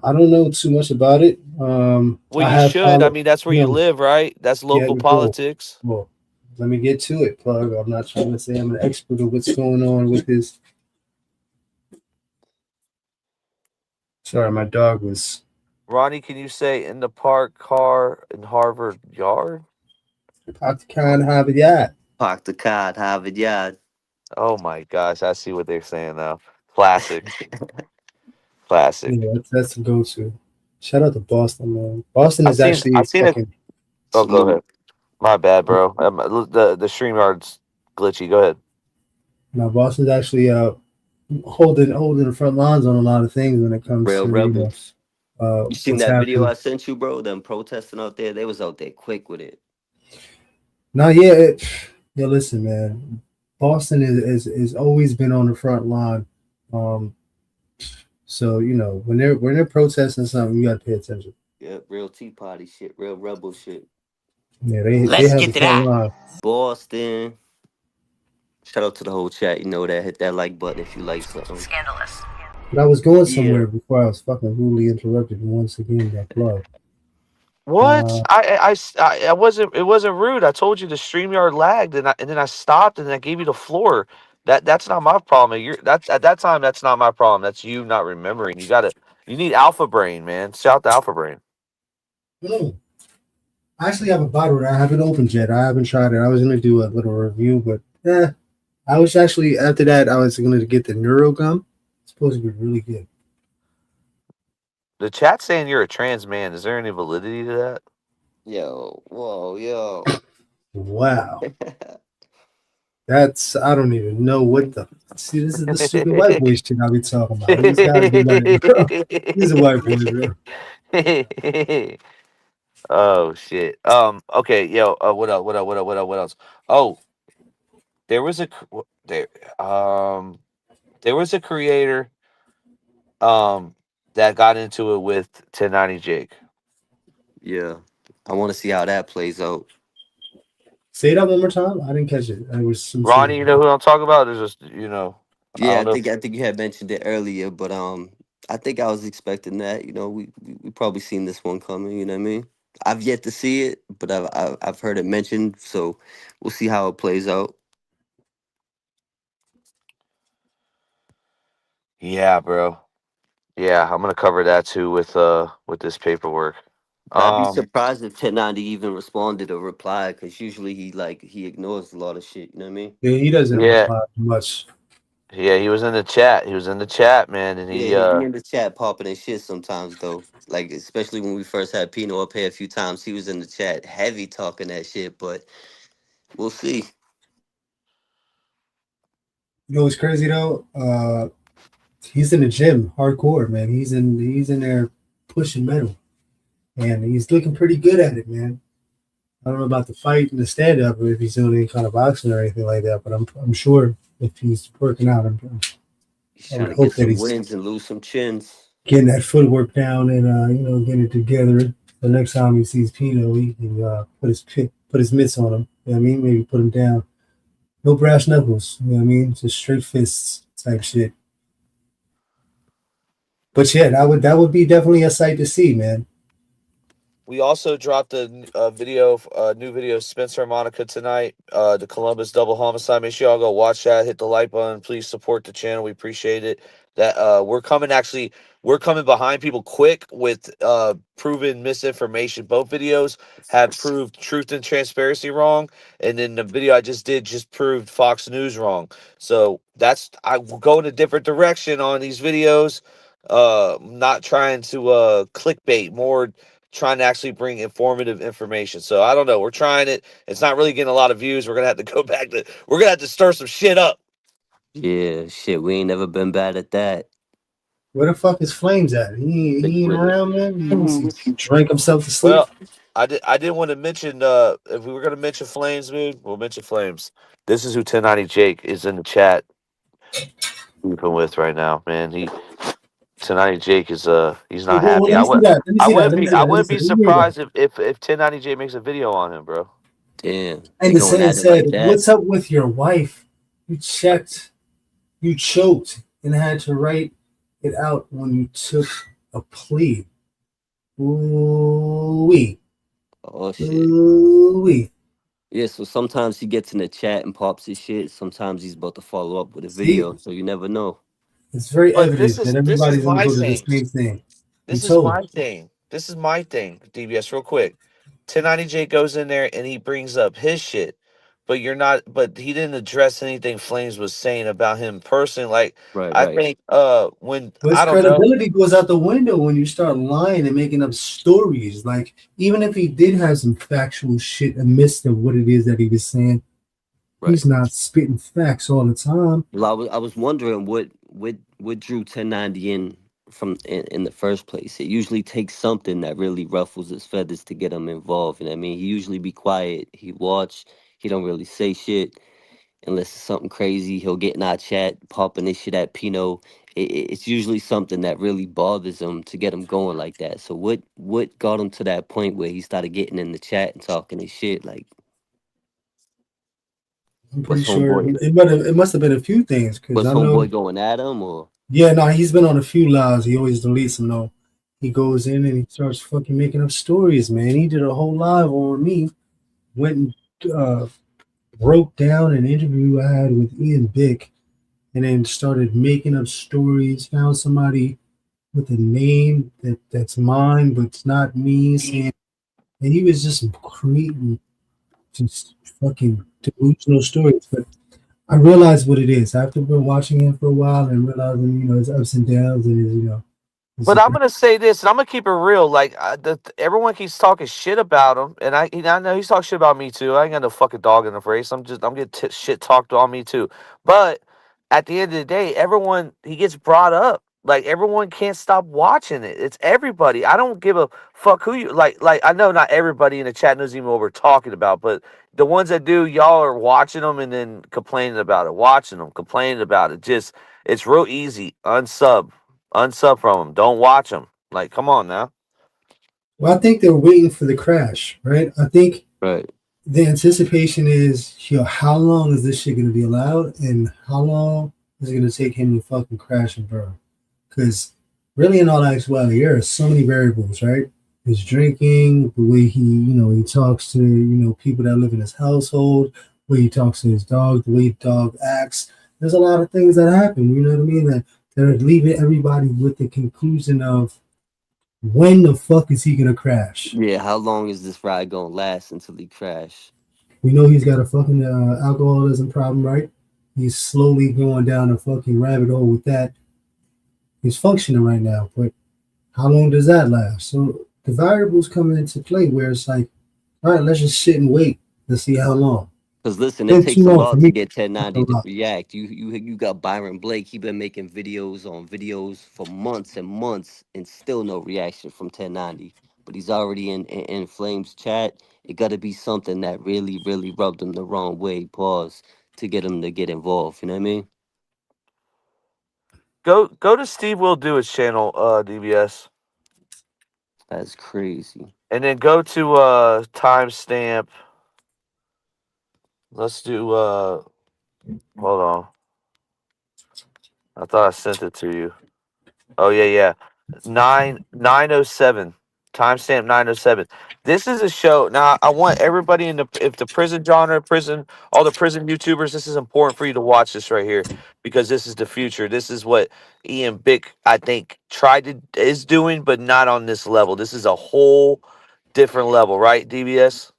I don't know too much about it. Well, I you have should. I followed. mean, that's where you No, live, right? That's yeah, local well, politics. well, let me get to it, plug. I'm not trying to say I'm an expert of what's going on with his. Sorry, my dog was. Ronnie, can you say in the park car in Harvard Yard? Park the car and have it, yeah. Park the car at Harvard Yard. Oh my gosh, I see what they're saying now. Classic. Classic. Yeah, that's the go-to. Shout out to Boston, man. Boston is I actually seen it. fucking. Oh, go Salute. ahead. My bad, bro. The StreamYard's glitchy. Go ahead. Now Boston's actually holding the front lines on a lot of things when it comes Real to rebels. You seen what's that video I happening. sent you, bro? Them protesting out there. They was out there quick with it. Now, yeah, yeah. Listen, man. Boston is always been on the front line. So when they're protesting something, you got to pay attention. Yeah, real Tea Party shit. Real rebel shit. Yeah, they have the front line. Boston. Shout out to the whole chat. You know that. Hit that like button if you like something. Scandalous. But I was going Yeah. somewhere before I was fucking rudely interrupted once again by Plug. What? I wasn't. It wasn't rude. I told you the StreamYard lagged, and then I stopped, and I gave you the floor. That's not my problem. That's at that time. That's not my problem. That's you not remembering. You need Alpha Brain, man. Shout to Alpha Brain. No, I actually have a bottle. I haven't opened yet. I haven't tried it. I was gonna do a little review, but I was actually after that. I was gonna get the Neuro Gum. It's supposed to be really good. The chat's saying you're a trans man. Is there any validity to that? Yo, whoa, yo. Wow, that's I don't even know what the. See, this is the stupid white boy shit I be talking about. These guys be like, bro, he's a white boy, bro. Oh shit. Okay, yo. What else? What else? What else? What else? What else? Oh, there was a there. Um, there was a creator that got into it with 1090 Jake. Yeah, I want to see how that plays out. Say that one more time. I didn't catch it. I was some shit. Ronnie, you know who I'm talking about? It's just I Yeah, don't know. I think you had mentioned it earlier, but I think I was expecting that. You know, we probably seen this one coming. You know what I mean? I've yet to see it, but I've heard it mentioned, so we'll see how it plays out. Yeah, bro. Yeah, I'm gonna cover that too with this paperwork. But I'd be Um, surprised if 1090 even responded or replied, because usually he ignores a lot of shit. You know what I mean? Yeah, he doesn't yeah, reply much. yeah, he was in the chat. He was in the chat, man, and Yeah, he he'll be in the chat popping and shit sometimes though. Like especially when we first had Pino up here a few times, he was in the chat heavy talking that shit. But we'll see. You know what's crazy though? He's in the gym, hardcore, man. He's in there pushing metal, and he's looking pretty good at it, man. I don't know about the fight and the stand up, or if he's doing any kind of boxing or anything like that. But I'm sure if he's working out, He's I trying would to get hope that some he's wins and lose some chins. getting that footwork down and getting it together. The next time he sees Pino, he can put his mitts on him. You know what I mean? Maybe put him down. No brass knuckles. You know what I mean? Just straight fists type shit. But yeah, that would be definitely a sight to see, man. We also dropped a new video of Spencer and Monica tonight. The Columbus double homicide. Make sure y'all go watch that. Hit the like button. Please support the channel. We appreciate it. That we're coming behind people quick with proven misinformation. Both videos have proved truth and transparency wrong, and then the video I just did just proved Fox News wrong. So I will go in a different direction on these videos. Not trying to clickbait, more trying to actually bring informative information. So I don't know. We're trying it. It's not really getting a lot of views. We're gonna have to go back to. We're gonna have to stir some shit up. Yeah, shit, we ain't never been bad at that. Where the fuck is Flames at? He ain't Really. around, man. He drank himself to sleep. Well, I didn't want to mention. If we were gonna mention Flames, dude, we'll mention Flames. This is who 1090 Jake is in the chat keeping with right now, man. 1090 Jake is he's not Well, happy. let me see that. Let me see that. Let me see I that. Let me wouldn't see be that. Let me read that. surprised if 1090 Jake makes a video on him, bro. Damn, And they the going saying at it said, like that. "What's up with your wife? You checked, you choked, and had to write it out when you took a plea." Ooh-wee. Oh shit. Ooh-wee. Yeah, so sometimes he gets in the chat and pops his shit. Sometimes he's about to follow up with a See, video, so you never know. it's very But evident that this is everybody's going to my go to the thing. same thing. He This is told. my thing. This is my thing, DBS, real quick. 1090J goes in there and he brings up his shit. But you're not but he didn't address anything Flames was saying about him personally. Like Right, I right. think when But his I don't know. credibility goes out the window when you start lying and making up stories. Like, even if he did have some factual shit amidst of what it is that he was saying, Right. he's not spitting facts all the time. Well, I was wondering what drew 1090 in in the first place. It usually takes something that really ruffles his feathers to get him involved. And I mean, he usually be quiet. He watch. He don't really say shit unless it's something crazy. He'll get in our chat, popping this shit at Pino. It's usually something that really bothers him to get him going like that. So what got him to that point where he started getting in the chat and talking his shit? Like, I'm pretty what's sure homeboy? it must have been a few things because Was I know. homeboy going at him or? Yeah, no, he's been on a few lives. He always deletes them though. He goes in and he starts fucking making up stories, man. He did a whole live on me. Went and broke down an interview I had with Ian Bick, and then started making up stories. Found somebody with a name that's mine, but it's not me. Saying, and he was just creating just fucking delusional stories. But I realized what it is after been watching him for a while and realizing, his ups and downs and his But I'm gonna say this, and I'm gonna keep it real. Like everyone keeps talking shit about him, and I know he's talking shit about me too. I ain't got no fucking dog in the race. I'm getting shit talked on me too. But at the end of the day, everyone he gets brought up. Like everyone can't stop watching it. It's everybody. I don't give a fuck who you like. Like I know not everybody in the chat knows even what we're talking about, but the ones that do, y'all are watching them and then complaining about it. Watching them, complaining about it. Just it's real easy. Unsub from them. Don't watch them. Like come on now. Well, I think they're waiting for the crash, right? I think Right. the anticipation is, how long is this shit going to be allowed, and how long is it going to take him to fucking crash and burn? Because really, in all actuality, there are so many variables, right? His drinking, the way he talks to, people that live in his household, the way he talks to his dog, the way the dog acts. There's a lot of things that happen, you know what I mean? That are leaving everybody with the conclusion of when the fuck is he gonna crash? Yeah, how long is this ride gonna last until he crash? We know he's got a fucking alcoholism problem, right? He's slowly going down a fucking rabbit hole with that. He's functioning right now, but how long does that last? So the variables come into play where it's like, all right, let's just sit and wait to see how long. Because listen, it Been too takes a long for lot to me. get That's a 1090 to lot. react. You got Byron Blake. He been making videos on videos for months and months, and still no reaction from 1090. But he's already in Flames chat. It got to be something that really, really rubbed him the wrong way. Pause to get him to get involved. You know what I mean? Go to Steve Will Do His channel, DBS. That's crazy. And then go to timestamp. Let's do hold on. I thought I sent it to you. Oh yeah. 907. Timestamp 907. This is a show. Now I want everybody in the prison genre, all the prison YouTubers, this is important for you to watch this right here because this is the future. This is what Ian Bick, I think, is doing, but not on this level. This is a whole different level, right, DBS?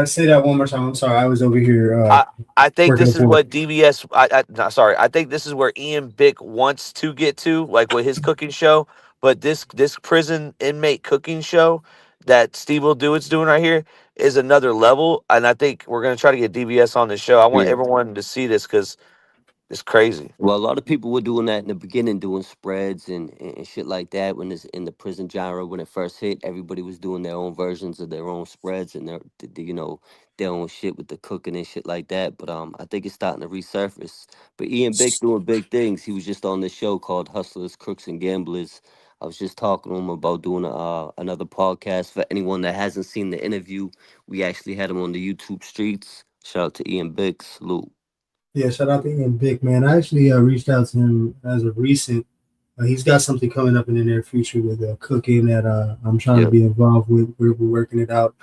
Say that one more time. I'm sorry. I was over here I think working this the is board. what DBS. No, sorry. I think this is where Ian Bick wants to get to, like with his cooking show. But this prison inmate cooking show that Steve Will Do It's doing right here is another level, and I think we're gonna try to get DBS on the show. I want Yeah. everyone to see this because it's crazy. Well, a lot of people were doing that in the beginning, doing spreads and shit like that. When it's in the prison genre, when it first hit, everybody was doing their own versions of their own spreads and their own shit with the cooking and shit like that. But I think it's starting to resurface. But Ian Bick's doing big things. He was just on this show called Hustlers, Crooks, and Gamblers. I was just talking to him about doing another podcast. For anyone that hasn't seen the interview, we actually had him on the YouTube streets. Shout out to Ian Bick. Salute. Yeah, shout out to Ian Bick, man. I actually reached out to him as of recent. He's got something coming up in the near future with cooking that I'm trying to be involved with. We're working it out.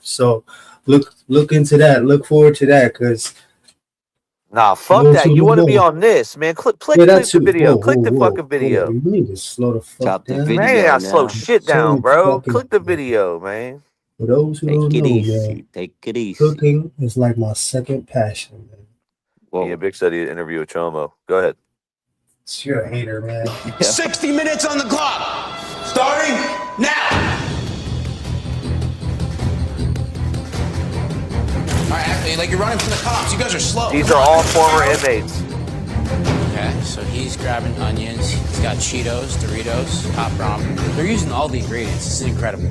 So look into that. Look forward to that because Nah, fuck that. You want to be on this, man? Click that's the who. video. Whoa, Click whoa, the whoa, fucking whoa. video. You need to slow the fuck Chop the down. video Man, I slow now. shit Slow down, the bro. fucking. Click the video, man. For those who Take don't it know, easy. man, Take it easy. cooking is like my second passion, man. Ian Bick said he'd interview with Chomo. Go ahead. You're a hater, man. 60 minutes on the clock. Starting now. All right, like you're running from the cops. You guys are slow. These are all former inmates. Okay, so he's grabbing onions. He's got Cheetos, Doritos, hot ramen. They're using all the ingredients. This is incredible.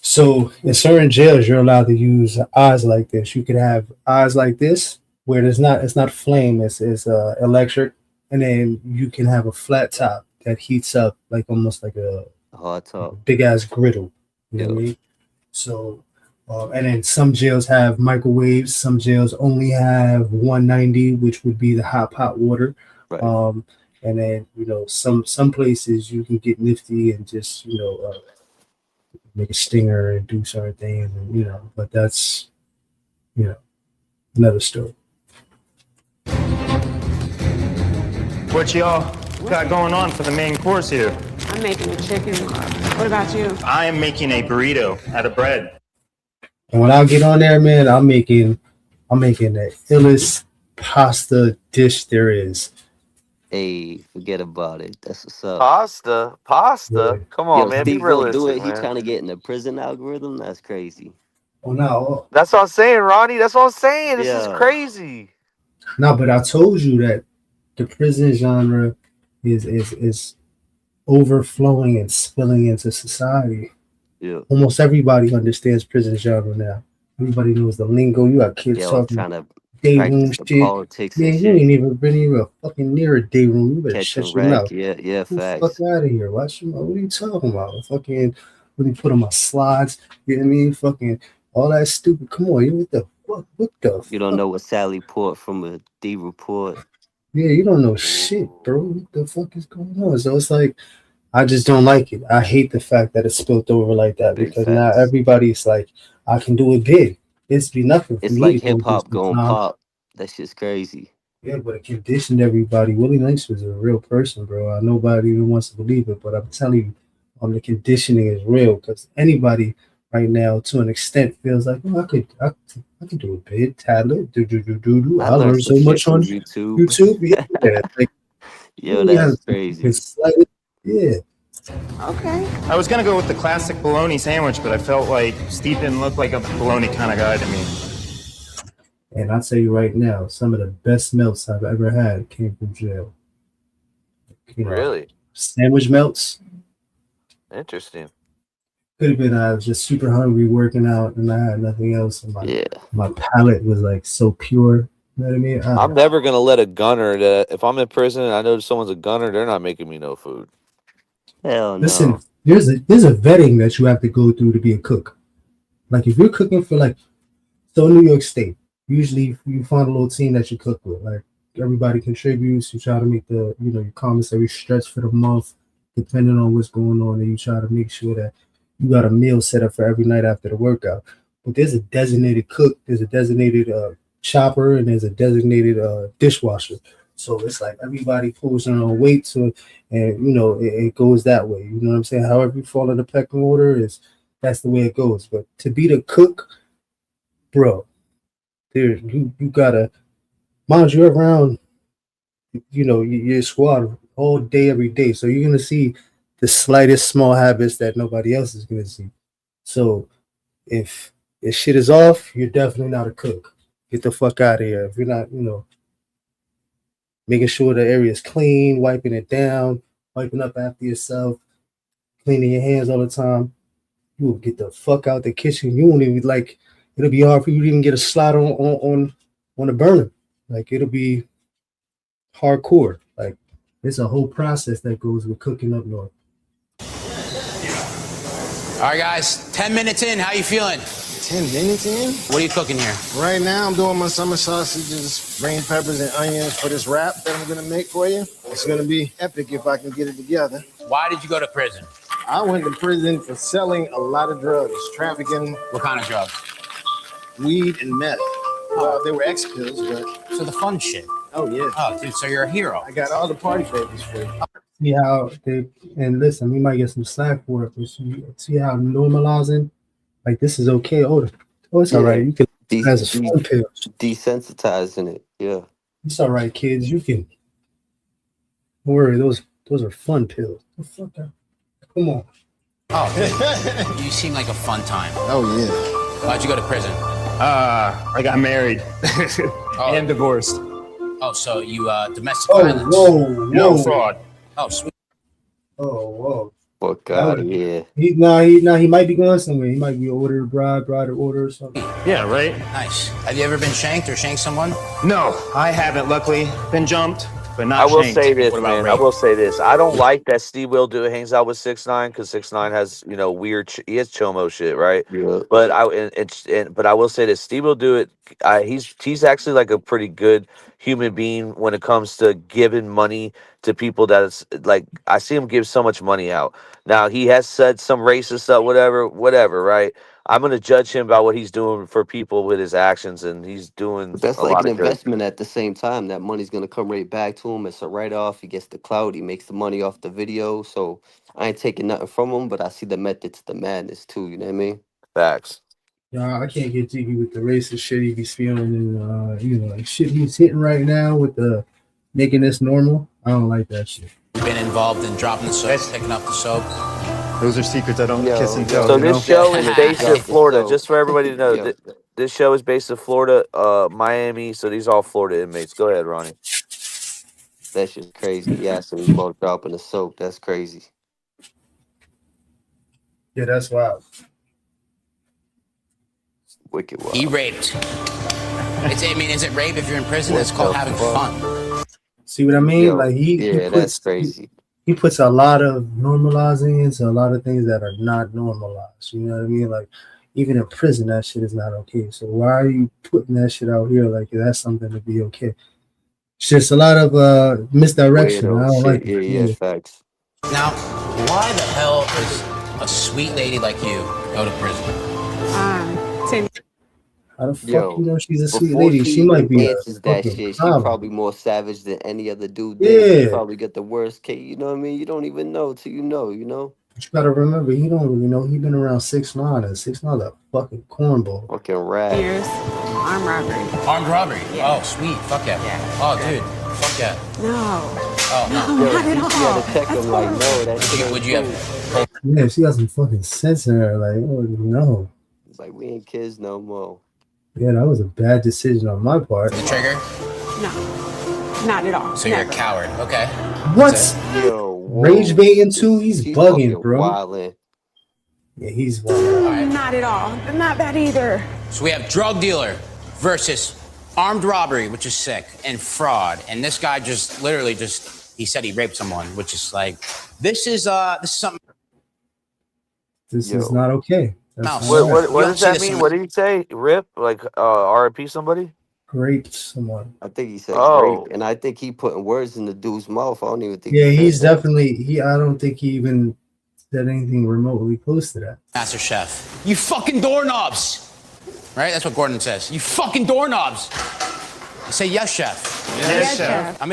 So in certain jails, you're allowed to use eyes like this. You could have eyes like this, where it's not flame, it's electric, and then you can have a flat top that heats up like almost like a hot top, big ass griddle. You know what I mean? So, and then some jails have microwaves. Some jails only have 190, which would be the hot pot water. Right. And then some places you can get nifty and just make a stinger and do certain things, and but that's another story. What y'all got going on for the main course here? I'm making a chicken. What about you? I am making a burrito out of bread. And when I get on there, man, I'm making the illest pasta dish there is. Hey, forget about it. That's what's up. Pasta. Come on, man. Be Steve will do realistic, it. He man. trying to get in the prison algorithm. That's crazy. Oh no, That's what I'm saying, Ronnie. That's what I'm saying. This is Yeah. crazy. no, but I told you that the prison genre is overflowing and spilling into society. Yeah. Almost everybody understands prison genre now. Everybody knows the lingo. You got kids They all talking trying to day room practice the shit. politics and Man, you shit. ain't even been even fucking near a day room. You better Catching shut your wreck. mouth. Yeah, yeah, Get the fuck facts. out of here. Watch your mouth. What are you talking about? Fucking when you put on my slides, you know what I mean? Fucking all that stupid. Come on, you what the fuck? What the You don't fuck? know what Sally Port from a D report. Yeah, you don't know shit, bro. What the fuck is going on? So it's like I just don't like it. I hate the fact that it's spilt over like that Big because now facts. everybody's like, I can do it big. It's be nothing for It's me like to go hip through hop some going time. pop. That shit's crazy. Yeah, but it conditioned everybody. Willie Lynch was a real person, bro. Nobody even wants to believe it, but I'm telling you, the conditioning is real because anybody right now, to an extent, feels like, oh, I could do a bit, tablet, do. I I learned learned some so shit much from on YouTube. YouTube. Yeah, like Yo, you have that's crazy. it's slightly, yeah. Okay. I was gonna go with the classic bologna sandwich, but I felt like Steve didn't look like a bologna kind of guy to me. And I'll tell you right now, some of the best melts I've ever had came from jail. You know, Really sandwich melts. interesting. Could have been I was just super hungry working out and I had nothing else and Yeah. my palate was like so pure. You know what I mean? I'm never gonna let a gunner that if I'm in prison and I know someone's a gunner, they're not making me no food. Hell Listen, no. there's a vetting that you have to go through to be a cook. Like if you're cooking for like so in New York State, usually you find a little team that you cook with. Like everybody contributes, you try to make the your commissary stretch for the month, depending on what's going on, and you try to make sure that you got a meal set up for every night after the workout. But there's a designated cook, there's a designated chopper, and there's a designated dishwasher. So it's like everybody pulls their own weight, so and it goes that way. You know what I'm saying? However you fall in the pecking order is that's the way it goes. But to be the cook, bro, there you gotta mind you around your squad all day every day, so you're gonna see the slightest small habits that nobody else is gonna see. So if shit is off, you're definitely not a cook. Get the fuck out of here. If you're not making sure the area is clean, wiping it down, wiping up after yourself, cleaning your hands all the time, you will get the fuck out the kitchen. You won't even like it'll be hard for you to even get a slot on the burner. Like it'll be hardcore. Like it's a whole process that goes with cooking up north. All right, guys, 10 minutes in. How you feeling? 10 minutes in? What are you cooking here? Right now, I'm doing my summer sausages, green peppers, and onions for this wrap that I'm gonna make for you. It's gonna be epic if I can get it together. Why did you go to prison? I went to prison for selling a lot of drugs, trafficking. What kind of drugs? Weed and meth. Well, they were X pills, but. So the fun shit. Oh, yeah. Oh, dude, so you're a hero. I got all the party favors for you. See how they and listen, we might get some slack for it, but see how normalizing, like this is okay. Oh, it's all right. You can as a fun pill. Desensitizing it. Yeah. It's all right, kids. You can don't worry. Those are fun pills. The fuck up. Come on. Oh, you seem like a fun time. Oh yeah. Why'd you go to prison? I got married and divorced. Oh, so you domestic violence? No fraud. Oh, sweet. Oh, whoa. Fuck out of here. He might be going somewhere. He might be ordered bride or order or something. Yeah, right? Nice. Have you ever been shanked or shanked someone? No, I haven't, luckily. Been jumped, but not I will shanked. say this, What about man. rape? I will say this. I don't like that Steve Will do hangs out with 6ix9ine because 6ix9ine has weird. He has chomo shit, right? Yeah. But but I will say this. Steve Will do it. He's actually like a pretty good human being when it comes to giving money to people that's like I see him give so much money out. Now he has said some racist stuff, whatever, right? I'm gonna judge him by what he's doing for people with his actions, and he's doing But that's a like lot an of good. investment at the same time. That money's gonna come right back to him. It's a write off. He gets the clout. He makes the money off the video. So I ain't taking nothing from him, but I see the method to the madness too. You know what I mean? Facts. Yeah, I can't get jiggy with the racist shit he be spewing and like shit he's hitting right now with the making this normal. I don't like that shit. You've been involved in dropping the soap, picking up the soap. Those are secrets I don't kiss and tell. So You know. this show is based in Drop the Florida. soap. Just for everybody to know, Yo, this show is based in Florida, Miami. So these are all Florida inmates. Go ahead, Ronnie. that's just crazy. He asked him about dropping the soap. That's crazy. Yeah, that's wild. Wicked wild. He raped. I mean, is it rape if you're in prison? What It's called the having fuck? fun. See what I mean? Yo, Like he yeah, that's crazy. he puts a lot of normalizing into a lot of things that are not normalized. You know what I mean? Like even in prison, that shit is not okay. So why are you putting that shit out here like that's something to be okay? It's just a lot of misdirection. I Weirdo don't like shit. it. Yeah, facts. Now, why the hell does a sweet lady like you go to prison? Same. How the fuck Yo, you know she's a sweet before lady? she She might even be a answers that fucking shit, she problem. probably more savage than any other dude there. She Yeah. probably got the worst case. You know what I mean? You don't even know till you know, you know? But you gotta remember, he don't really know. He been around 6ix9ine, and 6ix9ine's a fucking cornball. Fucking rat. Years. Armed robbery. Armed robbery? Yeah. Oh, sweet. Fuck yeah. Yeah. Oh, dude. Fuck yeah. No. Oh, no. No, Yo, not at you all. gotta check him like, no, that shit ain't Would you cool. have... Yeah, she got some fucking sense in her. Like, oh no. It's like, we ain't kids no more. Yeah, that was a bad decision on my part. The trigger? No. Not at all. So you're Never. a coward. Okay. What? Yo, whoa. Rage baiting too? He's She's bugging, fucking bro. wildin'. Yeah, he's wild. Not at all. Not bad either. So we have drug dealer versus armed robbery, which is sick, and fraud. And this guy just literally he said he raped someone, which is like, this is something. This is not okay. That's No. not right. What does that mean? What did he say? Rip? Like RIP somebody? Raped someone. I think he said Oh. rape, and I think he putting words in the dude's mouth. I don't even think. Yeah, he said he's that. definitely. I don't think he even said anything remotely close to that. Master Chef. You fucking doorknobs. Right? That's what Gordon says. You fucking doorknobs. I say yes, chef. Yes, chef. I'm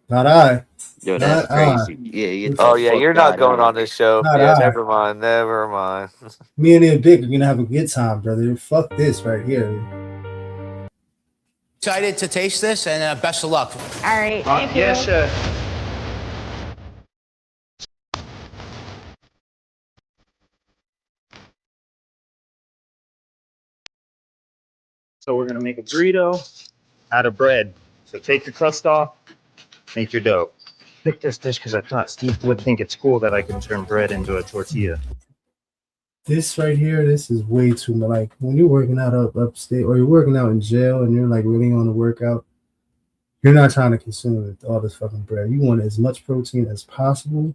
Not I. Yo, that's Not crazy. Yeah, you Oh yeah, you're not going on. on this show. Not Yeah, I. never mind. Never mind. Me and the Big are gonna have a good time, brother. Fuck this right here. excited to taste this, and best of luck. All right. Thank you. Yes, sir. So we're gonna make a burrito out of bread. So take the crust off, make your dough. Pick this dish because I thought Steve would think it's cool that I can turn bread into a tortilla. This right here, this is way too much. Like when you're working out upstate, or you're working out in jail, and you're like really on the workout, you're not trying to consume all this fucking bread. You want as much protein as possible,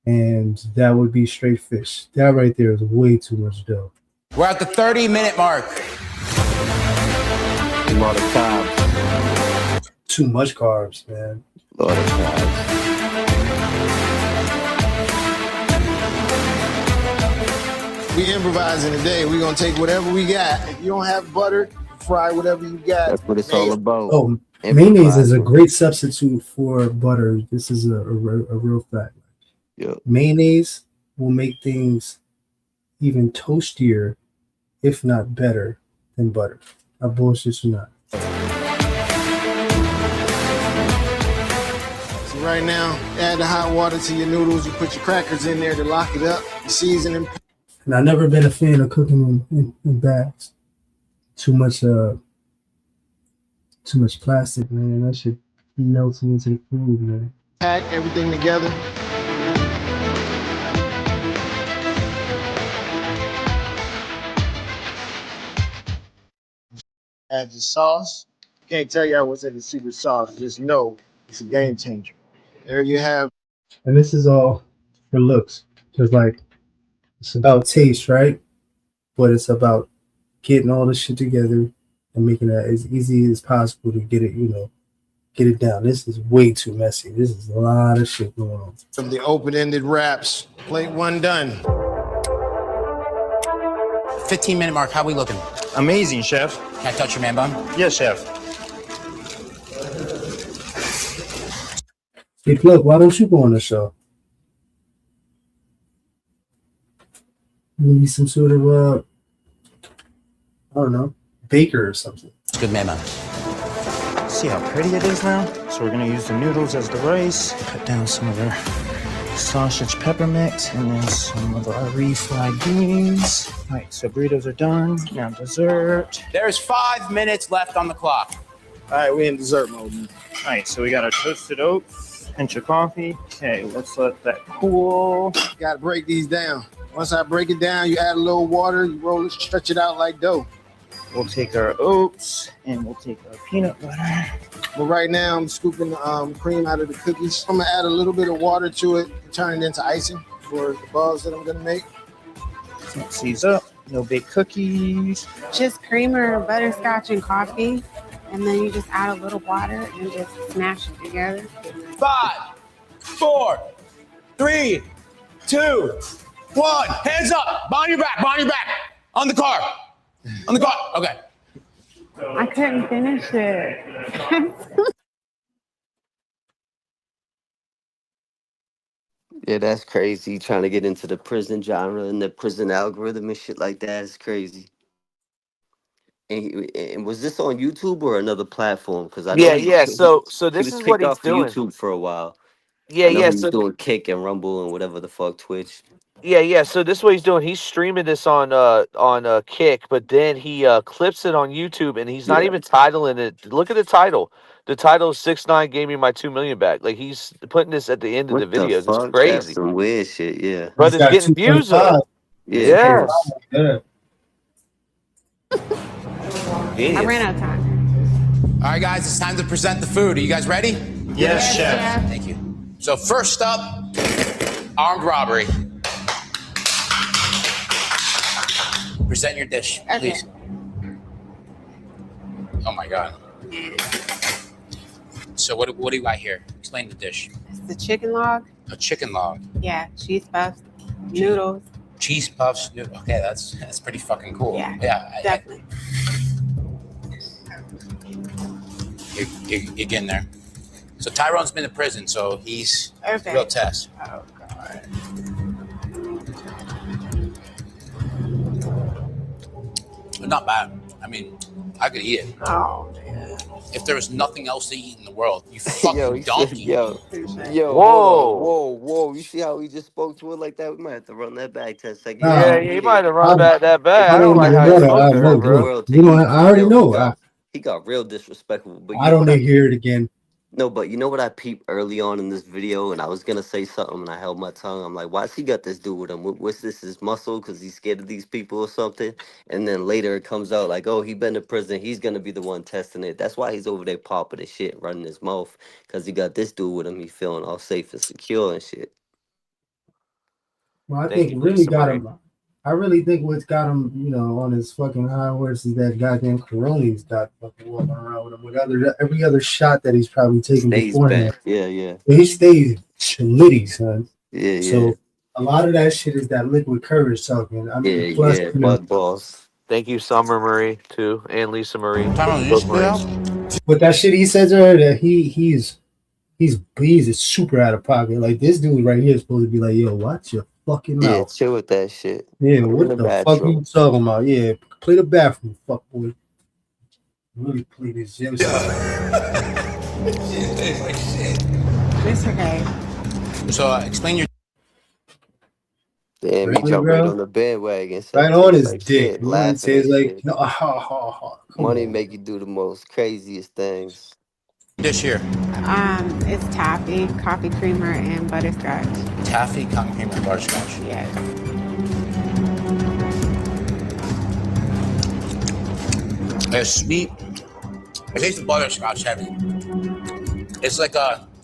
and that would be straight fish. That right there is way too much dough. We're at the 30-minute mark. A lot of carbs. Too much carbs, man. A lot of carbs. We improvising today. We're gonna take whatever we got. If you don't have butter, fry whatever you got. That's what it's all about. Oh, mayonnaise is a great substitute for butter. This is a real fact. Yeah. Mayonnaise will make things even toastier, if not better, than butter. I bullshit you not. So right now, add the hot water to your noodles. You put your crackers in there to lock it up. You season them. And I've never been a fan of cooking in bags. Too much plastic, man. That shit melts into the food, man. Pack everything together. Add the sauce. Can't tell y'all what's in the secret sauce. Just know it's a game changer. There you have. And this is all for looks. Just like it's about taste, right? But it's about getting all this shit together and making it as easy as possible to get it, get it down. This is way too messy. This is a lot of shit going on. From the open-ended wraps. Plate one done. 15-minute mark. How we looking? Amazing, chef. Can I touch your man bun? Yes, chef. Hey, Plug, why don't you go on the show? Maybe some sort of, I don't know, baker or something. It's good man bun. See how pretty it is now? So we're gonna use the noodles as the rice. Cut down some of our sausage pepper mix, and then some of our refried beans. All right, so burritos are done. Now dessert. There's 5 minutes left on the clock. All right, we in dessert mode, man. All right, so we got our toasted oats, pinch of coffee. Okay, let's let that cool. Got to break these down. Once I break it down, you add a little water, you roll it, stretch it out like dough. We'll take our oats and we'll take our peanut butter. But right now, I'm scooping the cream out of the cookies. I'm gonna add a little bit of water to it and turn it into icing for the balls that I'm gonna make. Mix these up. No big cookies. Just creamer, butterscotch, and coffee. And then you just add a little water and just smash it together. 5, 4, 3, 2, 1. Hands up. Behind your back. Behind your back. On the car. On the car. Okay. I couldn't finish it. Yeah, that's crazy. Trying to get into the prison genre and the prison algorithm and shit like that is crazy. And was this on YouTube or another platform? Because I know Yeah. So he this was is what kicked he's off of doing. YouTube for a while. Yeah, I know yeah. he was So doing Kick and Rumble and whatever the fuck Twitch. yeah. So this is what he's doing. He's streaming this on Kick, but then he clips it on YouTube, and he's not Yeah. even titling it. Look at the title. The title is 6ix9ine gave me my 2 million back. Like he's putting this at the end of the What the videos. It's fuck? That's crazy. some weird shit. Yeah. But He's it's got getting views though. 2.5. Yeah. Yes. Yeah. I ran out of time. All right, guys, it's time to present the food. Are you guys ready? Yes, chef. Thank you. So first up, armed robbery. Present your dish, please. Oh my God. So what do you got here? Explain the dish. It's the chicken log. A chicken log. Yeah, cheese puffs, noodles. Cheese puffs. Okay, that's pretty fucking cool. Yeah, definitely. You're getting there. So Tyrone's been in prison, so he's Okay. real test. Oh God. But not bad. I mean, I could eat it. Oh man. If there was nothing else to eat in the world, you fucking Yo, donkey. yo, Whoa. whoa. You see how he just spoke to her like that? We might have to run that back 10 seconds. Yeah, he might have run back that back. I I don't don't like even how know he that. spoke I to her, know, bro. bro. You know, I already know. He got real disrespectful. But I don't need to hear it again. No, but you know what I peeped early on in this video, and I was gonna say something, and I held my tongue. I'm like, why's he got this dude with him? What's this? His muscle? Because he's scared of these people or something? And then later it comes out like, oh, he been to prison. He's gonna be the one testing it. That's why he's over there popping his shit, running his mouth, because he got this dude with him. He feeling all safe and secure and shit. Well, I think really got him. I really think what's got him, you know, on his fucking high horse is that goddamn Coroni's got fucking walking around with him. With every other shot that he's probably taken beforehand. Yeah. He stays litty, son. Yeah. So a lot of that shit is that liquid courage talking. I mean, plus, you know, Bud Boss. Thank you, Summer Marie, too, and Lisa Marie. Tyrone, Both Maries. But that shit he says to her that he's super out of pocket. Like this dude right here is supposed to be like, yo, watch your fucking mouth. Yeah, chill with that shit. Yeah, Go what to the the fuck are bathroom. you talking about? Yeah, play the bathroom, fuck boy. Really play this gym stuff. It's okay. So explain your. Damn, he Really, jumped right bro? on the bandwagon. Right Son. on his Like dick. shit, You know what I'm laughing saying? and Like, shit. no, come Money on. make you do the most craziest things. Dish here. It's taffy, coffee creamer, and butterscotch. Taffy, cotton cream, and butterscotch. Yes. It's sweet. I taste the butterscotch heavy. It's like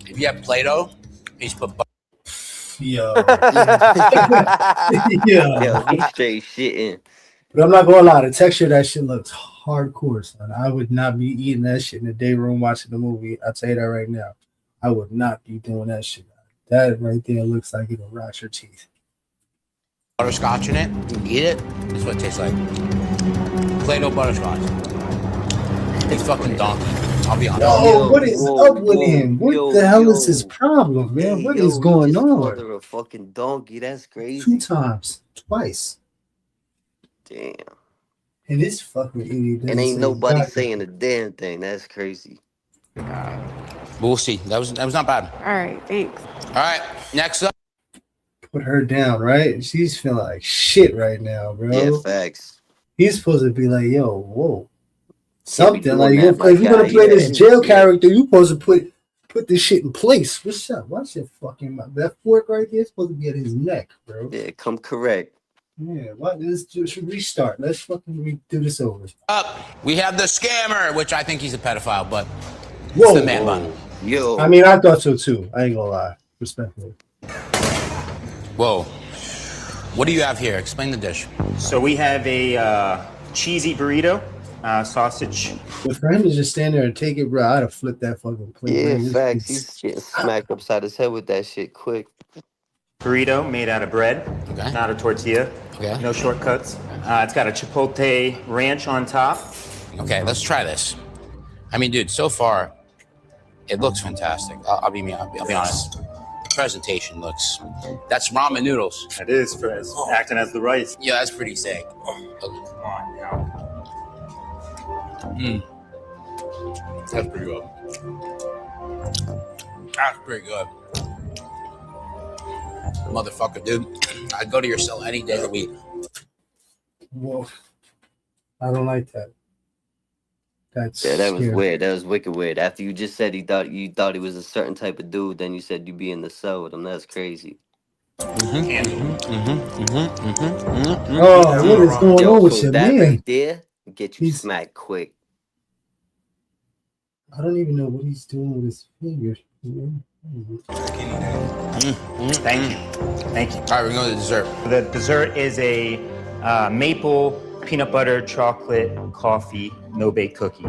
if you have Play-Doh, you just put butter. Yo. Yo, he straight shitting. But I'm not gonna lie, the texture of that shit looks hardcore, son. I would not be eating that shit in the day room watching the movie. I'll tell you that right now. I would not be doing that shit. That right there looks like it'll rot your teeth. Butterscotch in it. You eat it. This is what it tastes like. Play-Doh butterscotch. He's fucking donkey. I'll be honest. Yo, what is up with him? What the hell is his problem, man? What is going on? Mother a fucking donkey. That's crazy. 2 times, twice. Damn. And this fucking idiot. And ain't nobody saying a damn thing. That's crazy. We'll see. That was not bad. All right, thanks. All right, next up. put her down, right? She's feeling like shit right now, bro. Yeah, facts. He's supposed to be like, yo, whoa. Can't be Something doing like that, my if you're gonna guy. play Yeah, this jail yeah. character, you supposed to put this shit in place. What's up? Watch your fucking mouth. That fork right there is supposed to be at his neck, bro. Yeah, come correct. Yeah, what? Let's just restart. Let's fucking do this over. Up, we have the scammer, which I think he's a pedophile, but Whoa. it's the man bun. Yo. I mean, I thought so too. I ain't gonna lie. Respectfully. Whoa. What do you have here? Explain the dish. So we have a cheesy burrito, sausage. But for him to just stand there and take it, bro, I'd have flipped that fucking plate. Yeah, man. facts. He's getting smacked upside his head with that shit quick. Burrito made out of bread, not a tortilla. Okay. No shortcuts. It's got a chipotle ranch on top. Okay, let's try this. I mean, dude, so far, it looks fantastic. I'll be honest. The presentation looks. That's ramen noodles. It is, Fres. Acting as the rice. Yeah, that's pretty sick. Come on now. That's pretty good. That's pretty good. Motherfucker, dude. I'd go to your cell any day of the week. Whoa. I don't like that. That's that was scary. weird. That was wicked weird. After you just said you thought he was a certain type of dude, then you said you'd be in the cell with him. That's crazy. Oh, what is going on with your that man? right there get you smacked quick. I don't even know what he's doing with his fingers. Thank you. Thank you. All right, we're going to the dessert. The dessert is a maple peanut butter chocolate coffee no bake cookie.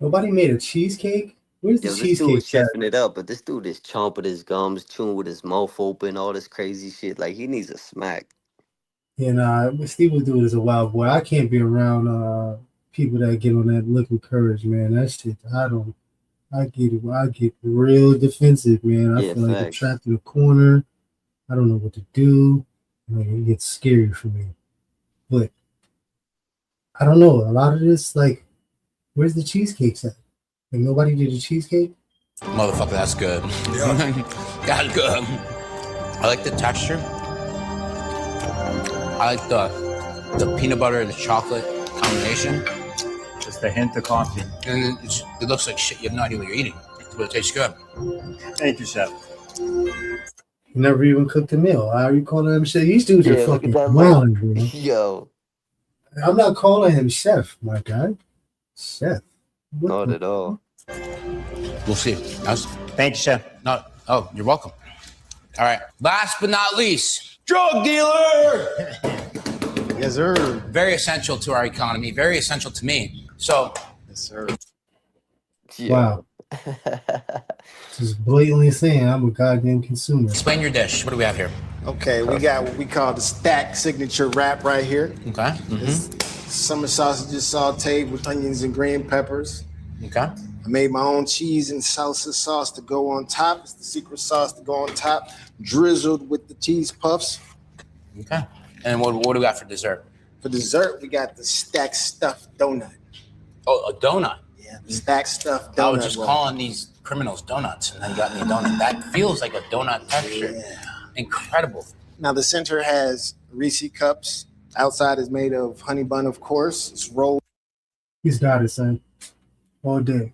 Nobody made a cheesecake? Where's the Yo, this dude cheesecake? was chefing it up, but this dude is chomping his gums, chewing with his mouth open, all this crazy shit. Like, he needs a smack. Yeah, nah, what Steve was doing is a wild boy. I can't be around people that get on that liquid courage, man. That shit, I get real defensive, man. I Yeah, feel like I'm facts. trapped in a corner. I don't know what to do. Like, it gets scary for me. But I don't know. A lot of this, like, where's the cheesecakes at? Like, nobody did a cheesecake? Motherfucker, that's good. That's good. I like the texture. I like the peanut butter and the chocolate combination. Just a hint of coffee. And it looks like shit. You have no idea what you're eating, but it tastes good. Thank you, Chef. He never even cooked a meal. How are you calling him chef? These dudes are Yeah, look fucking at that wild, look. bro. Yo, I'm not calling him chef, my guy. Chef. What not the- at all. We'll see. Thank you, Chef. No, oh, you're welcome. All right. Last but not least, drug dealer. Yes, sir. Very essential to our economy. Very essential to me. So, Yes, sir. Wow. Just blatantly saying I'm a goddamn consumer. explain your dish. What do we have here? Okay, we got what we call the stack signature wrap right here. Okay. It's summer sausages sauteed with onions and green peppers. Okay. I made my own cheese and salsa sauce to go on top. It's the secret sauce to go on top, drizzled with the cheese puffs. Okay. And what do we got for dessert? For dessert, we got the stack stuffed donut. Oh, a donut. Yeah, the stack stuffed donut. I was just roll. calling these criminals donuts, and then you got me a donut. That feels like a donut texture. Yeah. Incredible. Now the center has Reese cups. Outside is made of honey bun, of course. It's rolled He's got it, son. All day.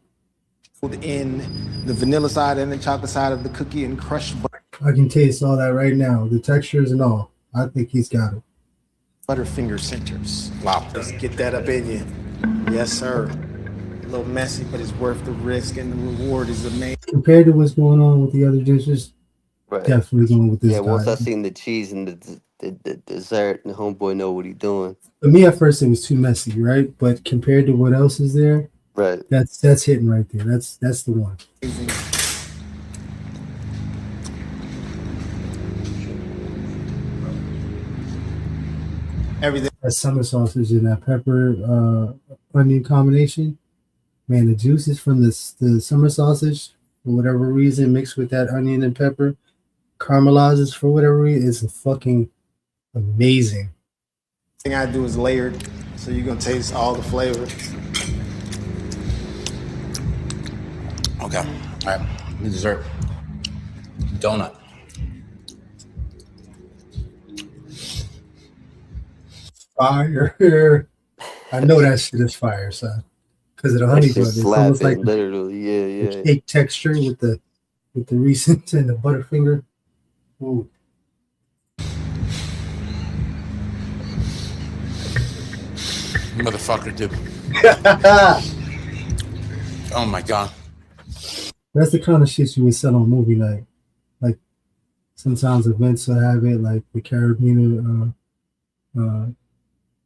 in the vanilla side and the chocolate side of the cookie and crushed I can taste all that right now. The textures and all. I think he's got it. Butterfinger centers. Wow. Let's get that up in you. Yes, sir. A little messy, but it's worth the risk, and the reward is amazing. Compared to what's going on with the other dishes, Right. definitely going with this Yeah, once guy. I seen the cheese and the dessert, and the homeboy know what he doing. For me, at first, it was too messy, right? But compared to what else is there, Right. that's hitting right there. That's the one. Everything. That summer sausage and that pepper onion combination, man, the juices from the summer sausage, for whatever reason, mixed with that onion and pepper, caramelizes for whatever reason, is fucking amazing. Thing I do is layered, so you're gonna taste all the flavor. Okay. All right. The dessert. Donut. Fire. I know that shit is fire, son. Because of the That honey shit bun. It's almost like slapping, literally. Yeah, the yeah. cake texture with the recent and the Butterfinger. Ooh. Motherfucker, dude. Oh my god. That's the kind of shit you would sell on movie night. Like sometimes events will have it, like the Caribbean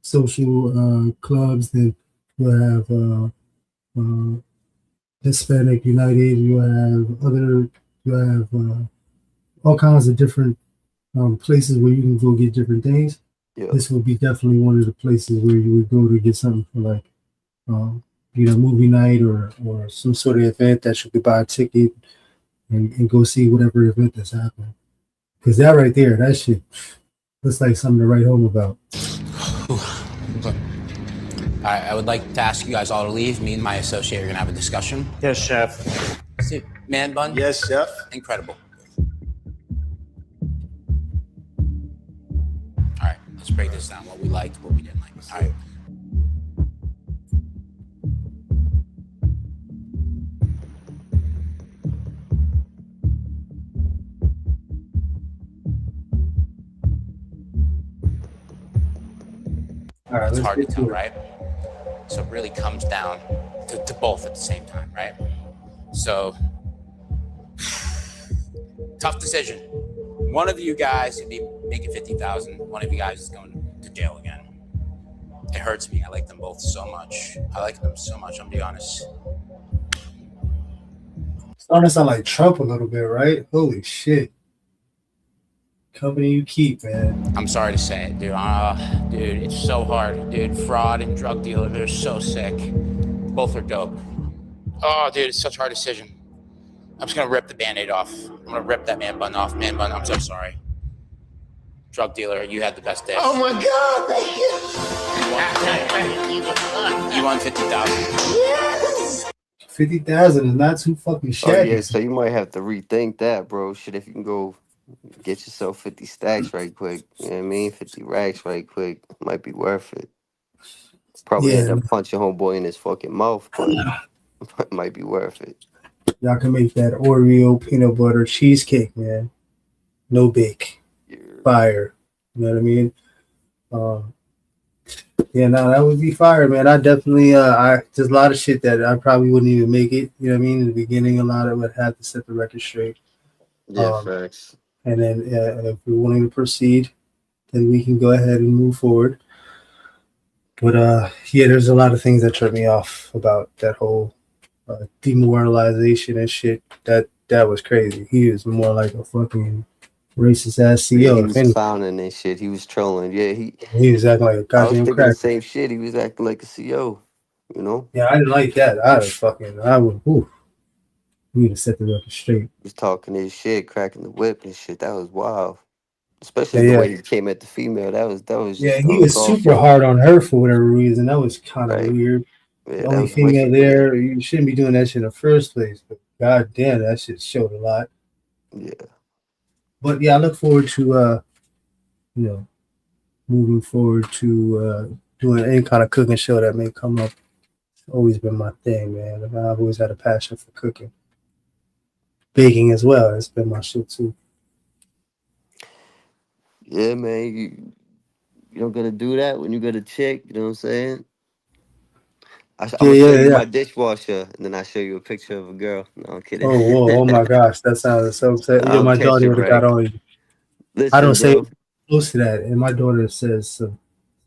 social clubs. Then you'll have Hispanic United. You have all kinds of different places where you can go get different things. Yeah. This would be definitely one of the places where you would go to get something for like movie night or some sort of event that you could buy a ticket and go see whatever event that's happening. Because that right there, that shit looks like something to write home about. I would like to ask you guys all to leave. Me and my associate are gonna have a discussion. Yes, chef. See, man bun? Yes, chef. Incredible. All right, let's break this down. What we liked, what we didn't like. All right. All right, It's let's hard to get tell, to it. right? So it really comes down to both at the same time, right? So, tough decision. One of you guys could be making $50,000. One of you guys is going to jail again. It hurts me. I like them both so much. I'm being honest. Starting to sound like Trump a little bit, right? Holy shit. Company you keep, man. I'm sorry to say it, dude. Dude, it's so hard. Dude, fraud and drug dealer, they're so sick. Both are dope. Oh, dude, it's such a hard decision. I'm just gonna rip the Band-Aid off. I'm gonna rip that man bun off. Man bun, I'm so sorry. Drug dealer, you had the best day. Oh my God, thank you. You won 50,000. Yes. 50,000 is not too fucking Oh shabby. yeah, so you might have to rethink that, bro. Shit, if you can go get yourself 50 stacks right quick, you know what I mean? 50 racks right quick, might be worth it. Probably Yeah. end up punching homeboy in his fucking mouth, but it might be worth it. Y'all can make that Oreo peanut butter cheesecake, man. No bake. Fire. You know what I mean? Yeah, no, that would be fire, man. I definitely there's a lot of shit that I probably wouldn't even make it. You know what I mean? In the beginning, a lot of it would have to set the record straight. Yeah, facts. And then if we're willing to proceed, then we can go ahead and move forward. But yeah, there's a lot of things that trip me off about that whole demoralization and shit. That was crazy. He was more like a fucking racist ass Yeah, CEO. he If was anything. clowning and shit. He was trolling. Yeah, He was acting like a I was goddamn thinking the cracker. same shit. He was acting like a CEO, you know? Yeah, I didn't like that. I would. We need to set the record straight. He was talking his shit, cracking the whip and shit. That was wild. Especially Yeah, the yeah. way he came at the female. That was Yeah, just he was uncalled super for. hard on her for whatever reason. That was kind of Right. weird. Yeah, The that only was female wicked, there, you shouldn't be doing that shit in the first place. But god damn, that shit showed a lot. Yeah. But yeah, I look forward to moving forward to doing any kind of cooking show that may come up. It's always been my thing, man. I've always had a passion for cooking. Baking as well. It's been my shit too. Yeah, man. You don't gotta do that when you got a chick, you know what I'm saying? I'm gonna show you my dishwasher, and then I show you a picture of a girl. No, I'm kidding. Oh, whoa, oh my gosh, that sounds so upset. Yeah, I'm my daughter catching would have got wreck. on you. I Listen, don't say bro. close to that, and my daughter says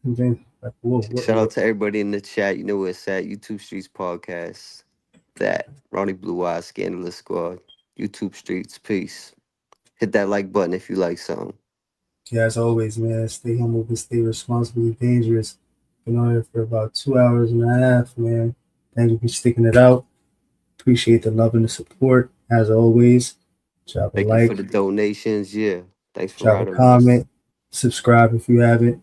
something like, "Whoa, Shout out to everybody in the chat. You know where it's at. YouTube Streets Podcast. That Ronnie Blue Eyes Scandalous Squad. YouTube Streets. Peace. Hit that like button if you like something. Yeah, as always, man, stay humble but stay responsibly dangerous. Been on here for about 2 hours and a half, man. Thank you for sticking it out. Appreciate the love and the support, as always. Drop a Thank you like, for the donations. Yeah. Thanks for drop a riding with us. comment, subscribe if you haven't.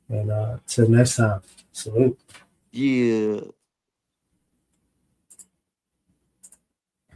And till next time, salute. Yeah.